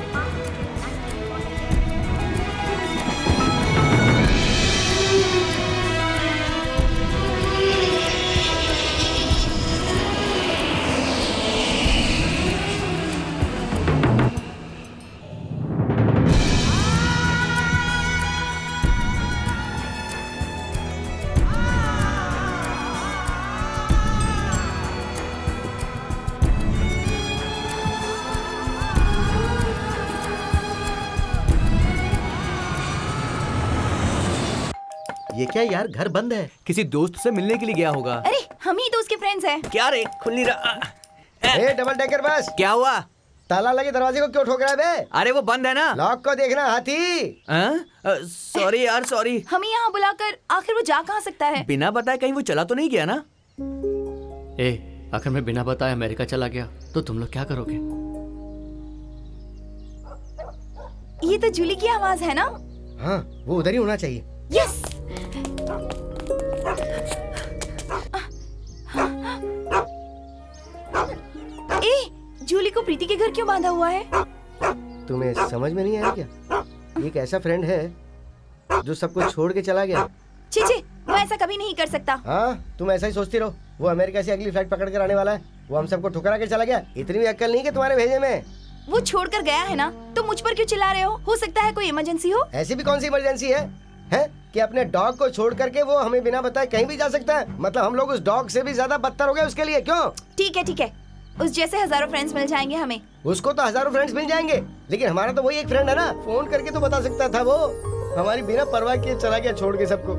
ये क्या यार, घर बंद है।
किसी दोस्त से मिलने के लिए गया होगा।
अरे हम ही तो उसके फ्रेंड्स हैं।
क्या रे, खुल नहीं रहा।
A double decker bus.
क्या हुआ?
ताला लगे दरवाजे को क्यों ठोक रहा है बे?
अरे वो बंद है ना।
लॉक को देखना हाथी।
सॉरी यार, सॉरी।
हमें यहाँ बुलाकर आखिर वो जा कहाँ सकता है?
बिना बताए कहीं वो चला तो नहीं गया ना?
अगर मैं बिना बताए अमेरिका चला गया तो तुम लोग क्या करोगे?
ये तो जूली की आवाज है ना?
हाँ, वो उधर ही होना चाहिए।
यस। जूली को प्रीति के घर क्यों बांधा हुआ है?
तुम्हें समझ में नहीं आया क्या? एक ऐसा फ्रेंड है जो सब कुछ छोड़ के चला गया।
चीची, वो ऐसा कभी नहीं कर सकता।
हाँ, तुम ऐसा ही सोचती रहो। वो अमेरिका से अगली फ्लाइट पकड़ कर आने वाला है। वो हम सबको ठुकरा के चला गया। इतनी भी अक्ल नहीं कि तुम्हारे भेजे में।
वो छोड़कर गया है ना, तो मुझ पर क्यों चिल्ला रहे हो सकता है कोई इमरजेंसी हो।
ऐसी भी कौन सी इमरजेंसी है कि अपने डॉग को छोड़ करके वो हमें बिना बताए कहीं भी जा सकता है? मतलब हम लोग उस डॉग से भी ज्यादा बदतर हो गए उसके लिए। क्यों?
ठीक है, उस जैसे हजारों फ्रेंड्स मिल जाएंगे हमें।
उसको तो हजारों फ्रेंड्स मिल जाएंगे, लेकिन हमारा तो वही एक फ्रेंड है ना। फोन करके तो बता सकता था वो। हमारी बिना परवाह किए चला गया छोड़ के सबको।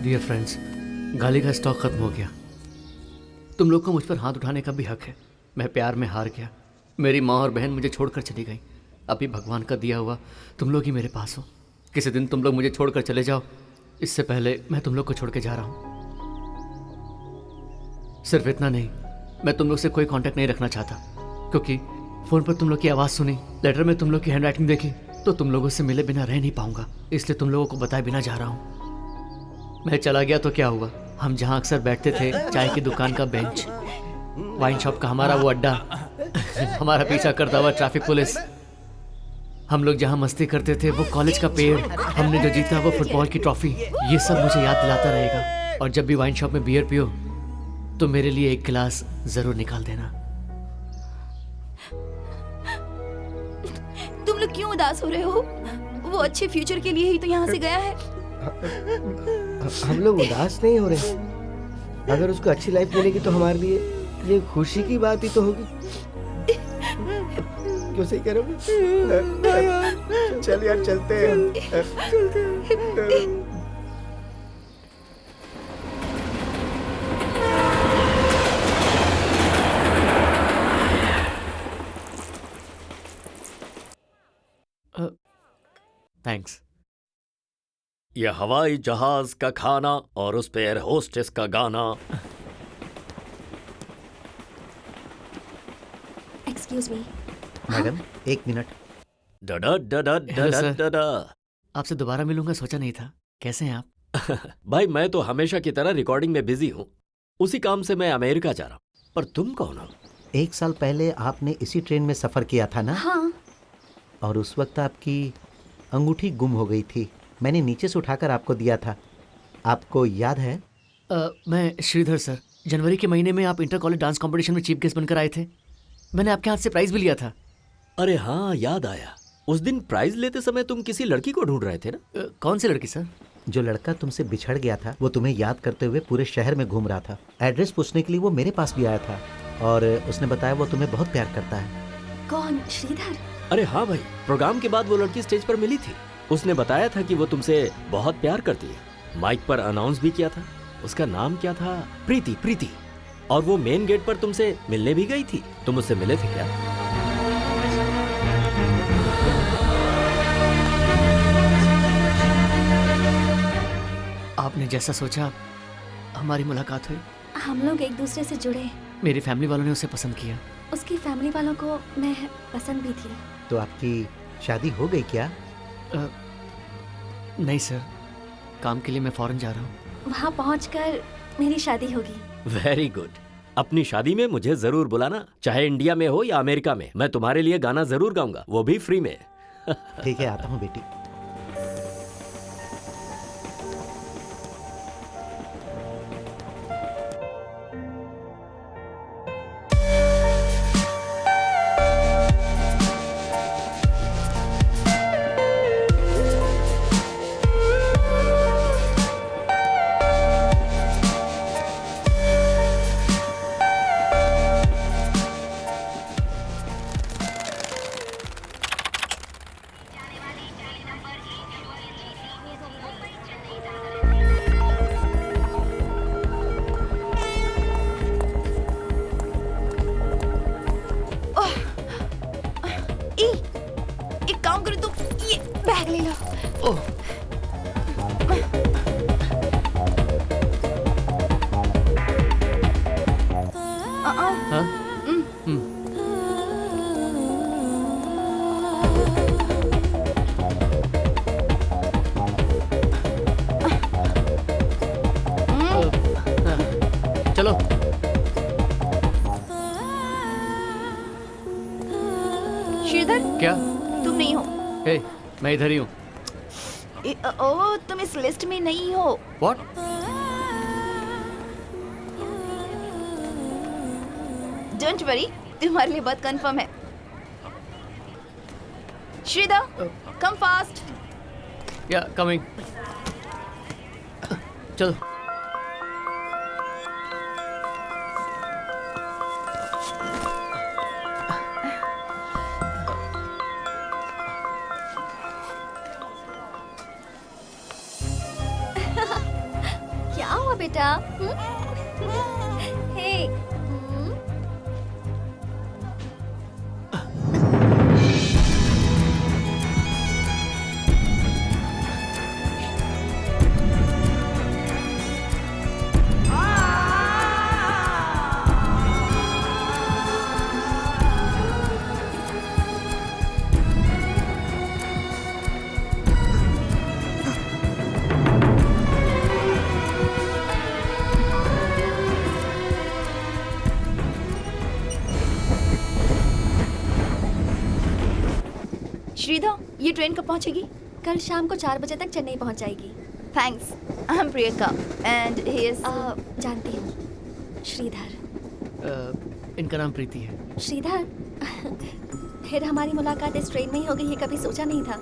डियर फ्रेंड्स, गाली का स्टॉक खत्म हो गया। तुम लोग को मुझ पर हाथ उठाने का भी हक है। मैं प्यार में हार गया। मेरी माँ और बहन मुझे छोड़कर चली गई। अभी भगवान का दिया हुआ तुम लोग ही मेरे पास हो। किसी दिन तुम लोग मुझे छोड़कर चले जाओ, इससे पहले मैं तुम लोग को छोड़ के जा रहा हूँ। सिर्फ इतना नहीं, मैं तुम लोग से कोई कांटेक्ट नहीं रखना चाहता, क्योंकि फ़ोन पर तुम लोग की आवाज़ सुनी, लेटर में तुम लोग की हैंडराइटिंग देखी, तो तुम लोगों से मिले बिना रह नहीं पाऊंगा। इसलिए तुम लोगों को बताए बिना जा रहा हूँ। मैं चला गया तो क्या हुआ? हम जहाँ अक्सर बैठते थे, चाय की दुकान का बेंच, वाइन शॉप का हमारा वो अड्डा, हमारा पीछा करता हुआ ट्रैफिक पुलिस, हम लोग जहाँ मस्ती करते थे वो कॉलेज का पेड़, हमने जो जीता वो फुटबॉल की ट्रॉफी, ये सब मुझे याद दिलाता रहेगा। और जब भी वाइन शॉप में बियर पियो तो मेरे लिए एक गिलास जरूर निकाल देना।
तुम लोग क्यों उदास हो रहे हो? वो अच्छे फ्यूचर के लिए ही तो यहाँ से गया है।
हम लोग उदास नहीं हो रहे। अगर उसको अच्छी लाइफ मिलेगी तो हमारे लिए ये खुशी की बात ही तो होगी। क्यों सही करोगे? चल यार, चलते हैं।
थैंक्स।
यह हवाई जहाज का खाना और उस पे एयर होस्टेस का गाना।
एक्सक्यूज मी
मैडम, एक मिनट।
डडा डडा
हेलो
डडा
सर।
डडा।
आपसे दोबारा मिलूंगा सोचा नहीं था। कैसे हैं आप?
भाई मैं तो हमेशा की तरह रिकॉर्डिंग में बिजी हूँ। उसी काम से मैं अमेरिका जा रहा हूँ। पर तुम कौन हो?
1 साल पहले आपने इसी ट्रेन में सफर किया था ना?
हाँ।
और उस वक्त आपकी अंगूठी गुम हो गई थी। मैंने नीचे से उठाकर आपको दिया था। आपको याद है?
मैं श्रीधर सर। जनवरी के महीने में आप इंटर कॉलेज डांस कंपटीशन में चीफ गेस्ट बनकर आए थे। मैंने आपके हाथ से प्राइज भी लिया था।
अरे हाँ, याद आया। उस दिन प्राइज लेते समय तुम किसी लड़की को ढूंढ रहे थे ना?
कौन सी लड़की सर?
जो लड़का तुमसे बिछड़ गया था, वो तुम्हें याद करते हुए पूरे शहर में घूम रहा था। एड्रेस पूछने के लिए वो मेरे पास भी आया था और उसने बताया वो तुम्हें बहुत प्यार करता है।
कौन? श्रीधर?
अरे हाँ भाई, प्रोग्राम के बाद वो लड़की स्टेज पर मिली थी। उसने बताया था कि वो तुमसे बहुत प्यार करती है। माइक पर अनाउंस भी किया था। उसका नाम क्या था? प्रीति। प्रीति। और वो मेन गेट पर तुमसे मिलने भी गई थी। तुम उससे मिले थे क्या?
आपने जैसा सोचा हमारी मुलाकात हुई।
हम लोग एक दूसरे से जुड़े।
मेरी फैमिली वालों ने उसे पसंद किया।
उसकी फैमिली वालों को मैं पसंद भी थी।
तो आपकी शादी हो गई क्या?
नहीं सर, काम के लिए मैं फॉरेन जा रहा हूँ।
वहाँ पहुँचकर मेरी शादी होगी।
Very good. अपनी शादी में मुझे जरूर बुलाना, चाहे इंडिया में हो या अमेरिका में। मैं तुम्हारे लिए गाना जरूर गाऊंगा, वो भी फ्री में।
ठीक है, आता हूँ बेटी।
बैग ले लो।
ओह हाँ चलो।
श्रीधर,
क्या?
तुम नहीं हो।
हे, मैं इधर ही हूँ।
ओ, तुम इस लिस्ट में नहीं हो।
What?
डोंट वरी, तुम्हारे लिए बहुत कंफर्म है। Sridhar, come fast.
Yeah coming. चलो।
क्या हुआ बेटा? हे
श्रीधर, ये ट्रेन कब पहुंचेगी?
कल शाम को 4 बजे तक चेन्नई पहुंच जाएगी।
Thanks. I am Priyanka and he is
जानती हूँ, श्रीधर।
इनका नाम प्रीति है।
श्रीधर, फिर हमारी मुलाकात इस ट्रेन में ही होगी, ये कभी सोचा नहीं था।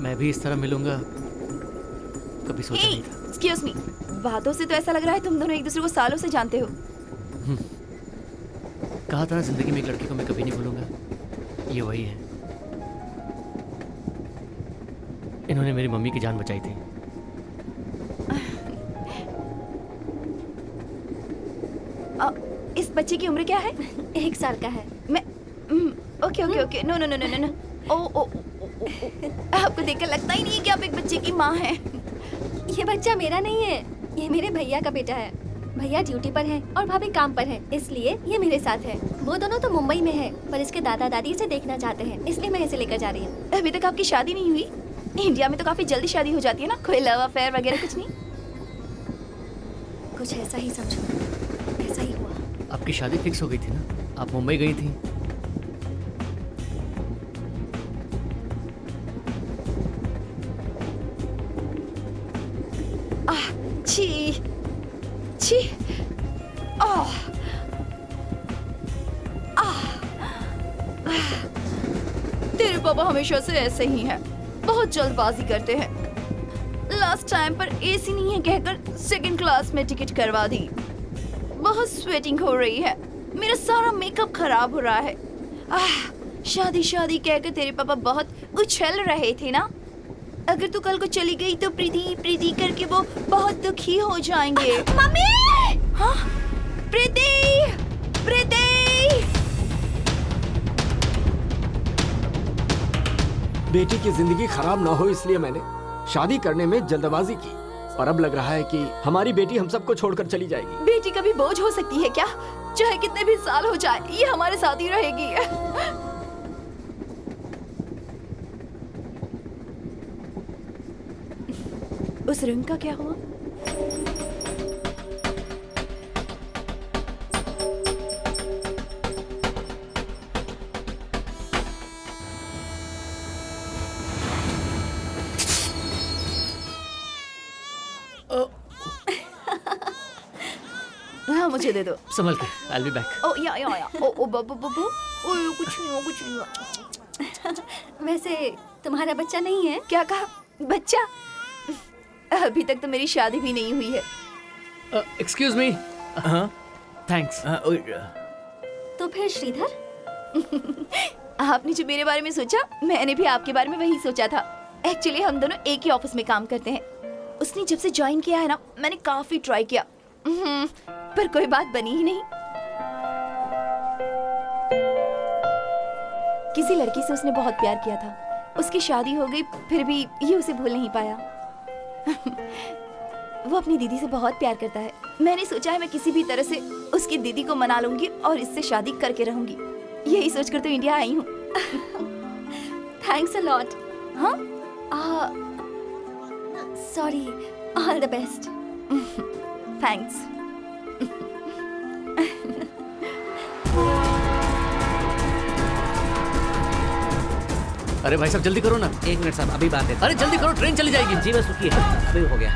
मैं भी इस तरह मिलूंगा कभी सोचा नहीं था।
एक्सक्यूज मी, बातों से तो ऐसा लग रहा है तुम दोनों एक दूसरे को सालों से जानते हो।
कहा था ना, जिंदगी में एक लड़की को मैं कभी नहीं भूलूंगा। ये वही है। इन्होंने मेरी मम्मी की जान बचाई थी।
इस बच्चे की उम्र क्या है?
1 साल का है।
मैं okay okay okay, no no no no no no. ओ आपको देखकर लगता ही नहीं है कि आप एक बच्चे की माँ हैं।
ये बच्चा मेरा नहीं है, ये मेरे भैया का बेटा है। भैया ड्यूटी पर हैं और भाभी काम पर हैं, इसलिए ये मेरे साथ है। वो दोनों तो मुंबई में है, पर इसके दादा दादी इसे देखना चाहते हैं, इसलिए मैं इसे लेकर जा रही हूँ।
अभी तक आपकी शादी नहीं हुई? इंडिया में तो काफी जल्दी शादी हो जाती है ना, कोई लव अफेयर वगैरह कुछ नहीं?
कुछ ऐसा ही समझो, ऐसा ही हुआ।
आपकी शादी फिक्स हो गई थी ना, आप मुंबई गई थी।
छी छी तेरे पापा हमेशा से ऐसे ही हैं, बहुत जल्दबाजी करते हैं। लास्ट टाइम पर एसी नहीं है कहकर सेकंड क्लास में टिकट करवा दी। बहुत स्वेटिंग हो रही है, मेरा सारा मेकअप खराब हो रहा है। शादी शादी कहकर तेरे पापा बहुत उछल रहे थे ना। अगर तू कल को चली गई तो प्रीति प्रीति करके वो बहुत दुखी हो जाएंगे।
मम्मी!
हाँ? प्रीति! प्रीति!
बेटी की जिंदगी खराब ना हो इसलिए मैंने शादी करने में जल्दबाजी की, पर अब लग रहा है कि हमारी बेटी हम सबको छोड़कर चली जाएगी।
बेटी कभी बोझ हो सकती है क्या? चाहे कितने भी साल हो जाए, ये हमारे साथ ही रहेगी। उस रिंग का क्या हुआ? हाँ, मुझे दे दो।
संभल के, I'll be back।
ओ या ओ बाबू बाबू, ओ कुछ नहीं हुआ।
वैसे तुम्हारा बच्चा नहीं है?
क्या कहा? बच्चा? अभी तक तो मेरी शादी भी नहीं हुई है।
Excuse me. हाँ, थैंक्स।
तो फिर श्रीधर,
आपने जो मेरे बारे में सोचा, मैंने भी आपके बारे में वही सोचा था। एक्चुअली हम दोनों एक ही ऑफिस में काम करते हैं। उसने जब से ज्वाइन किया है ना, मैंने काफी ट्राई किया, पर कोई बात बनी ही नहीं। किसी लड़की से उसने बहुत प्यार किया था, उसकी शादी हो गई फिर भी ये उसे भूल नहीं पाया। वो अपनी दीदी से बहुत प्यार करता है। मैंने सोचा है मैं किसी भी तरह से उसकी दीदी को मना लूंगी और इससे शादी करके रहूंगी। यही सोचकर तो इंडिया आई हूँ।
Thanks a lot.
हाँ
sorry, all the best.
Thanks.
अरे भाई साहब जल्दी करो ना।
1 मिनट साहब, अभी बात है।
अरे जल्दी करो, ट्रेन चली जाएगी।
जी बस रुकिए, अभी हो गया।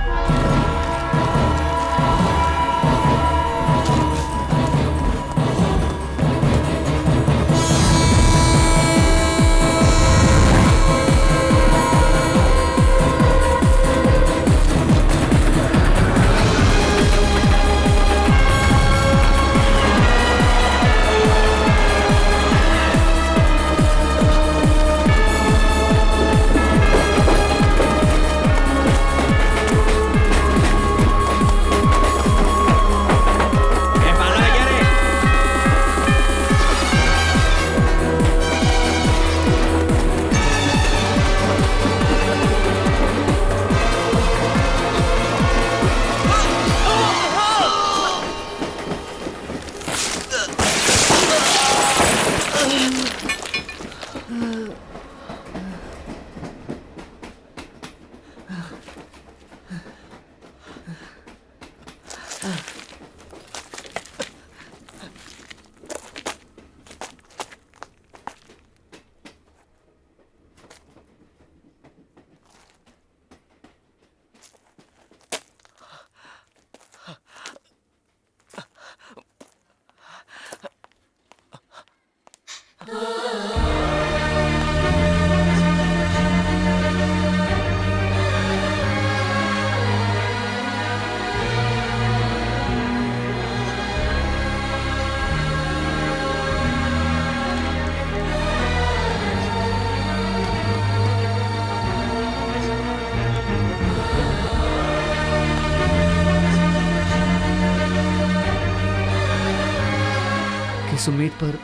इस उम्मीद पर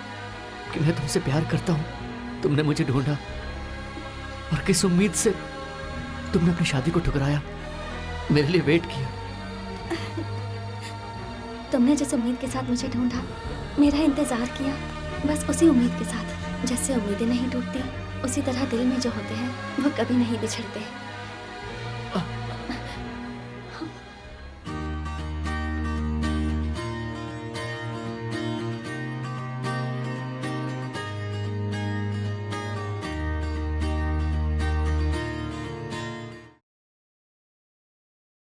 कि मैं तुमसे प्यार करता हूं तुमने मुझे ढूंढा, और किस उम्मीद से तुमने अपनी शादी को ठुकराया, मेरे लिए वेट किया।
तुमने जिस उम्मीद के साथ मुझे ढूंढा, मेरा इंतजार किया, बस उसी उम्मीद के साथ। जैसे उम्मीदें नहीं टूटती, उसी तरह दिल में जो होते हैं वो कभी नहीं बिछड़ते।